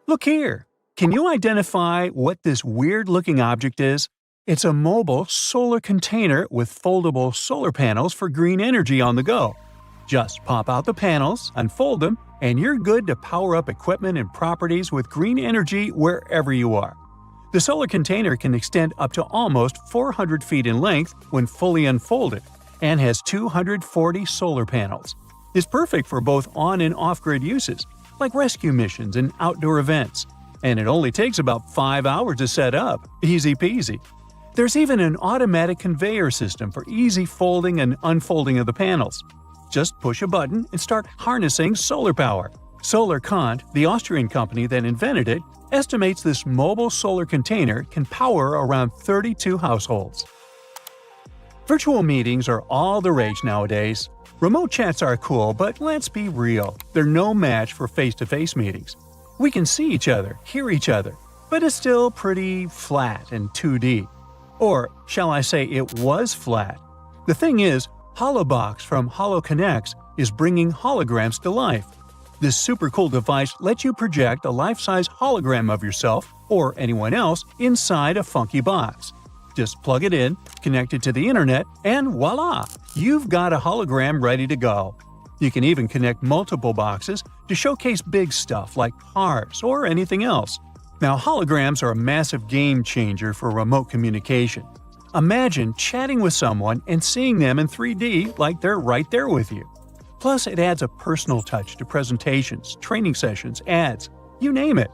Look here! Can you identify what this weird-looking object is? It's a mobile solar container with foldable solar panels for green energy on the go. Just pop out the panels, unfold them, and you're good to power up equipment and properties with green energy wherever you are. The solar container can extend up to almost 400 feet in length when fully unfolded and has 240 solar panels. It's perfect for both on- and off-grid uses, like rescue missions and outdoor events. And it only takes about 5 hours to set up. Easy peasy. There's even an automatic conveyor system for easy folding and unfolding of the panels. Just push a button and start harnessing solar power. SolarKant, the Austrian company that invented it, estimates this mobile solar container can power around 32 households. Virtual meetings are all the rage nowadays. Remote chats are cool, but let's be real, they're no match for face-to-face meetings. We can see each other, hear each other, but it's still pretty flat and 2D. Or, shall I say it was flat? The thing is, HoloBox from HoloConnects is bringing holograms to life. This super cool device lets you project a life-size hologram of yourself or anyone else inside a funky box. Just plug it in, connect it to the internet, and voila! You've got a hologram ready to go. You can even connect multiple boxes to showcase big stuff like cars or anything else. Now, holograms are a massive game changer for remote communication. Imagine chatting with someone and seeing them in 3D like they're right there with you. Plus, it adds a personal touch to presentations, training sessions, ads, you name it.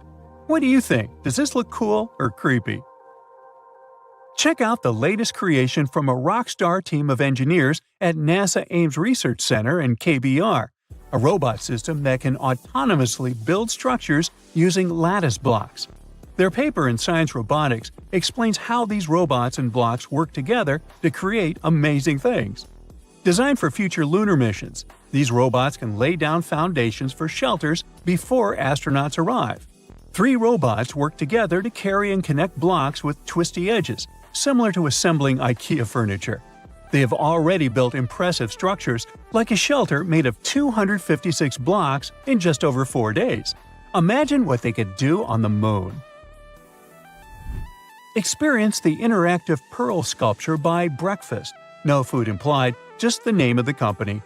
What do you think? Does this look cool or creepy? Check out the latest creation from a rockstar team of engineers at NASA Ames Research Center and KBR, a robot system that can autonomously build structures using lattice blocks. Their paper in Science Robotics explains how these robots and blocks work together to create amazing things. Designed for future lunar missions, these robots can lay down foundations for shelters before astronauts arrive. 3 robots work together to carry and connect blocks with twisty edges, similar to assembling IKEA furniture. They have already built impressive structures, like a shelter made of 256 blocks in just over 4 days. Imagine what they could do on the moon. Experience the interactive pearl sculpture by Breakfast. No food implied, just the name of the company.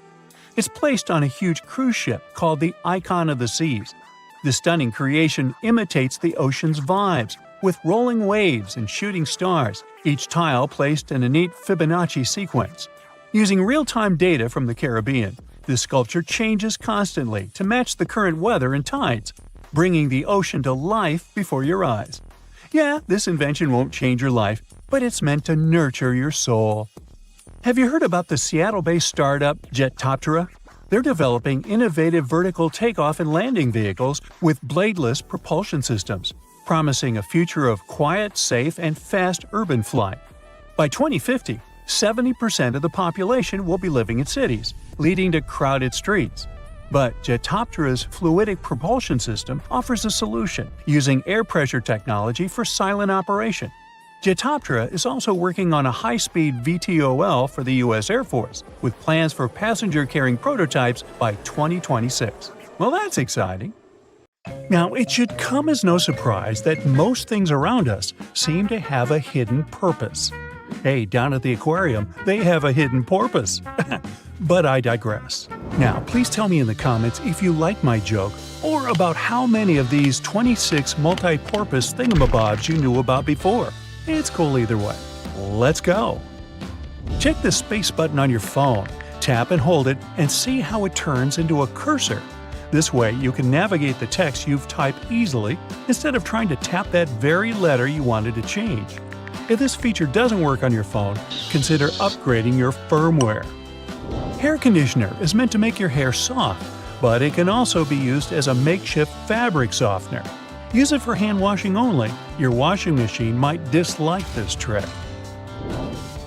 It's placed on a huge cruise ship called the Icon of the Seas. The stunning creation imitates the ocean's vibes, with rolling waves and shooting stars, each tile placed in a neat Fibonacci sequence. Using real-time data from the Caribbean, this sculpture changes constantly to match the current weather and tides, bringing the ocean to life before your eyes. Yeah, this invention won't change your life, but it's meant to nurture your soul. Have you heard about the Seattle-based startup Jetoptera? They're developing innovative vertical takeoff and landing vehicles with bladeless propulsion systems, promising a future of quiet, safe, and fast urban flight. By 2050, 70% of the population will be living in cities, leading to crowded streets. But Jetoptera's fluidic propulsion system offers a solution, using air pressure technology for silent operation. Jetoptera is also working on a high-speed VTOL for the U.S. Air Force, with plans for passenger-carrying prototypes by 2026. Well, that's exciting. Now, it should come as no surprise that most things around us seem to have a hidden purpose. Hey, down at the aquarium, they have a hidden porpoise. But I digress. Now, please tell me in the comments if you like my joke or about how many of these 26 multi-porpoise thingamabobs you knew about before. It's cool either way. Let's go! Check the space button on your phone, tap and hold it, and see how it turns into a cursor. This way, you can navigate the text you've typed easily instead of trying to tap that very letter you wanted to change. If this feature doesn't work on your phone, consider upgrading your firmware. Hair conditioner is meant to make your hair soft, but it can also be used as a makeshift fabric softener. Use it for hand washing only. Your washing machine might dislike this trick.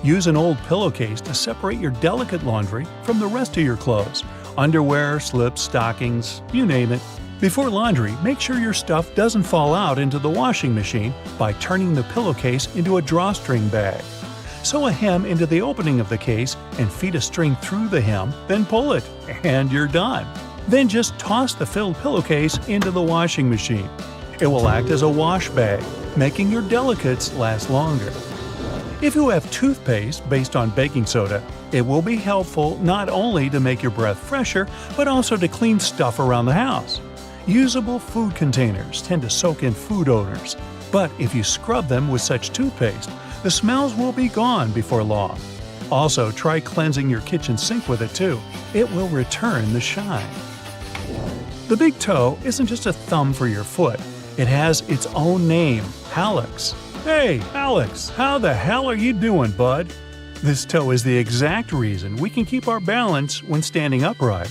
Use an old pillowcase to separate your delicate laundry from the rest of your clothes. Underwear, slips, stockings, you name it. Before laundry, make sure your stuff doesn't fall out into the washing machine by turning the pillowcase into a drawstring bag. Sew a hem into the opening of the case and feed a string through the hem, then pull it, and you're done. Then just toss the filled pillowcase into the washing machine. It will act as a wash bag, making your delicates last longer. If you have toothpaste based on baking soda, it will be helpful not only to make your breath fresher, but also to clean stuff around the house. Usable food containers tend to soak in food odors, but if you scrub them with such toothpaste, the smells will be gone before long. Also, try cleansing your kitchen sink with it too. It will return the shine. The big toe isn't just a thumb for your foot. It has its own name, hallux. Hey, Alex, how the hell are you doing, bud? This toe is the exact reason we can keep our balance when standing upright.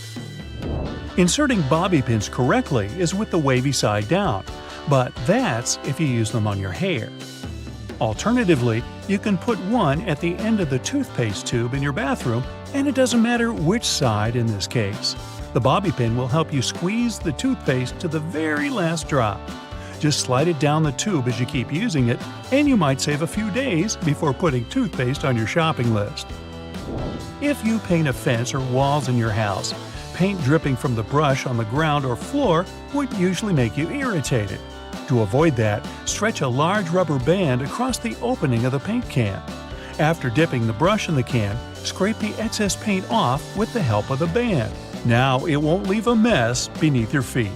Inserting bobby pins correctly is with the wavy side down, but that's if you use them on your hair. Alternatively, you can put one at the end of the toothpaste tube in your bathroom, and it doesn't matter which side in this case. The bobby pin will help you squeeze the toothpaste to the very last drop. Just slide it down the tube as you keep using it, and you might save a few days before putting toothpaste on your shopping list. If you paint a fence or walls in your house, paint dripping from the brush on the ground or floor would usually make you irritated. To avoid that, stretch a large rubber band across the opening of the paint can. After dipping the brush in the can, scrape the excess paint off with the help of the band. Now it won't leave a mess beneath your feet.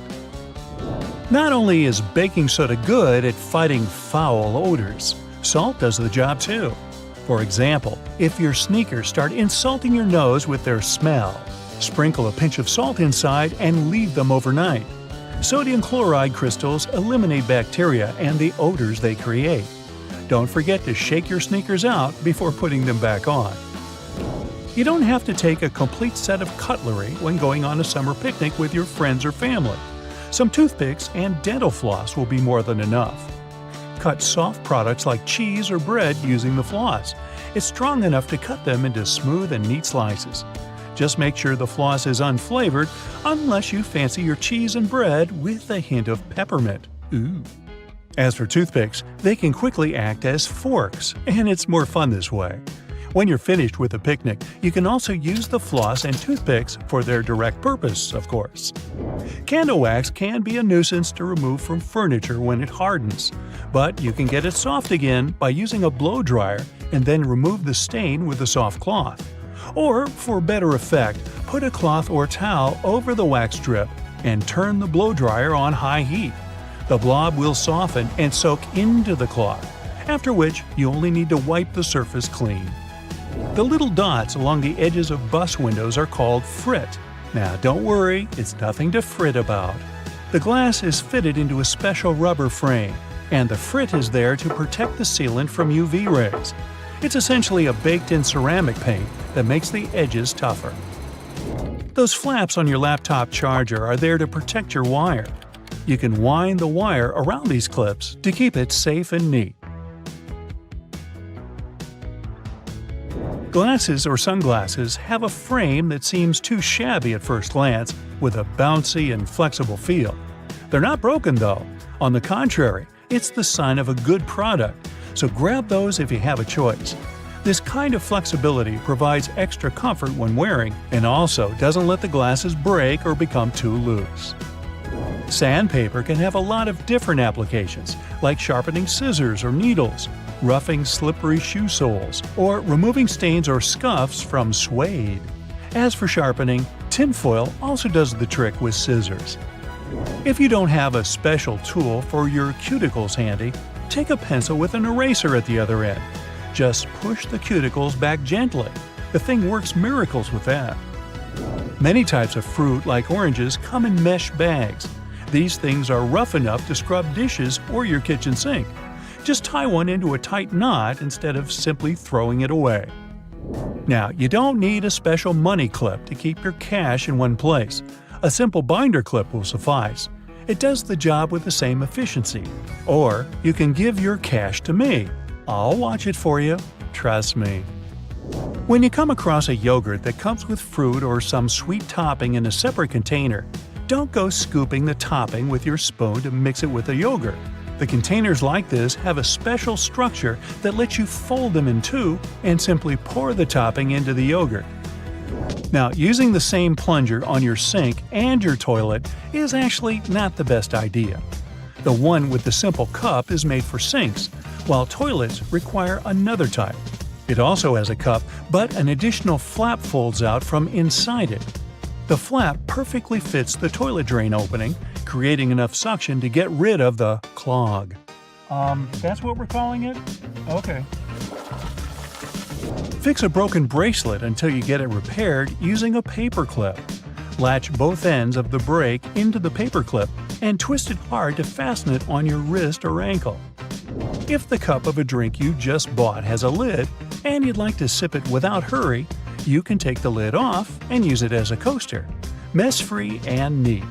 Not only is baking soda good at fighting foul odors, salt does the job too. For example, if your sneakers start insulting your nose with their smell, sprinkle a pinch of salt inside and leave them overnight. Sodium chloride crystals eliminate bacteria and the odors they create. Don't forget to shake your sneakers out before putting them back on. You don't have to take a complete set of cutlery when going on a summer picnic with your friends or family. Some toothpicks and dental floss will be more than enough. Cut soft products like cheese or bread using the floss. It's strong enough to cut them into smooth and neat slices. Just make sure the floss is unflavored unless you fancy your cheese and bread with a hint of peppermint. Ooh. As for toothpicks, they can quickly act as forks, and it's more fun this way. When you're finished with a picnic, you can also use the floss and toothpicks for their direct purpose, of course. Candle wax can be a nuisance to remove from furniture when it hardens, but you can get it soft again by using a blow dryer and then remove the stain with a soft cloth. Or, for better effect, put a cloth or towel over the wax strip and turn the blow dryer on high heat. The blob will soften and soak into the cloth, after which you only need to wipe the surface clean. The little dots along the edges of bus windows are called frit. Now don't worry, it's nothing to fret about. The glass is fitted into a special rubber frame, and the frit is there to protect the sealant from UV rays. It's essentially a baked-in ceramic paint that makes the edges tougher. Those flaps on your laptop charger are there to protect your wire. You can wind the wire around these clips to keep it safe and neat. Glasses or sunglasses have a frame that seems too shabby at first glance, with a bouncy and flexible feel. They're not broken though. On the contrary, it's the sign of a good product. so grab those if you have a choice. This kind of flexibility provides extra comfort when wearing and also doesn't let the glasses break or become too loose. Sandpaper can have a lot of different applications, like sharpening scissors or needles, roughing slippery shoe soles, or removing stains or scuffs from suede. As for sharpening, tinfoil also does the trick with scissors. If you don't have a special tool for your cuticles handy, take a pencil with an eraser at the other end. Just push the cuticles back gently. The thing works miracles with that. Many types of fruit, like oranges, come in mesh bags. These things are rough enough to scrub dishes or your kitchen sink. Just tie one into a tight knot instead of simply throwing it away. Now, you don't need a special money clip to keep your cash in one place. A simple binder clip will suffice. It does the job with the same efficiency. Or you can give your cash to me. I'll watch it for you. Trust me. When you come across a yogurt that comes with fruit or some sweet topping in a separate container, don't go scooping the topping with your spoon to mix it with the yogurt. The containers like this have a special structure that lets you fold them in two and simply pour the topping into the yogurt. Now, using the same plunger on your sink and your toilet is actually not the best idea. The one with the simple cup is made for sinks, while toilets require another type. It also has a cup, but an additional flap folds out from inside it. The flap perfectly fits the toilet drain opening, creating enough suction to get rid of the clog. That's what we're calling it? Okay. Fix a broken bracelet until you get it repaired using a paper clip. Latch both ends of the brake into the paper clip and twist it hard to fasten it on your wrist or ankle. If the cup of a drink you just bought has a lid and you'd like to sip it without hurry, you can take the lid off and use it as a coaster. Mess-free and neat.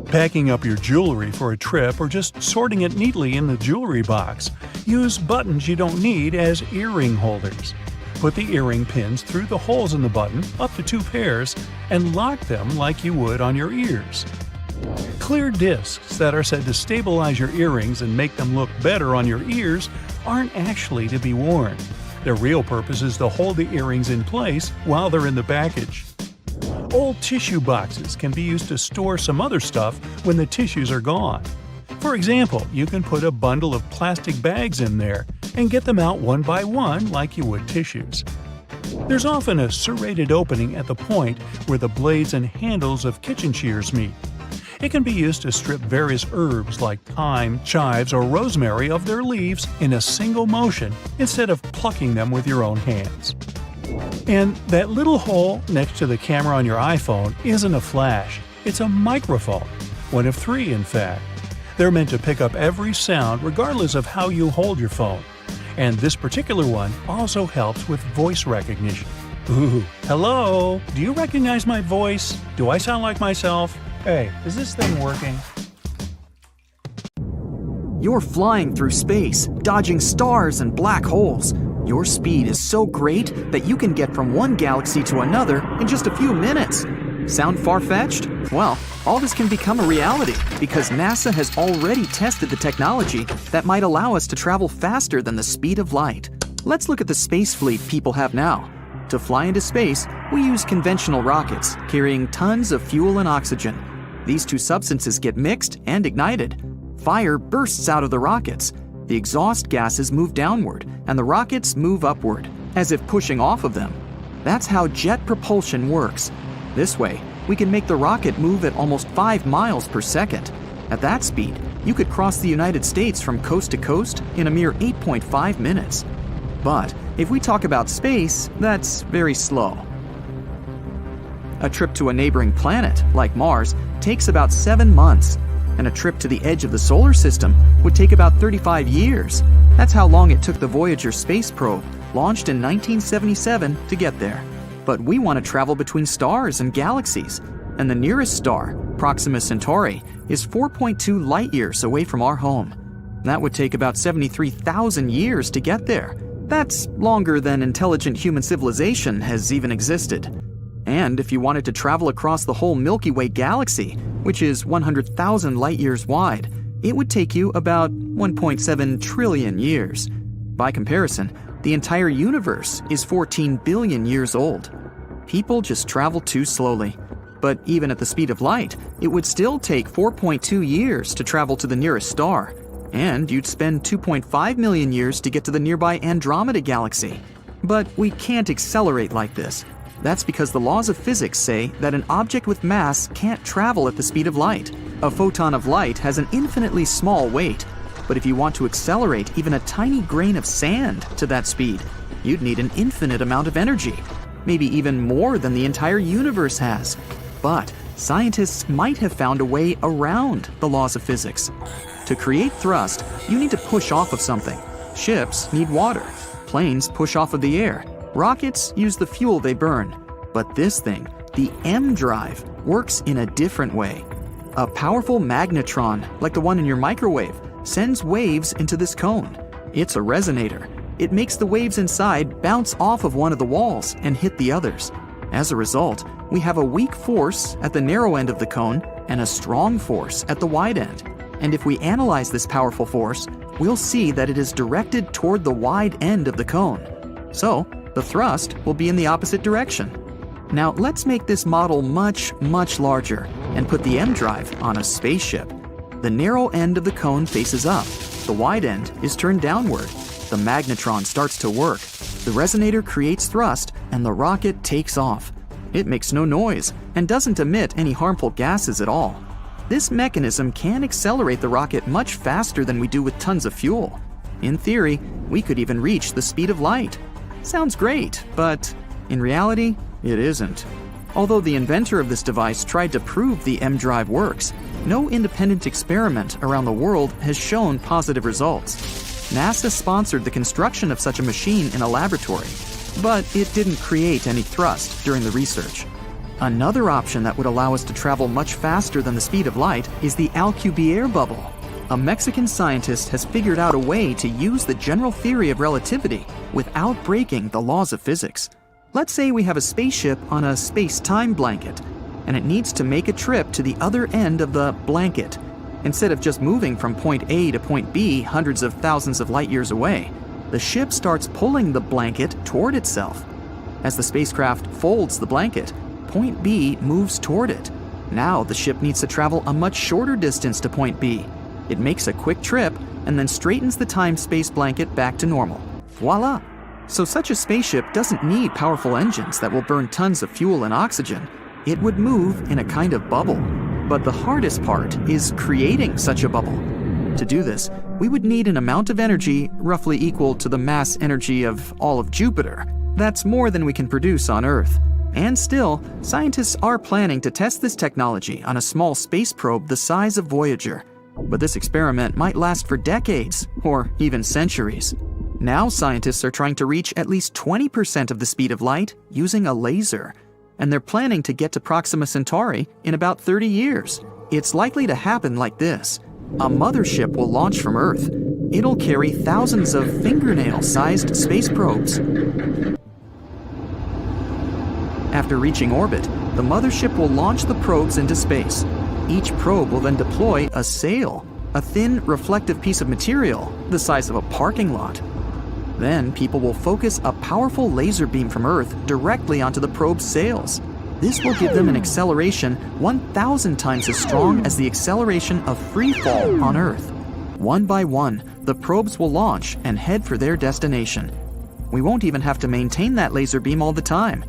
Packing up your jewelry for a trip or just sorting it neatly in the jewelry box, use buttons you don't need as earring holders. Put the earring pins through the holes in the button, up to 2 pairs, and lock them like you would on your ears. Clear discs that are said to stabilize your earrings and make them look better on your ears aren't actually to be worn. Their real purpose is to hold the earrings in place while they're in the package. Old tissue boxes can be used to store some other stuff when the tissues are gone. For example, you can put a bundle of plastic bags in there and get them out one by one like you would tissues. There's often a serrated opening at the point where the blades and handles of kitchen shears meet. It can be used to strip various herbs like thyme, chives, or rosemary of their leaves in a single motion instead of plucking them with your own hands. And that little hole next to the camera on your iPhone isn't a flash, it's a microphone. One of 3, in fact. They're meant to pick up every sound regardless of how you hold your phone. And this particular one also helps with voice recognition. Ooh, hello? Do you recognize my voice? Do I sound like myself? Hey, is this thing working? You're flying through space, dodging stars and black holes. Your speed is so great that you can get from one galaxy to another in just a few minutes. Sound far-fetched? Well, all this can become a reality because NASA has already tested the technology that might allow us to travel faster than the speed of light. Let's look at the space fleet people have now. To fly into space, we use conventional rockets carrying tons of fuel and oxygen. These two substances get mixed and ignited. Fire bursts out of the rockets. The exhaust gases move downward, and the rockets move upward, as if pushing off of them. That's how jet propulsion works. This way, we can make the rocket move at almost 5 miles per second. At that speed, you could cross the United States from coast to coast in a mere 8.5 minutes. But if we talk about space, that's very slow. A trip to a neighboring planet, like Mars, takes about 7 months. And a trip to the edge of the solar system would take about 35 years. That's how long it took the Voyager space probe, launched in 1977, to get there. But we want to travel between stars and galaxies, and the nearest star, Proxima Centauri, is 4.2 light-years away from our home. That would take about 73,000 years to get there. That's longer than intelligent human civilization has even existed. And if you wanted to travel across the whole Milky Way galaxy, which is 100,000 light-years wide, it would take you about 1.7 trillion years. By comparison, the entire universe is 14 billion years old. People just travel too slowly. But even at the speed of light, it would still take 4.2 years to travel to the nearest star, and you'd spend 2.5 million years to get to the nearby Andromeda galaxy. But we can't accelerate like this. That's because the laws of physics say that an object with mass can't travel at the speed of light. A photon of light has an infinitely small weight, but if you want to accelerate even a tiny grain of sand to that speed, you'd need an infinite amount of energy, maybe even more than the entire universe has. But scientists might have found a way around the laws of physics. To create thrust, you need to push off of something. Ships need water. Planes push off of the air. Rockets use the fuel they burn. But this thing, the M drive, works in a different way. A powerful magnetron, like the one in your microwave, sends waves into this cone. It's a resonator. It makes the waves inside bounce off of one of the walls and hit the others. As a result, we have a weak force at the narrow end of the cone and a strong force at the wide end. And if we analyze this powerful force, we'll see that it is directed toward the wide end of the cone. So, the thrust will be in the opposite direction. Now, let's make this model much, much larger and put the M drive on a spaceship. The narrow end of the cone faces up. The wide end is turned downward. The magnetron starts to work. The resonator creates thrust, and the rocket takes off. It makes no noise and doesn't emit any harmful gases at all. This mechanism can accelerate the rocket much faster than we do with tons of fuel. In theory, we could even reach the speed of light. Sounds great, but in reality, it isn't. Although the inventor of this device tried to prove the M drive works, no independent experiment around the world has shown positive results. NASA sponsored the construction of such a machine in a laboratory, but it didn't create any thrust during the research. Another option that would allow us to travel much faster than the speed of light is the Alcubierre bubble. A Mexican scientist has figured out a way to use the general theory of relativity without breaking the laws of physics. Let's say we have a spaceship on a space-time blanket, and it needs to make a trip to the other end of the blanket. Instead of just moving from point A to point B hundreds of thousands of light years away, the ship starts pulling the blanket toward itself. As the spacecraft folds the blanket, point B moves toward it. Now the ship needs to travel a much shorter distance to point B. It makes a quick trip and then straightens the time-space blanket back to normal. Voila! So such a spaceship doesn't need powerful engines that will burn tons of fuel and oxygen. It would move in a kind of bubble. But the hardest part is creating such a bubble. To do this, we would need an amount of energy roughly equal to the mass energy of all of Jupiter. That's more than we can produce on Earth. And still, scientists are planning to test this technology on a small space probe the size of Voyager. But this experiment might last for decades, or even centuries. Now scientists are trying to reach at least 20% of the speed of light using a laser. And they're planning to get to Proxima Centauri in about 30 years. It's likely to happen like this. A mothership will launch from Earth. It'll carry thousands of fingernail-sized space probes. After reaching orbit, the mothership will launch the probes into space. Each probe will then deploy a sail, a thin, reflective piece of material the size of a parking lot. Then people will focus a powerful laser beam from Earth directly onto the probe's sails. This will give them an acceleration 1,000 times as strong as the acceleration of free fall on Earth. One by one, the probes will launch and head for their destination. We won't even have to maintain that laser beam all the time.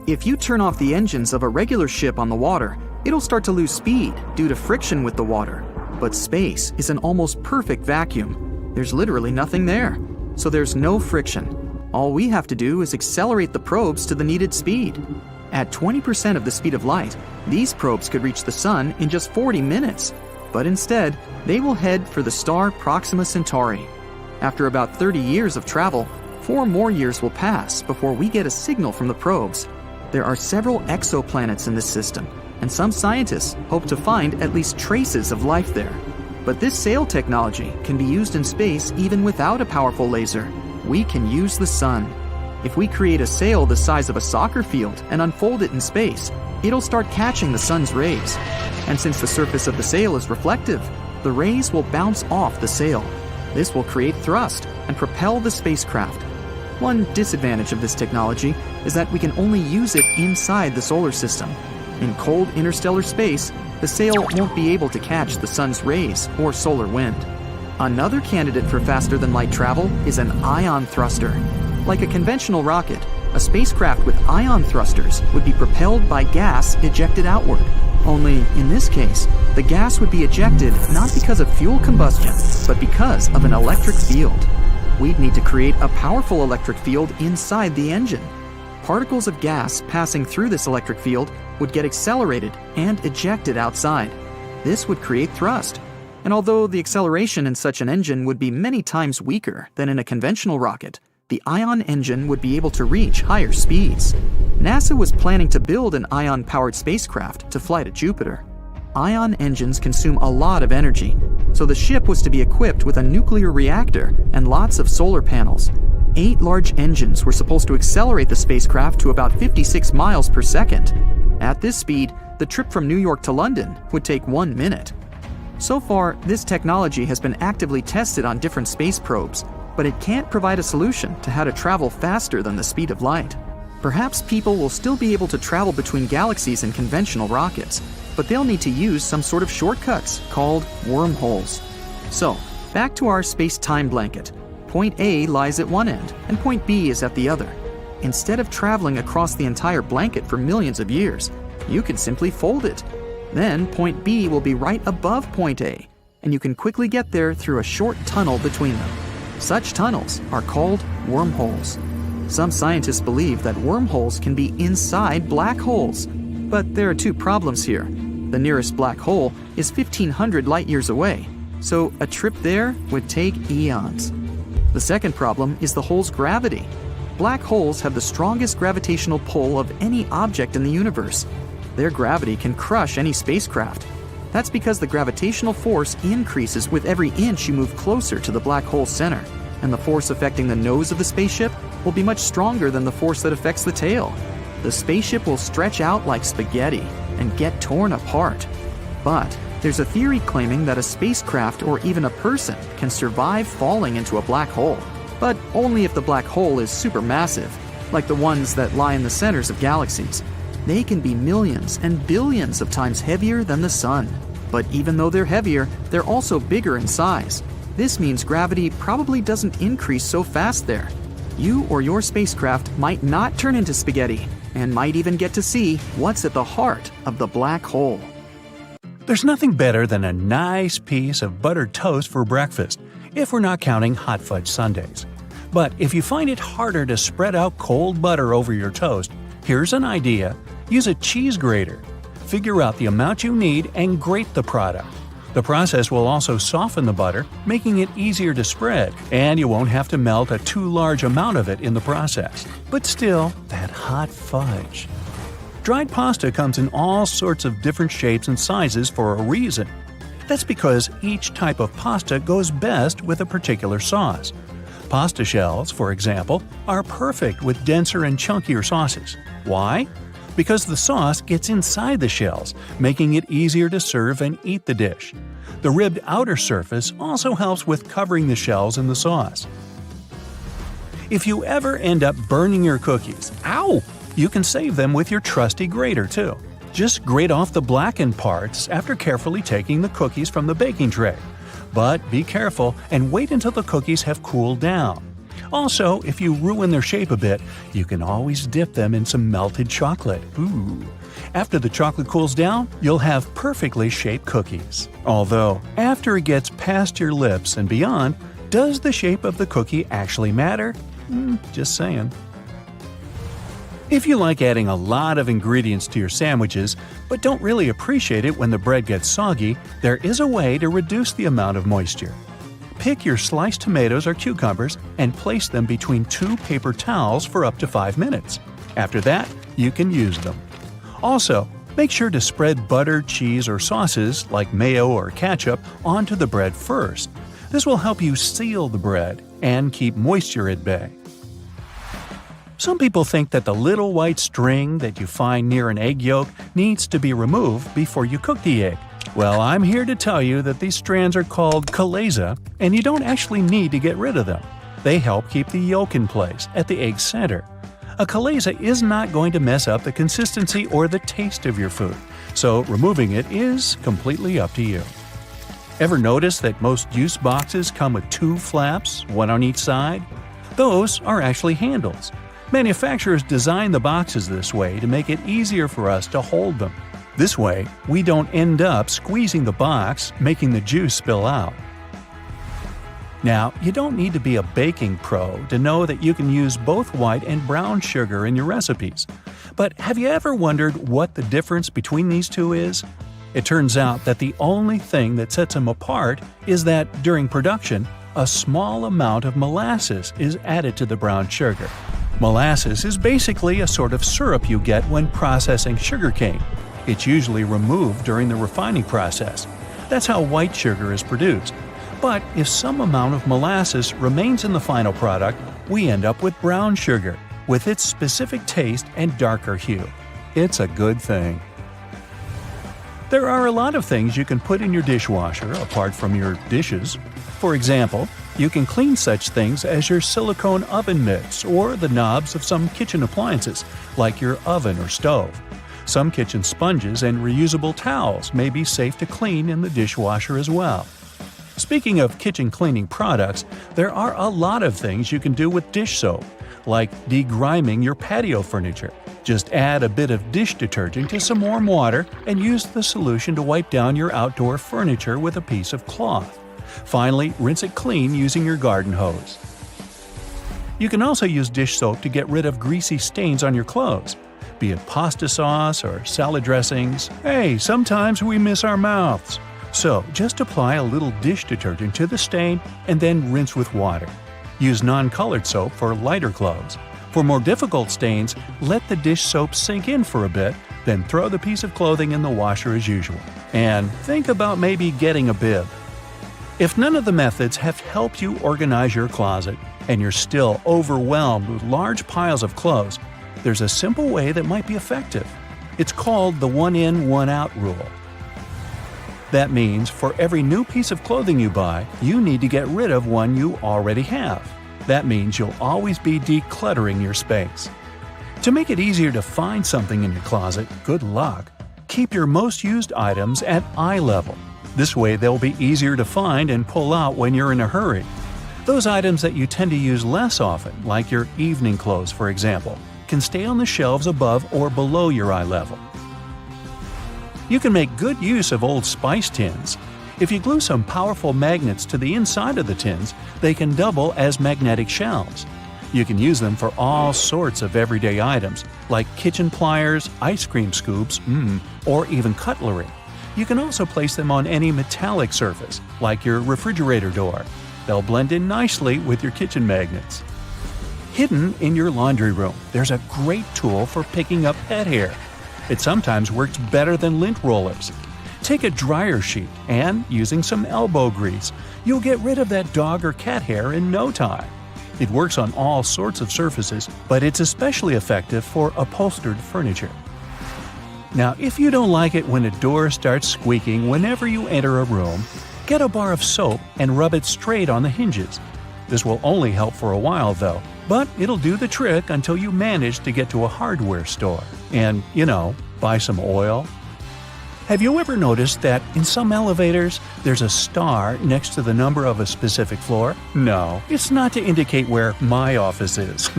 If you turn off the engines of a regular ship on the water, it'll start to lose speed due to friction with the water. But space is an almost perfect vacuum. There's literally nothing there. So there's no friction. All we have to do is accelerate the probes to the needed speed. At 20% of the speed of light, these probes could reach the sun in just 40 minutes. But instead, they will head for the star Proxima Centauri. After about 30 years of travel, 4 more years will pass before we get a signal from the probes. There are several exoplanets in this system, and some scientists hope to find at least traces of life there. But this sail technology can be used in space even without a powerful laser. We can use the sun. If we create a sail the size of a soccer field and unfold it in space, it'll start catching the sun's rays. And since the surface of the sail is reflective, the rays will bounce off the sail. This will create thrust and propel the spacecraft. One disadvantage of this technology is that we can only use it inside the solar system. In cold interstellar space, the sail won't be able to catch the sun's rays or solar wind. Another candidate for faster-than-light travel is an ion thruster. Like a conventional rocket, a spacecraft with ion thrusters would be propelled by gas ejected outward. Only, in this case, the gas would be ejected not because of fuel combustion, but because of an electric field. We'd need to create a powerful electric field inside the engine. Particles of gas passing through this electric field would get accelerated and ejected outside. This would create thrust. And although the acceleration in such an engine would be many times weaker than in a conventional rocket, the ion engine would be able to reach higher speeds. NASA was planning to build an ion-powered spacecraft to fly to Jupiter. Ion engines consume a lot of energy, so the ship was to be equipped with a nuclear reactor and lots of solar panels. 8 large engines were supposed to accelerate the spacecraft to about 56 miles per second. At this speed, the trip from New York to London would take 1 minute. So far, this technology has been actively tested on different space probes, but it can't provide a solution to how to travel faster than the speed of light. Perhaps people will still be able to travel between galaxies in conventional rockets, but they'll need to use some sort of shortcuts called wormholes. So, back to our space-time blanket. Point A lies at one end, and point B is at the other. Instead of traveling across the entire blanket for millions of years, you can simply fold it. Then point B will be right above point A, and you can quickly get there through a short tunnel between them. Such tunnels are called wormholes. Some scientists believe that wormholes can be inside black holes. But there are 2 problems here. The nearest black hole is 1,500 light-years away, so a trip there would take eons. The second problem is the hole's gravity. Black holes have the strongest gravitational pull of any object in the universe. Their gravity can crush any spacecraft. That's because the gravitational force increases with every inch you move closer to the black hole's center, and the force affecting the nose of the spaceship will be much stronger than the force that affects the tail. The spaceship will stretch out like spaghetti and get torn apart. But there's a theory claiming that a spacecraft or even a person can survive falling into a black hole, but only if the black hole is supermassive, like the ones that lie in the centers of galaxies. They can be millions and billions of times heavier than the sun. But even though they're heavier, they're also bigger in size. This means gravity probably doesn't increase so fast there. You or your spacecraft might not turn into spaghetti, and might even get to see what's at the heart of the black hole. There's nothing better than a nice piece of buttered toast for breakfast, if we're not counting hot fudge sundaes. But if you find it harder to spread out cold butter over your toast, here's an idea. Use a cheese grater. Figure out the amount you need and grate the product. The process will also soften the butter, making it easier to spread, and you won't have to melt a too large amount of it in the process. But still, that hot fudge. Dried pasta comes in all sorts of different shapes and sizes for a reason. That's because each type of pasta goes best with a particular sauce. Pasta shells, for example, are perfect with denser and chunkier sauces. Why? Because the sauce gets inside the shells, making it easier to serve and eat the dish. The ribbed outer surface also helps with covering the shells in the sauce. If you ever end up burning your cookies, you can save them with your trusty grater too. Just grate off the blackened parts after carefully taking the cookies from the baking tray. But be careful and wait until the cookies have cooled down. Also, if you ruin their shape a bit, you can always dip them in some melted chocolate. Ooh. After the chocolate cools down, you'll have perfectly shaped cookies. Although, after it gets past your lips and beyond, does the shape of the cookie actually matter? Just saying. If you like adding a lot of ingredients to your sandwiches, but don't really appreciate it when the bread gets soggy, there is a way to reduce the amount of moisture. Pick your sliced tomatoes or cucumbers and place them between 2 paper towels for up to 5 minutes. After that, you can use them. Also, make sure to spread butter, cheese, or sauces like mayo or ketchup onto the bread first. This will help you seal the bread and keep moisture at bay. Some people think that the little white string that you find near an egg yolk needs to be removed before you cook the egg, Well, I'm here to tell you that these strands are called chalaza, and you don't actually need to get rid of them. They help keep the yolk in place at the egg's center. A chalaza is not going to mess up the consistency or the taste of your food, so removing it is completely up to you. Ever notice that most juice boxes come with 2 flaps, one on each side? Those are actually handles. Manufacturers design the boxes this way to make it easier for us to hold them. This way, we don't end up squeezing the box, making the juice spill out. Now, you don't need to be a baking pro to know that you can use both white and brown sugar in your recipes. But have you ever wondered what the difference between these two is? It turns out that the only thing that sets them apart is that, during production, a small amount of molasses is added to the brown sugar. Molasses is basically a sort of syrup you get when processing sugarcane. It's usually removed during the refining process. That's how white sugar is produced. But if some amount of molasses remains in the final product, we end up with brown sugar, with its specific taste and darker hue. It's a good thing. There are a lot of things you can put in your dishwasher apart from your dishes. For example, you can clean such things as your silicone oven mitts or the knobs of some kitchen appliances, like your oven or stove. Some kitchen sponges and reusable towels may be safe to clean in the dishwasher as well. Speaking of kitchen cleaning products, there are a lot of things you can do with dish soap, like degriming your patio furniture. Just add a bit of dish detergent to some warm water and use the solution to wipe down your outdoor furniture with a piece of cloth. Finally, rinse it clean using your garden hose. You can also use dish soap to get rid of greasy stains on your clothes. Be it pasta sauce or salad dressings, hey, sometimes we miss our mouths. So, just apply a little dish detergent to the stain and then rinse with water. Use non-colored soap for lighter clothes. For more difficult stains, let the dish soap sink in for a bit, then throw the piece of clothing in the washer as usual. And think about maybe getting a bib. If none of the methods have helped you organize your closet, and you're still overwhelmed with large piles of clothes, there's a simple way that might be effective. It's called the one-in, one-out rule. That means for every new piece of clothing you buy, you need to get rid of one you already have. That means you'll always be decluttering your space. To make it easier to find something in your closet, good luck. Keep your most used items at eye level. This way they'll be easier to find and pull out when you're in a hurry. Those items that you tend to use less often, like your evening clothes for example, can stay on the shelves above or below your eye level. You can make good use of old spice tins. If you glue some powerful magnets to the inside of the tins, they can double as magnetic shelves. You can use them for all sorts of everyday items, like kitchen pliers, ice cream scoops, or even cutlery. You can also place them on any metallic surface, like your refrigerator door. They'll blend in nicely with your kitchen magnets. Hidden in your laundry room, there's a great tool for picking up pet hair. It sometimes works better than lint rollers. Take a dryer sheet and, using some elbow grease, you'll get rid of that dog or cat hair in no time. It works on all sorts of surfaces, but it's especially effective for upholstered furniture. Now, if you don't like it when a door starts squeaking whenever you enter a room, get a bar of soap and rub it straight on the hinges. This will only help for a while though, but it'll do the trick until you manage to get to a hardware store and, buy some oil. Have you ever noticed that in some elevators there's a star next to the number of a specific floor? No, it's not to indicate where my office is.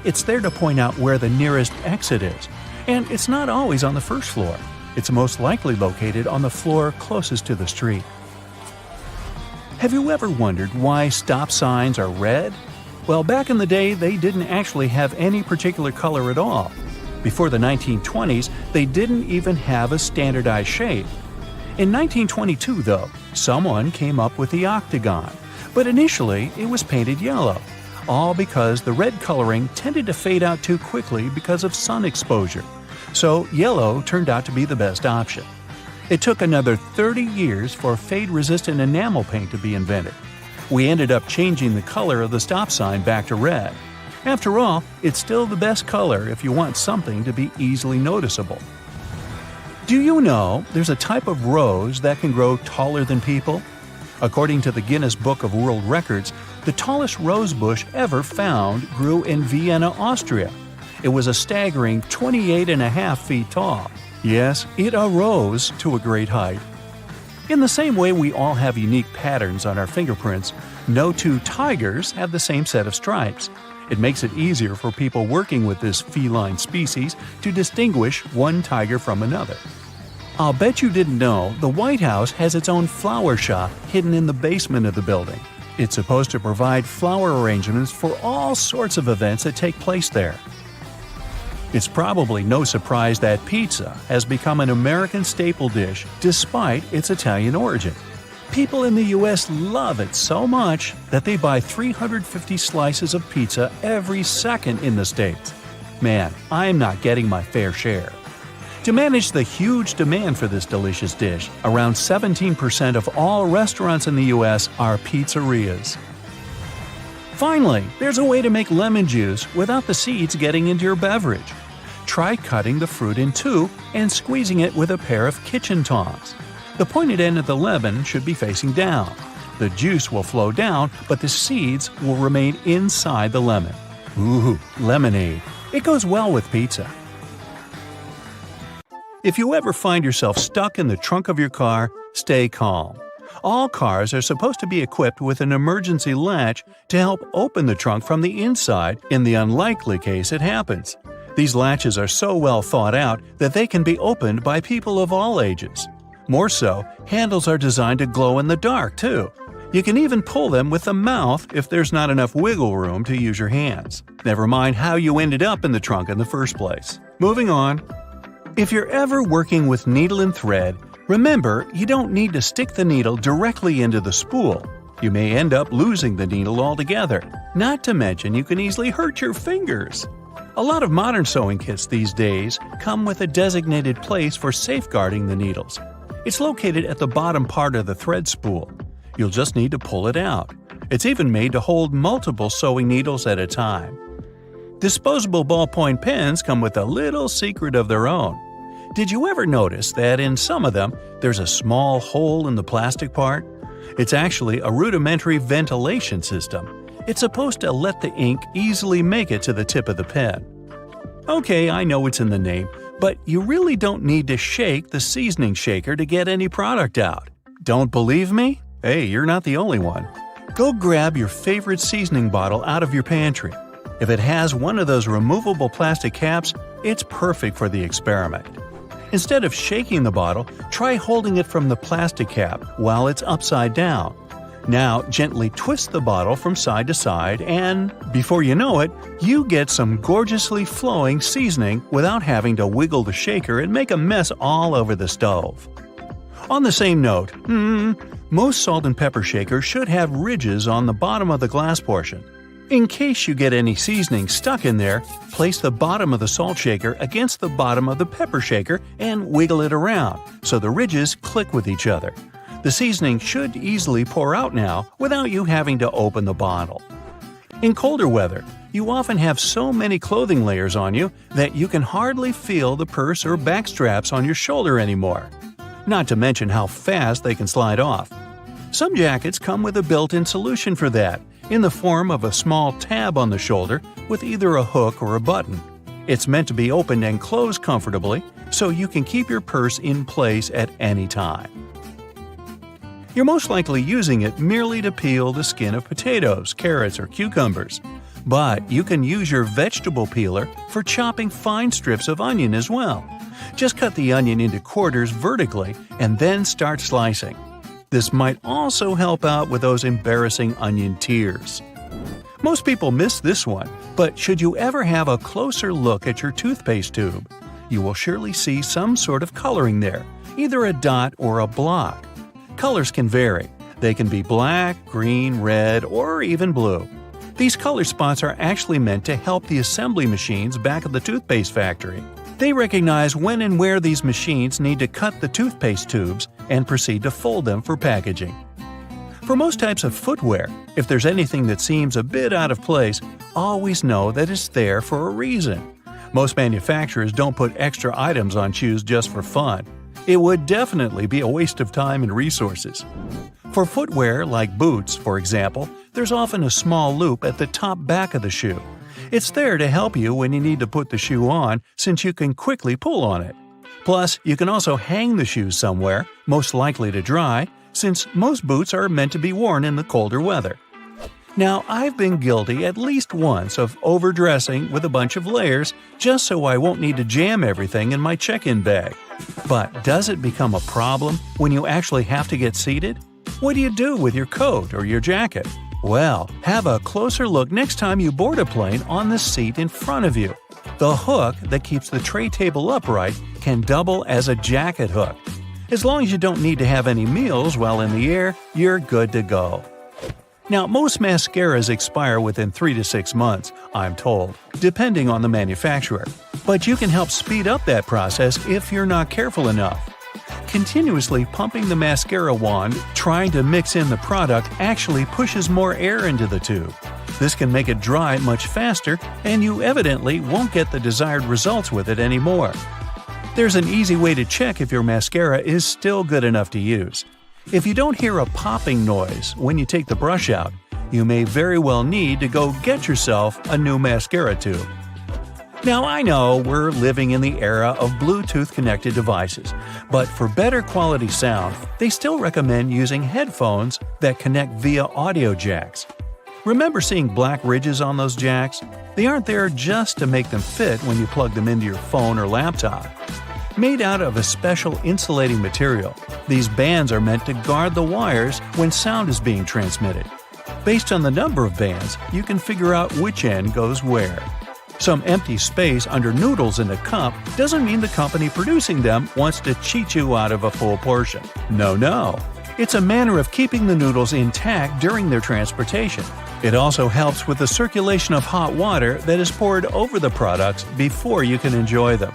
It's there to point out where the nearest exit is. And it's not always on the first floor. It's most likely located on the floor closest to the street. Have you ever wondered why stop signs are red? Well, back in the day, they didn't actually have any particular color at all. Before the 1920s, they didn't even have a standardized shape. In 1922, though, someone came up with the octagon, but initially it was painted yellow, all because the red coloring tended to fade out too quickly because of sun exposure. So yellow turned out to be the best option. It took another 30 years for fade-resistant enamel paint to be invented. We ended up changing the color of the stop sign back to red. After all, it's still the best color if you want something to be easily noticeable. Do you know there's a type of rose that can grow taller than people? According to the Guinness Book of World Records, the tallest rose bush ever found grew in Vienna, Austria. It was a staggering 28.5 feet tall. Yes, it arose to a great height. In the same way we all have unique patterns on our fingerprints, no two tigers have the same set of stripes. It makes it easier for people working with this feline species to distinguish one tiger from another. I'll bet you didn't know the White House has its own flower shop hidden in the basement of the building. It's supposed to provide flower arrangements for all sorts of events that take place there. It's probably no surprise that pizza has become an American staple dish despite its Italian origin. People in the US love it so much that they buy 350 slices of pizza every second in the States. Man, I'm not getting my fair share. To manage the huge demand for this delicious dish, around 17% of all restaurants in the US are pizzerias. Finally, there's a way to make lemon juice without the seeds getting into your beverage. Try cutting the fruit in two and squeezing it with a pair of kitchen tongs. The pointed end of the lemon should be facing down. The juice will flow down, but the seeds will remain inside the lemon. Ooh, lemonade. It goes well with pizza. If you ever find yourself stuck in the trunk of your car, stay calm. All cars are supposed to be equipped with an emergency latch to help open the trunk from the inside in the unlikely case it happens. These latches are so well thought out that they can be opened by people of all ages. More so, handles are designed to glow in the dark, too. You can even pull them with the mouth if there's not enough wiggle room to use your hands. Never mind how you ended up in the trunk in the first place. Moving on. If you're ever working with needle and thread, remember you don't need to stick the needle directly into the spool. You may end up losing the needle altogether. Not to mention you can easily hurt your fingers. A lot of modern sewing kits these days come with a designated place for safeguarding the needles. It's located at the bottom part of the thread spool. You'll just need to pull it out. It's even made to hold multiple sewing needles at a time. Disposable ballpoint pens come with a little secret of their own. Did you ever notice that in some of them there's a small hole in the plastic part? It's actually a rudimentary ventilation system. It's supposed to let the ink easily make it to the tip of the pen. Okay, I know it's in the name, but you really don't need to shake the seasoning shaker to get any product out. Don't believe me? Hey, you're not the only one. Go grab your favorite seasoning bottle out of your pantry. If it has one of those removable plastic caps, it's perfect for the experiment. Instead of shaking the bottle, try holding it from the plastic cap while it's upside down. Now, gently twist the bottle from side to side and, before you know it, you get some gorgeously flowing seasoning without having to wiggle the shaker and make a mess all over the stove. On the same note, most salt and pepper shakers should have ridges on the bottom of the glass portion. In case you get any seasoning stuck in there, place the bottom of the salt shaker against the bottom of the pepper shaker and wiggle it around so the ridges click with each other. The seasoning should easily pour out now without you having to open the bottle. In colder weather, you often have so many clothing layers on you that you can hardly feel the purse or back straps on your shoulder anymore. Not to mention how fast they can slide off. Some jackets come with a built-in solution for that, in the form of a small tab on the shoulder with either a hook or a button. It's meant to be opened and closed comfortably, so you can keep your purse in place at any time. You're most likely using it merely to peel the skin of potatoes, carrots, or cucumbers. But you can use your vegetable peeler for chopping fine strips of onion as well. Just cut the onion into quarters vertically and then start slicing. This might also help out with those embarrassing onion tears. Most people miss this one, but should you ever have a closer look at your toothpaste tube, you will surely see some sort of coloring there, either a dot or a block. Colors can vary. They can be black, green, red, or even blue. These color spots are actually meant to help the assembly machines back at the toothpaste factory. They recognize when and where these machines need to cut the toothpaste tubes and proceed to fold them for packaging. For most types of footwear, if there's anything that seems a bit out of place, always know that it's there for a reason. Most manufacturers don't put extra items on shoes just for fun. It would definitely be a waste of time and resources. For footwear like boots, for example, there's often a small loop at the top back of the shoe. It's there to help you when you need to put the shoe on, since you can quickly pull on it. Plus, you can also hang the shoes somewhere, most likely to dry, since most boots are meant to be worn in the colder weather. Now, I've been guilty at least once of overdressing with a bunch of layers just so I won't need to jam everything in my check-in bag. But does it become a problem when you actually have to get seated? What do you do with your coat or your jacket? Well, have a closer look next time you board a plane on the seat in front of you. The hook that keeps the tray table upright can double as a jacket hook. As long as you don't need to have any meals while in the air, you're good to go. Now, most mascaras expire within 3 to 6 months, I'm told, depending on the manufacturer. But you can help speed up that process if you're not careful enough. Continuously pumping the mascara wand, trying to mix in the product actually pushes more air into the tube. This can make it dry much faster, and you evidently won't get the desired results with it anymore. There's an easy way to check if your mascara is still good enough to use. If you don't hear a popping noise when you take the brush out, you may very well need to go get yourself a new mascara tube. Now, I know we're living in the era of Bluetooth-connected devices, but for better quality sound, they still recommend using headphones that connect via audio jacks. Remember seeing black ridges on those jacks? They aren't there just to make them fit when you plug them into your phone or laptop. Made out of a special insulating material, these bands are meant to guard the wires when sound is being transmitted. Based on the number of bands, you can figure out which end goes where. Some empty space under noodles in a cup doesn't mean the company producing them wants to cheat you out of a full portion. No. It's a manner of keeping the noodles intact during their transportation. It also helps with the circulation of hot water that is poured over the products before you can enjoy them.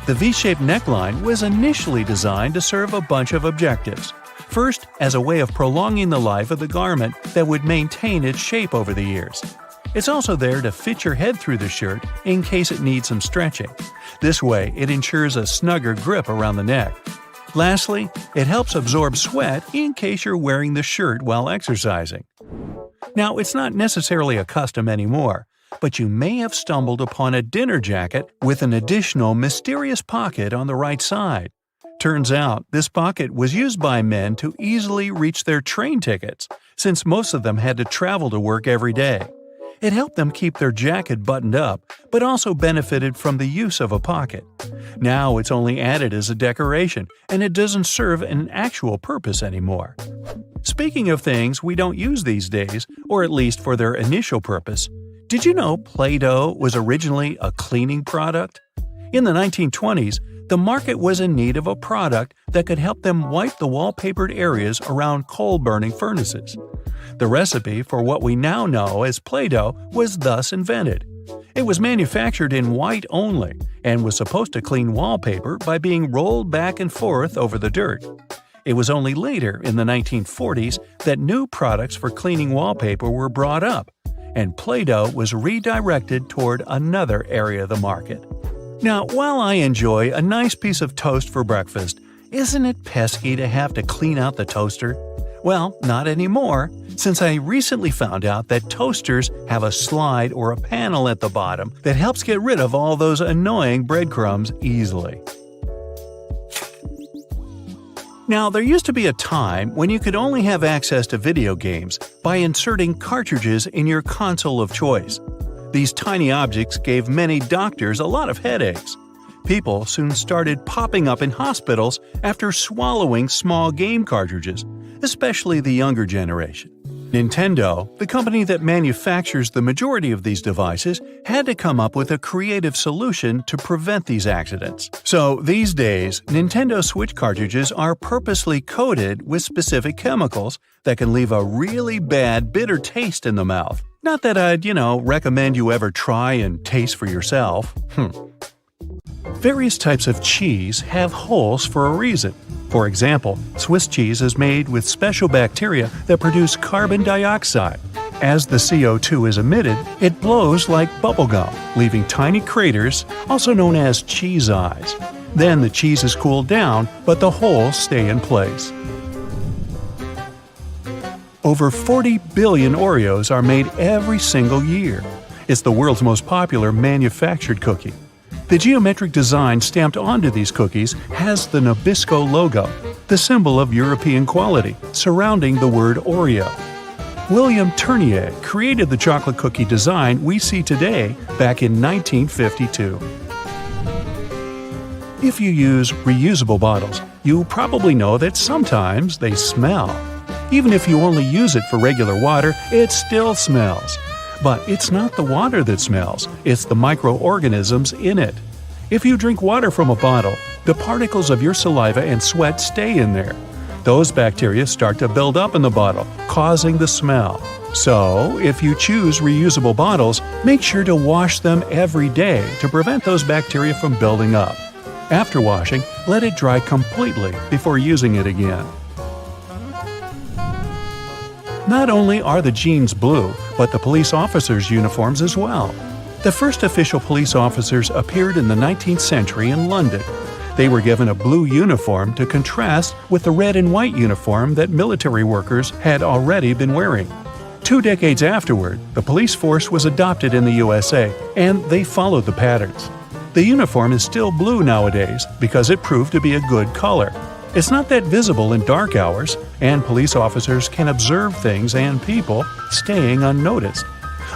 The V-shaped neckline was initially designed to serve a bunch of objectives. First, as a way of prolonging the life of the garment that would maintain its shape over the years. It's also there to fit your head through the shirt in case it needs some stretching. This way, it ensures a snugger grip around the neck. Lastly, it helps absorb sweat in case you're wearing the shirt while exercising. Now, it's not necessarily a custom anymore, but you may have stumbled upon a dinner jacket with an additional mysterious pocket on the right side. Turns out, this pocket was used by men to easily reach their train tickets, since most of them had to travel to work every day. It helped them keep their jacket buttoned up, but also benefited from the use of a pocket. Now it's only added as a decoration, and it doesn't serve an actual purpose anymore. Speaking of things we don't use these days, or at least for their initial purpose, did you know Play-Doh was originally a cleaning product? In the 1920s, the market was in need of a product that could help them wipe the wallpapered areas around coal-burning furnaces. The recipe for what we now know as Play-Doh was thus invented. It was manufactured in white only and was supposed to clean wallpaper by being rolled back and forth over the dirt. It was only later, in the 1940s, that new products for cleaning wallpaper were brought up, and Play-Doh was redirected toward another area of the market. Now, while I enjoy a nice piece of toast for breakfast, isn't it pesky to have to clean out the toaster? Well, not anymore, since I recently found out that toasters have a slide or a panel at the bottom that helps get rid of all those annoying breadcrumbs easily. Now, there used to be a time when you could only have access to video games by inserting cartridges in your console of choice. These tiny objects gave many doctors a lot of headaches. People soon started popping up in hospitals after swallowing small game cartridges, especially the younger generation. Nintendo, the company that manufactures the majority of these devices, had to come up with a creative solution to prevent these accidents. So these days, Nintendo Switch cartridges are purposely coated with specific chemicals that can leave a really bad bitter taste in the mouth. Not that I'd, recommend you ever try and taste for yourself. Various types of cheese have holes for a reason. For example, Swiss cheese is made with special bacteria that produce carbon dioxide. As the CO2 is emitted, it blows like bubblegum, leaving tiny craters, also known as cheese eyes. Then the cheese is cooled down, but the holes stay in place. Over 40 billion Oreos are made every single year. It's the world's most popular manufactured cookie. The geometric design stamped onto these cookies has the Nabisco logo, the symbol of European quality, surrounding the word Oreo. William Tournier created the chocolate cookie design we see today back in 1952. If you use reusable bottles, you probably know that sometimes they smell. Even if you only use it for regular water, it still smells. But it's not the water that smells, it's the microorganisms in it. If you drink water from a bottle, the particles of your saliva and sweat stay in there. Those bacteria start to build up in the bottle, causing the smell. So, if you choose reusable bottles, make sure to wash them every day to prevent those bacteria from building up. After washing, let it dry completely before using it again. Not only are the jeans blue, but the police officers' uniforms as well. The first official police officers appeared in the 19th century in London. They were given a blue uniform to contrast with the red and white uniform that military workers had already been wearing. 2 decades afterward, the police force was adopted in the USA, and they followed the patterns. The uniform is still blue nowadays because it proved to be a good color. It's not that visible in dark hours, and police officers can observe things and people staying unnoticed.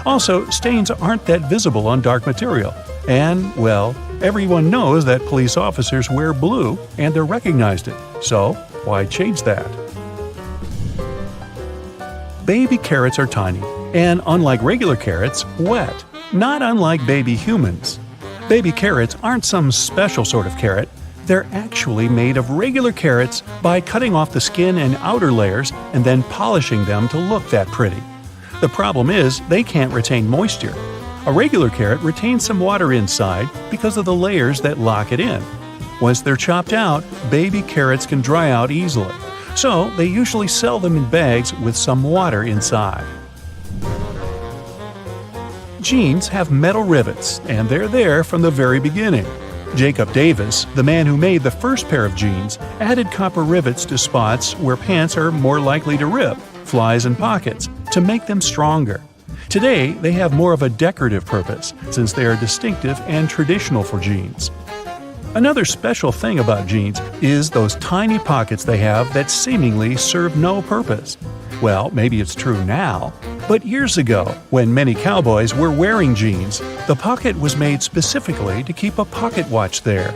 Also, stains aren't that visible on dark material. And, well, everyone knows that police officers wear blue and they're recognized it. So, why change that? Baby carrots are tiny, and unlike regular carrots, wet, not unlike baby humans. Baby carrots aren't some special sort of carrot. They're actually made of regular carrots by cutting off the skin and outer layers and then polishing them to look that pretty. The problem is they can't retain moisture. A regular carrot retains some water inside because of the layers that lock it in. Once they're chopped out, baby carrots can dry out easily. So they usually sell them in bags with some water inside. Jeans have metal rivets, and they're there from the very beginning. Jacob Davis, the man who made the first pair of jeans, added copper rivets to spots where pants are more likely to rip, flies and pockets, to make them stronger. Today, they have more of a decorative purpose, since they are distinctive and traditional for jeans. Another special thing about jeans is those tiny pockets they have that seemingly serve no purpose. Well, maybe it's true now, but years ago, when many cowboys were wearing jeans, the pocket was made specifically to keep a pocket watch there.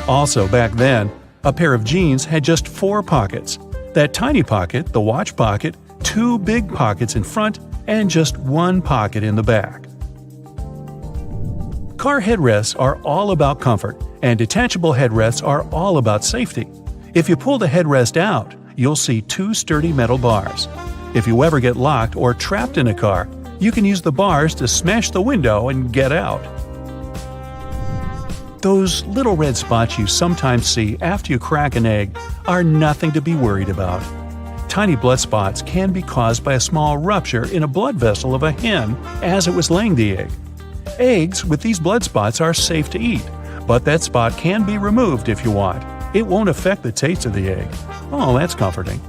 Also, back then, a pair of jeans had just 4 pockets. That tiny pocket, the watch pocket, 2 big pockets in front, and just 1 pocket in the back. Car headrests are all about comfort, and detachable headrests are all about safety. If you pull the headrest out, you'll see 2 sturdy metal bars. If you ever get locked or trapped in a car, you can use the bars to smash the window and get out. Those little red spots you sometimes see after you crack an egg are nothing to be worried about. Tiny blood spots can be caused by a small rupture in a blood vessel of a hen as it was laying the egg. Eggs with these blood spots are safe to eat, but that spot can be removed if you want. It won't affect the taste of the egg. Oh, that's comforting.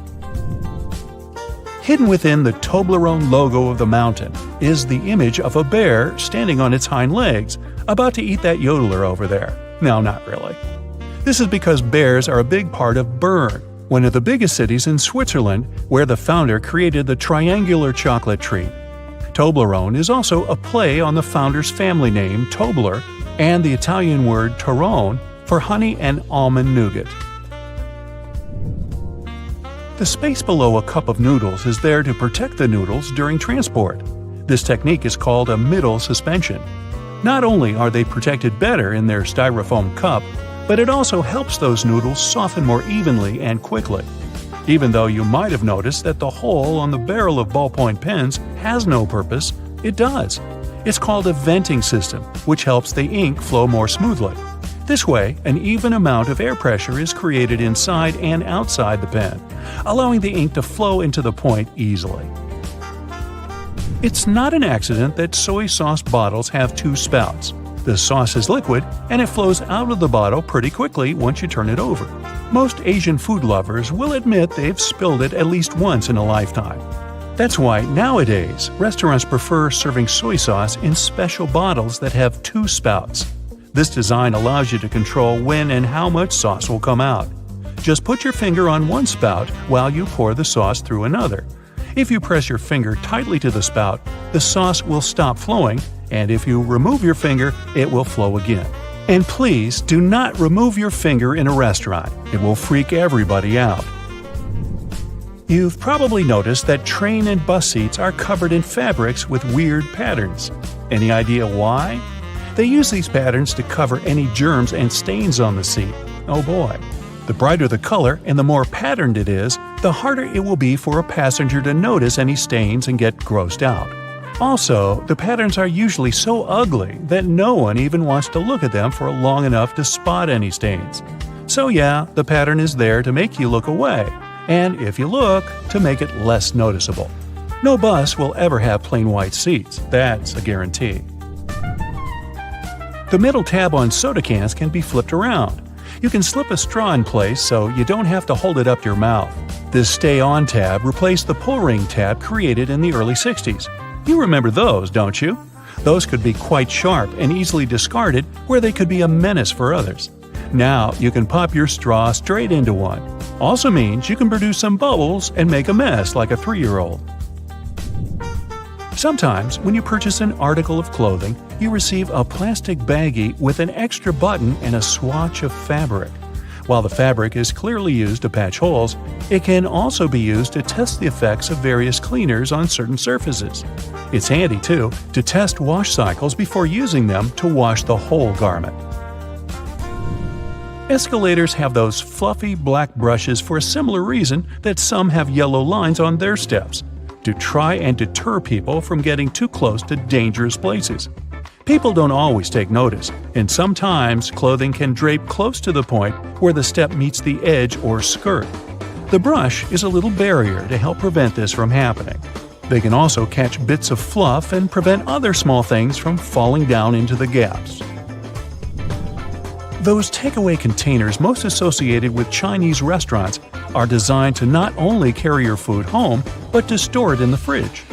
Hidden within the Toblerone logo of the mountain is the image of a bear standing on its hind legs, about to eat that yodeler over there. No, not really. This is because bears are a big part of Bern, one of the biggest cities in Switzerland, where the founder created the triangular chocolate treat. Toblerone is also a play on the founder's family name, Tobler, and the Italian word Torrone for honey and almond nougat. The space below a cup of noodles is there to protect the noodles during transport. This technique is called a middle suspension. Not only are they protected better in their styrofoam cup, but it also helps those noodles soften more evenly and quickly. Even though you might have noticed that the hole on the barrel of ballpoint pens has no purpose, it does. It's called a venting system, which helps the ink flow more smoothly. This way, an even amount of air pressure is created inside and outside the pen, allowing the ink to flow into the point easily. It's not an accident that soy sauce bottles have 2 spouts. The sauce is liquid, and it flows out of the bottle pretty quickly once you turn it over. Most Asian food lovers will admit they've spilled it at least once in a lifetime. That's why nowadays, restaurants prefer serving soy sauce in special bottles that have two spouts. This design allows you to control when and how much sauce will come out. Just put your finger on one spout while you pour the sauce through another. If you press your finger tightly to the spout, the sauce will stop flowing, and if you remove your finger, it will flow again. And please do not remove your finger in a restaurant. It will freak everybody out. You've probably noticed that train and bus seats are covered in fabrics with weird patterns. Any idea why? They use these patterns to cover any germs and stains on the seat. Oh boy. The brighter the color and the more patterned it is, the harder it will be for a passenger to notice any stains and get grossed out. Also, the patterns are usually so ugly that no one even wants to look at them for long enough to spot any stains. So yeah, the pattern is there to make you look away, and if you look, to make it less noticeable. No bus will ever have plain white seats, that's a guarantee. The middle tab on soda cans can be flipped around. You can slip a straw in place so you don't have to hold it up your mouth. This Stay On tab replaced the pull ring tab created in the early 60s. You remember those, don't you? Those could be quite sharp and easily discarded where they could be a menace for others. Now you can pop your straw straight into one. Also means you can produce some bubbles and make a mess like a 3-year-old. Sometimes, when you purchase an article of clothing, you receive a plastic baggie with an extra button and a swatch of fabric. While the fabric is clearly used to patch holes, it can also be used to test the effects of various cleaners on certain surfaces. It's handy, too, to test wash cycles before using them to wash the whole garment. Escalators have those fluffy black brushes for a similar reason that some have yellow lines on their steps, to try and deter people from getting too close to dangerous places. People don't always take notice, and sometimes clothing can drape close to the point where the step meets the edge or skirt. The brush is a little barrier to help prevent this from happening. They can also catch bits of fluff and prevent other small things from falling down into the gaps. Those takeaway containers most associated with Chinese restaurants are designed to not only carry your food home, but to store it in the fridge.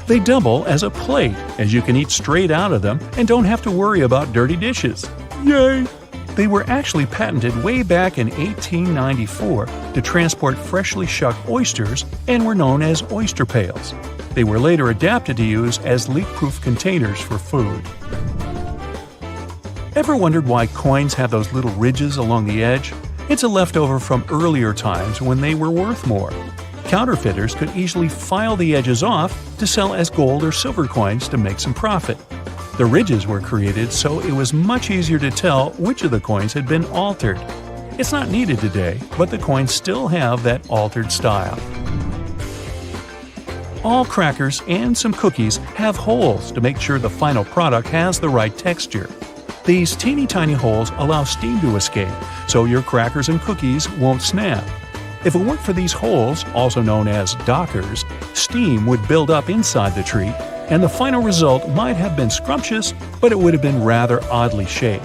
They double as a plate, as you can eat straight out of them and don't have to worry about dirty dishes. Yay! They were actually patented way back in 1894 to transport freshly shucked oysters and were known as oyster pails. They were later adapted to use as leak-proof containers for food. Ever wondered why coins have those little ridges along the edge? It's a leftover from earlier times when they were worth more. Counterfeiters could easily file the edges off to sell as gold or silver coins to make some profit. The ridges were created so it was much easier to tell which of the coins had been altered. It's not needed today, but the coins still have that altered style. All crackers and some cookies have holes to make sure the final product has the right texture. These teeny tiny holes allow steam to escape, so your crackers and cookies won't snap. If it weren't for these holes, also known as dockers, steam would build up inside the treat, and the final result might have been scrumptious, but it would have been rather oddly shaped.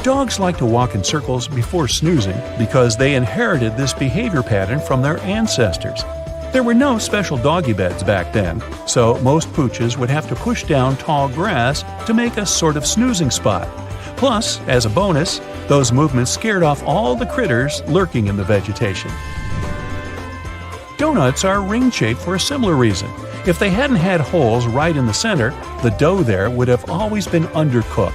Dogs like to walk in circles before snoozing because they inherited this behavior pattern from their ancestors. There were no special doggy beds back then, so most pooches would have to push down tall grass to make a sort of snoozing spot. Plus, as a bonus, those movements scared off all the critters lurking in the vegetation. Donuts are ring-shaped for a similar reason. If they hadn't had holes right in the center, the dough there would have always been undercooked.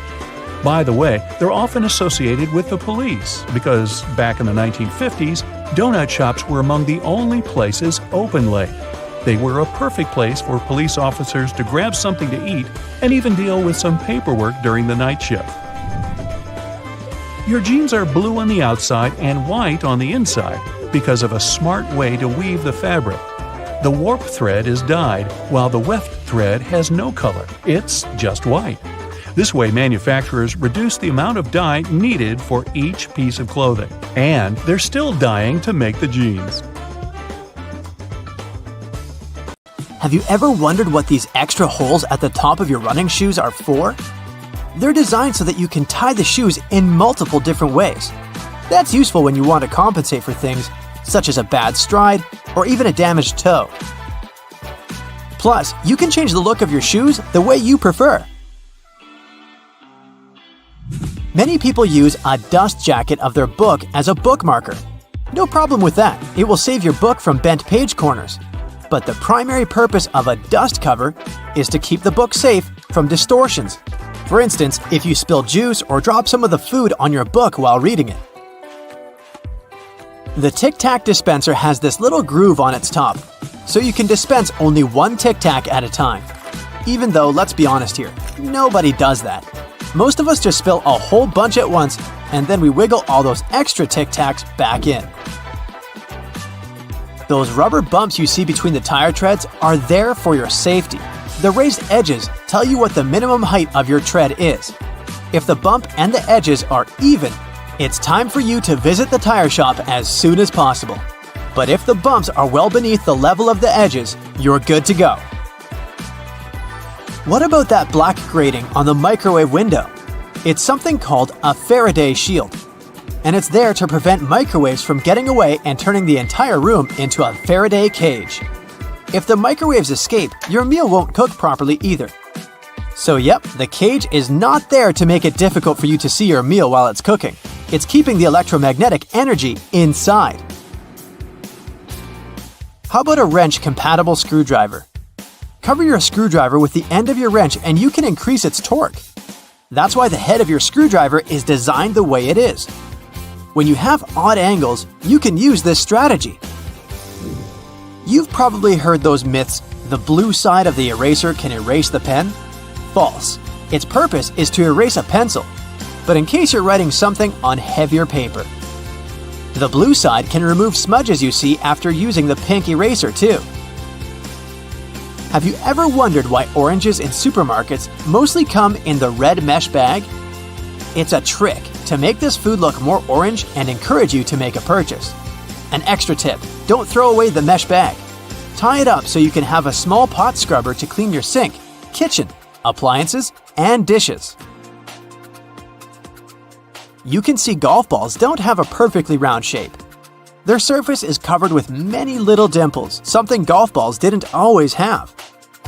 By the way, they're often associated with the police because back in the 1950s, donut shops were among the only places open late. They were a perfect place for police officers to grab something to eat and even deal with some paperwork during the night shift. Your jeans are blue on the outside and white on the inside because of a smart way to weave the fabric. The warp thread is dyed, while the weft thread has no color. It's just white. This way, manufacturers reduce the amount of dye needed for each piece of clothing. And they're still dyeing to make the jeans. Have you ever wondered what these extra holes at the top of your running shoes are for? They're designed so that you can tie the shoes in multiple different ways. That's useful when you want to compensate for things such as a bad stride or even a damaged toe. Plus, you can change the look of your shoes the way you prefer. Many people use a dust jacket of their book as a bookmarker. No problem with that, it will save your book from bent page corners. But the primary purpose of a dust cover is to keep the book safe from distortions. For instance, if you spill juice or drop some of the food on your book while reading it. The Tic Tac dispenser has this little groove on its top, so you can dispense only one Tic Tac at a time. Even though, let's be honest here, nobody does that. Most of us just spill a whole bunch at once, and then we wiggle all those extra Tic Tacs back in. Those rubber bumps you see between the tire treads are there for your safety. The raised edges tell you what the minimum height of your tread is. If the bump and the edges are even, it's time for you to visit the tire shop as soon as possible. But if the bumps are well beneath the level of the edges, you're good to go. What about that black grating on the microwave window? It's something called a Faraday shield, and it's there to prevent microwaves from getting away and turning the entire room into a Faraday cage. If the microwaves escape, your meal won't cook properly either. So yep, the cage is not there to make it difficult for you to see your meal while it's cooking. It's keeping the electromagnetic energy inside. How about a wrench-compatible screwdriver? Cover your screwdriver with the end of your wrench and you can increase its torque. That's why the head of your screwdriver is designed the way it is. When you have odd angles, you can use this strategy. You've probably heard those myths, the blue side of the eraser can erase the pen? False. Its purpose is to erase a pencil, but in case you're writing something on heavier paper. The blue side can remove smudges you see after using the pink eraser too. Have you ever wondered why oranges in supermarkets mostly come in the red mesh bag? It's a trick to make this food look more orange and encourage you to make a purchase. An extra tip, don't throw away the mesh bag. Tie it up so you can have a small pot scrubber to clean your sink, kitchen, appliances, and dishes. You can see golf balls don't have a perfectly round shape. Their surface is covered with many little dimples, something golf balls didn't always have.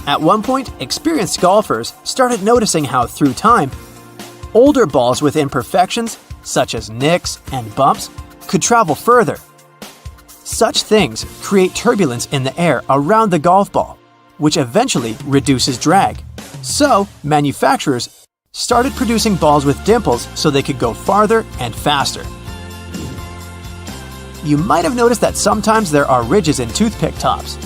At one point, experienced golfers started noticing how, through time, older balls with imperfections, such as nicks and bumps, could travel further. Such things create turbulence in the air around the golf ball, which eventually reduces drag. So, manufacturers started producing balls with dimples so they could go farther and faster. You might have noticed that sometimes there are ridges in toothpick tops.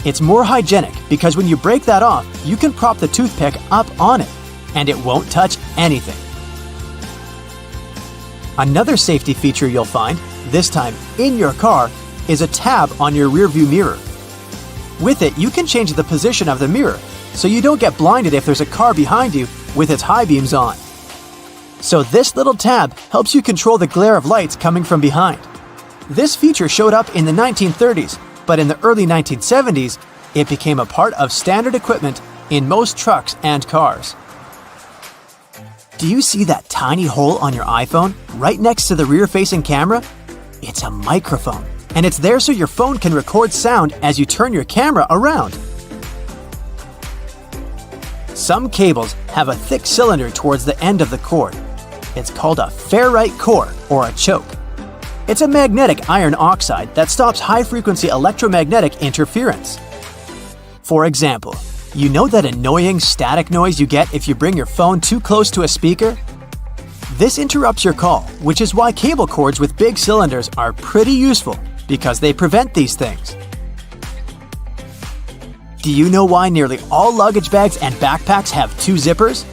It's more hygienic because when you break that off, you can prop the toothpick up on it, and it won't touch anything. Another safety feature you'll find, this time in your car, is a tab on your rearview mirror. With it, you can change the position of the mirror so you don't get blinded if there's a car behind you with its high beams on. So this little tab helps you control the glare of lights coming from behind. This feature showed up in the 1930s, but in the early 1970s, it became a part of standard equipment in most trucks and cars. Do you see that tiny hole on your iPhone right next to the rear-facing camera? It's a microphone, and it's there so your phone can record sound as you turn your camera around. Some cables have a thick cylinder towards the end of the cord. It's called a ferrite core or a choke. It's a magnetic iron oxide that stops high-frequency electromagnetic interference. For example, you know that annoying static noise you get if you bring your phone too close to a speaker? This interrupts your call, which is why cable cords with big cylinders are pretty useful because they prevent these things. Do you know why nearly all luggage bags and backpacks have two zippers?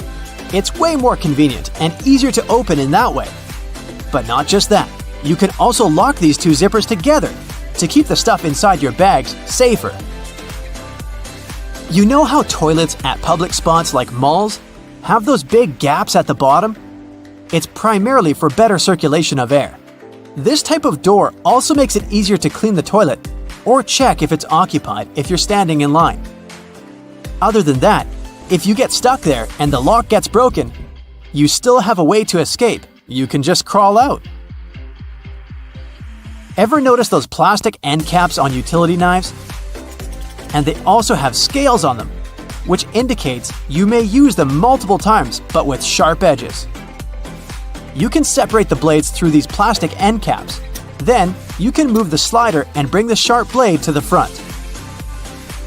It's way more convenient and easier to open in that way. But not just that. You can also lock these two zippers together to keep the stuff inside your bags safer. You know how toilets at public spots like malls have those big gaps at the bottom? It's primarily for better circulation of air. This type of door also makes it easier to clean the toilet or check if it's occupied if you're standing in line. Other than that, if you get stuck there and the lock gets broken, you still have a way to escape. You can just crawl out. Ever notice those plastic end caps on utility knives? And they also have scales on them, which indicates you may use them multiple times, but with sharp edges. You can separate the blades through these plastic end caps. Then, you can move the slider and bring the sharp blade to the front.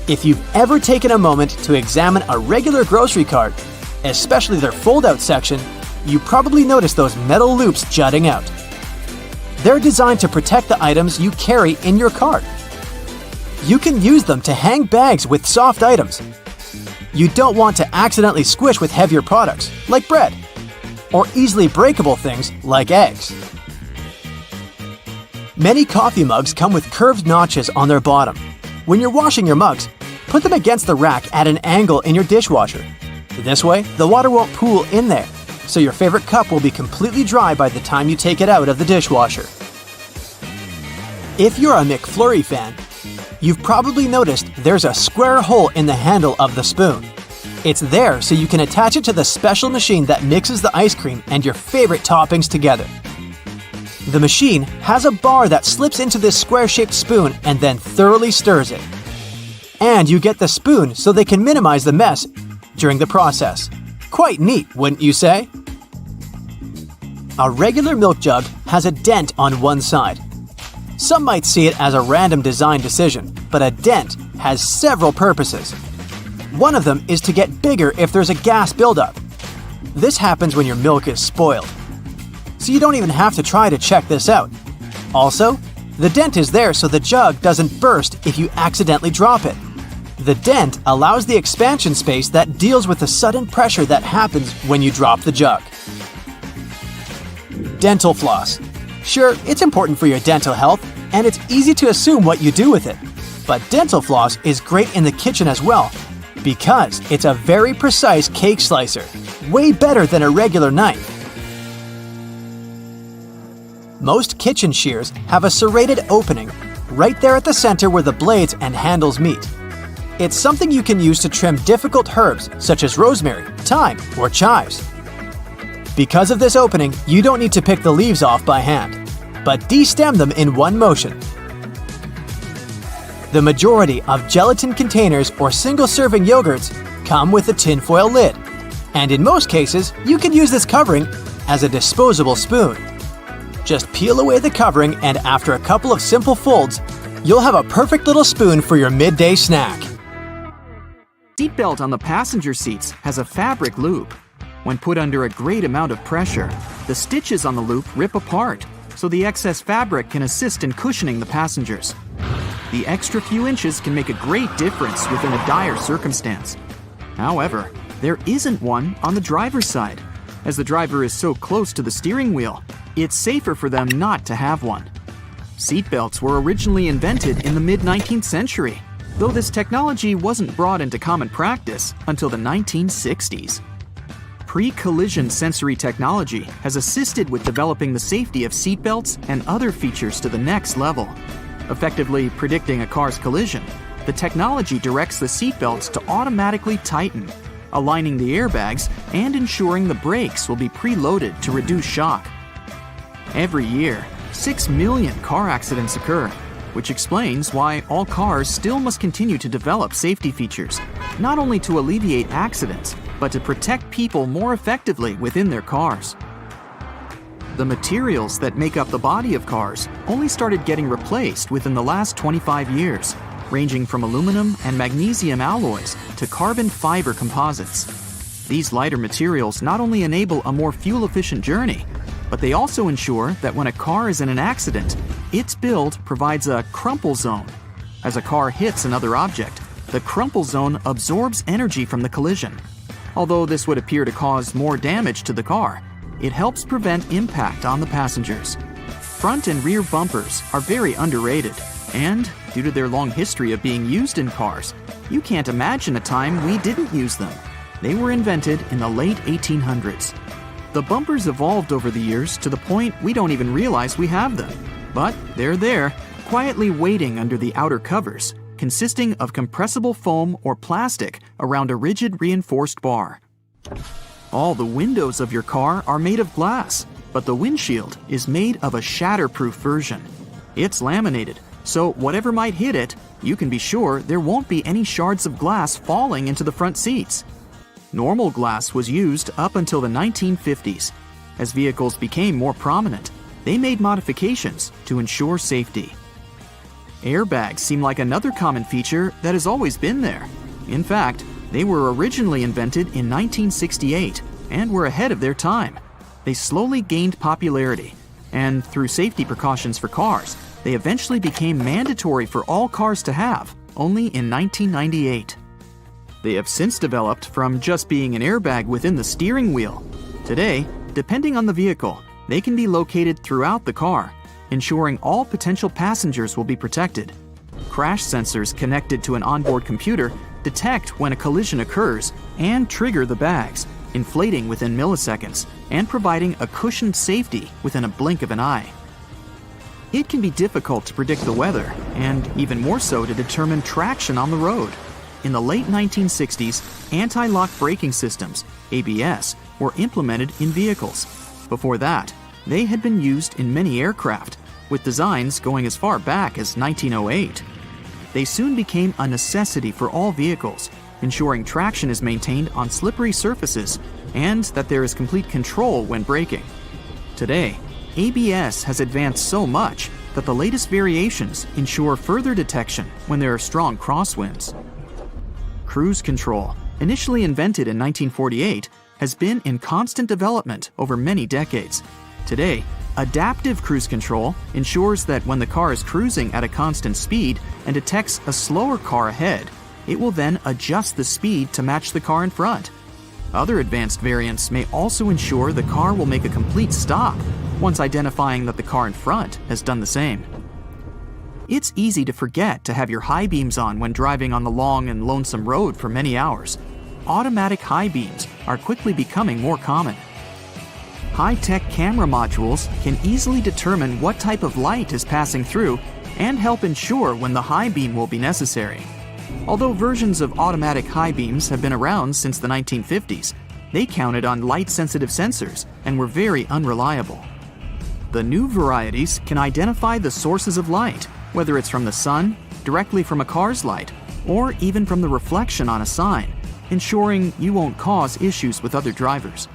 If you've ever taken a moment to examine a regular grocery cart, especially their fold-out section, you probably noticed those metal loops jutting out. They're designed to protect the items you carry in your cart. You can use them to hang bags with soft items. You don't want to accidentally squish with heavier products, like bread, or easily breakable things like eggs. Many coffee mugs come with curved notches on their bottom. When you're washing your mugs, put them against the rack at an angle in your dishwasher. This way, the water won't pool in there, so your favorite cup will be completely dry by the time you take it out of the dishwasher. If you're a McFlurry fan, you've probably noticed there's a square hole in the handle of the spoon. It's there so you can attach it to the special machine that mixes the ice cream and your favorite toppings together. The machine has a bar that slips into this square-shaped spoon and then thoroughly stirs it. And you get the spoon so they can minimize the mess during the process. Quite neat, wouldn't you say? A regular milk jug has a dent on one side. Some might see it as a random design decision, but a dent has several purposes. One of them is to get bigger if there's a gas buildup. This happens when your milk is spoiled. So you don't even have to try to check this out. Also, the dent is there so the jug doesn't burst if you accidentally drop it. The dent allows the expansion space that deals with the sudden pressure that happens when you drop the jug. Dental floss. Sure, it's important for your dental health, and it's easy to assume what you do with it. But dental floss is great in the kitchen as well, because it's a very precise cake slicer, way better than a regular knife. Most kitchen shears have a serrated opening right there at the center where the blades and handles meet. It's something you can use to trim difficult herbs such as rosemary, thyme, or chives. Because of this opening, you don't need to pick the leaves off by hand, but destem them in one motion. The majority of gelatin containers or single-serving yogurts come with a tinfoil lid, and in most cases, you can use this covering as a disposable spoon. Just peel away the covering, and after a couple of simple folds, you'll have a perfect little spoon for your midday snack. Seatbelt on the passenger seats has a fabric loop. When put under a great amount of pressure, the stitches on the loop rip apart, so the excess fabric can assist in cushioning the passengers. The extra few inches can make a great difference within a dire circumstance. However, there isn't one on the driver's side. As the driver is so close to the steering wheel, it's safer for them not to have one. Seatbelts were originally invented in the mid-19th century, though this technology wasn't brought into common practice until the 1960s. Pre-collision sensory technology has assisted with developing the safety of seatbelts and other features to the next level. Effectively predicting a car's collision, the technology directs the seatbelts to automatically tighten, aligning the airbags and ensuring the brakes will be preloaded to reduce shock. Every year, 6 million car accidents occur, which explains why all cars still must continue to develop safety features, not only to alleviate accidents, but to protect people more effectively within their cars. The materials that make up the body of cars only started getting replaced within the last 25 years, ranging from aluminum and magnesium alloys to carbon fiber composites. These lighter materials not only enable a more fuel-efficient journey, but they also ensure that when a car is in an accident, its build provides a crumple zone. As a car hits another object, the crumple zone absorbs energy from the collision. Although this would appear to cause more damage to the car, it helps prevent impact on the passengers. Front and rear bumpers are very underrated, and due to their long history of being used in cars, you can't imagine a time we didn't use them. They were invented in the late 1800s. The bumpers evolved over the years to the point we don't even realize we have them. But they're there, quietly waiting under the outer covers, consisting of compressible foam or plastic around a rigid reinforced bar. All the windows of your car are made of glass, but the windshield is made of a shatterproof version. It's laminated, so whatever might hit it, you can be sure there won't be any shards of glass falling into the front seats. Normal glass was used up until the 1950s. As vehicles became more prominent, they made modifications to ensure safety. Airbags seem like another common feature that has always been there. In fact, they were originally invented in 1968 and were ahead of their time. They slowly gained popularity, and through safety precautions for cars, they eventually became mandatory for all cars to have, only in 1998. They have since developed from just being an airbag within the steering wheel. Today, depending on the vehicle, they can be located throughout the car, ensuring all potential passengers will be protected. Crash sensors connected to an onboard computer detect when a collision occurs and trigger the bags, inflating within milliseconds and providing a cushioned safety within a blink of an eye. It can be difficult to predict the weather, and even more so to determine traction on the road. In the late 1960s, anti-lock braking systems, ABS, were implemented in vehicles. Before that, they had been used in many aircraft, with designs going as far back as 1908. They soon became a necessity for all vehicles, ensuring traction is maintained on slippery surfaces and that there is complete control when braking. Today, ABS has advanced so much that the latest variations ensure further detection when there are strong crosswinds. Cruise control, initially invented in 1948, has been in constant development over many decades. Today, adaptive cruise control ensures that when the car is cruising at a constant speed and detects a slower car ahead, it will then adjust the speed to match the car in front. Other advanced variants may also ensure the car will make a complete stop once identifying that the car in front has done the same. It's easy to forget to have your high beams on when driving on the long and lonesome road for many hours. Automatic high beams are quickly becoming more common. High-tech camera modules can easily determine what type of light is passing through and help ensure when the high beam will be necessary. Although versions of automatic high beams have been around since the 1950s, they counted on light-sensitive sensors and were very unreliable. The new varieties can identify the sources of light, whether it's from the sun, directly from a car's light, or even from the reflection on a sign, ensuring you won't cause issues with other drivers.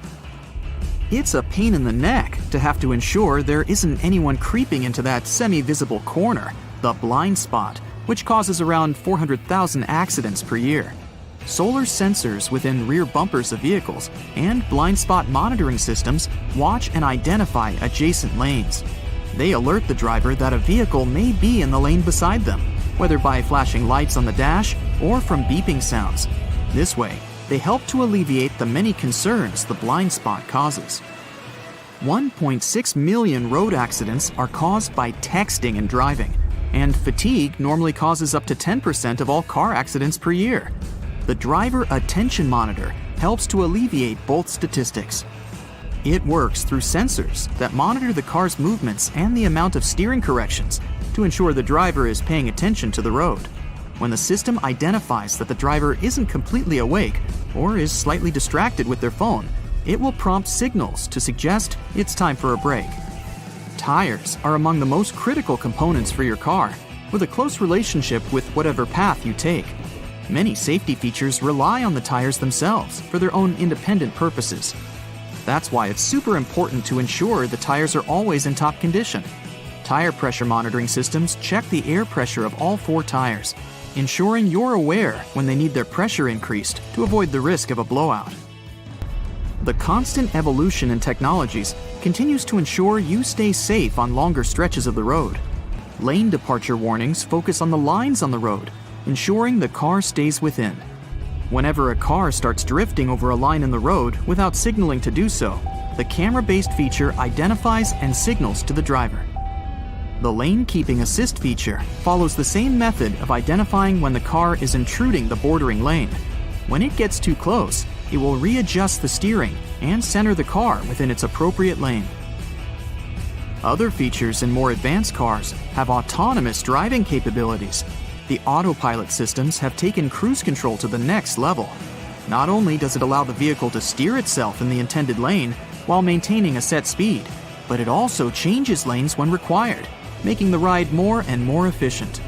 It's a pain in the neck to have to ensure there isn't anyone creeping into that semi-visible corner, the blind spot, which causes around 400,000 accidents per year. Solar sensors within rear bumpers of vehicles and blind spot monitoring systems watch and identify adjacent lanes. They alert the driver that a vehicle may be in the lane beside them, whether by flashing lights on the dash or from beeping sounds. This way, they help to alleviate the many concerns the blind spot causes. 1.6 million road accidents are caused by texting and driving, and fatigue normally causes up to 10% of all car accidents per year. The Driver Attention Monitor helps to alleviate both statistics. It works through sensors that monitor the car's movements and the amount of steering corrections to ensure the driver is paying attention to the road. When the system identifies that the driver isn't completely awake or is slightly distracted with their phone, it will prompt signals to suggest it's time for a break. Tires are among the most critical components for your car, with a close relationship with whatever path you take. Many safety features rely on the tires themselves for their own independent purposes. That's why it's super important to ensure the tires are always in top condition. Tire pressure monitoring systems check the air pressure of all 4 tires, ensuring you're aware when they need their pressure increased to avoid the risk of a blowout. The constant evolution in technologies continues to ensure you stay safe on longer stretches of the road. Lane departure warnings focus on the lines on the road, ensuring the car stays within. Whenever a car starts drifting over a line in the road without signaling to do so, the camera-based feature identifies and signals to the driver. The Lane Keeping Assist feature follows the same method of identifying when the car is intruding the bordering lane. When it gets too close, it will readjust the steering and center the car within its appropriate lane. Other features in more advanced cars have autonomous driving capabilities. The autopilot systems have taken cruise control to the next level. Not only does it allow the vehicle to steer itself in the intended lane while maintaining a set speed, but it also changes lanes when required, making the ride more and more efficient.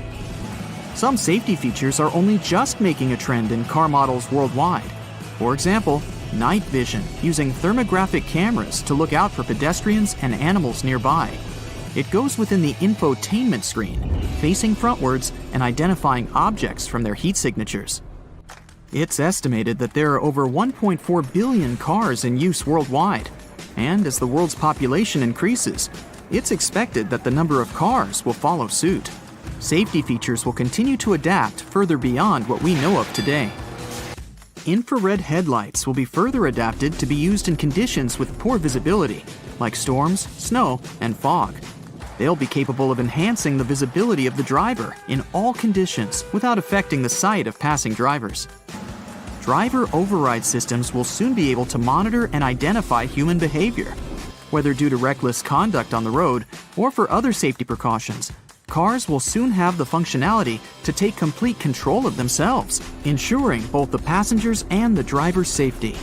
Some safety features are only just making a trend in car models worldwide. For example, night vision, using thermographic cameras to look out for pedestrians and animals nearby. It goes within the infotainment screen, facing frontwards and identifying objects from their heat signatures. It's estimated that there are over 1.4 billion cars in use worldwide, and as the world's population increases, it's expected that the number of cars will follow suit. Safety features will continue to adapt further beyond what we know of today. Infrared headlights will be further adapted to be used in conditions with poor visibility, like storms, snow, and fog. They'll be capable of enhancing the visibility of the driver in all conditions without affecting the sight of passing drivers. Driver override systems will soon be able to monitor and identify human behavior. Whether due to reckless conduct on the road or for other safety precautions, cars will soon have the functionality to take complete control of themselves, ensuring both the passengers and the driver's safety.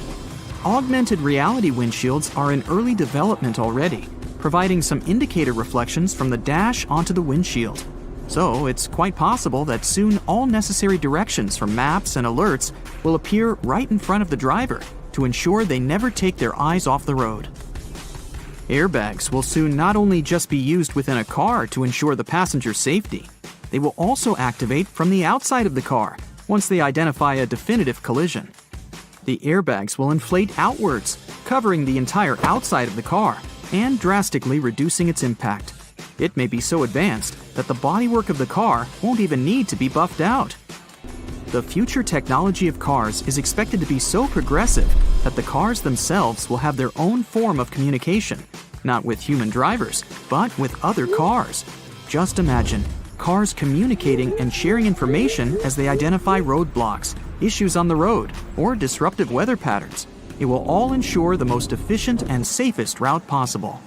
Augmented reality windshields are in early development already, providing some indicator reflections from the dash onto the windshield. So it's quite possible that soon all necessary directions from maps and alerts will appear right in front of the driver to ensure they never take their eyes off the road. Airbags will soon not only just be used within a car to ensure the passenger's safety, they will also activate from the outside of the car once they identify a definitive collision. The airbags will inflate outwards, covering the entire outside of the car and drastically reducing its impact. It may be so advanced that the bodywork of the car won't even need to be buffed out. The future technology of cars is expected to be so progressive that the cars themselves will have their own form of communication, not with human drivers, but with other cars. Just imagine cars communicating and sharing information as they identify roadblocks, issues on the road, or disruptive weather patterns. It will all ensure the most efficient and safest route possible.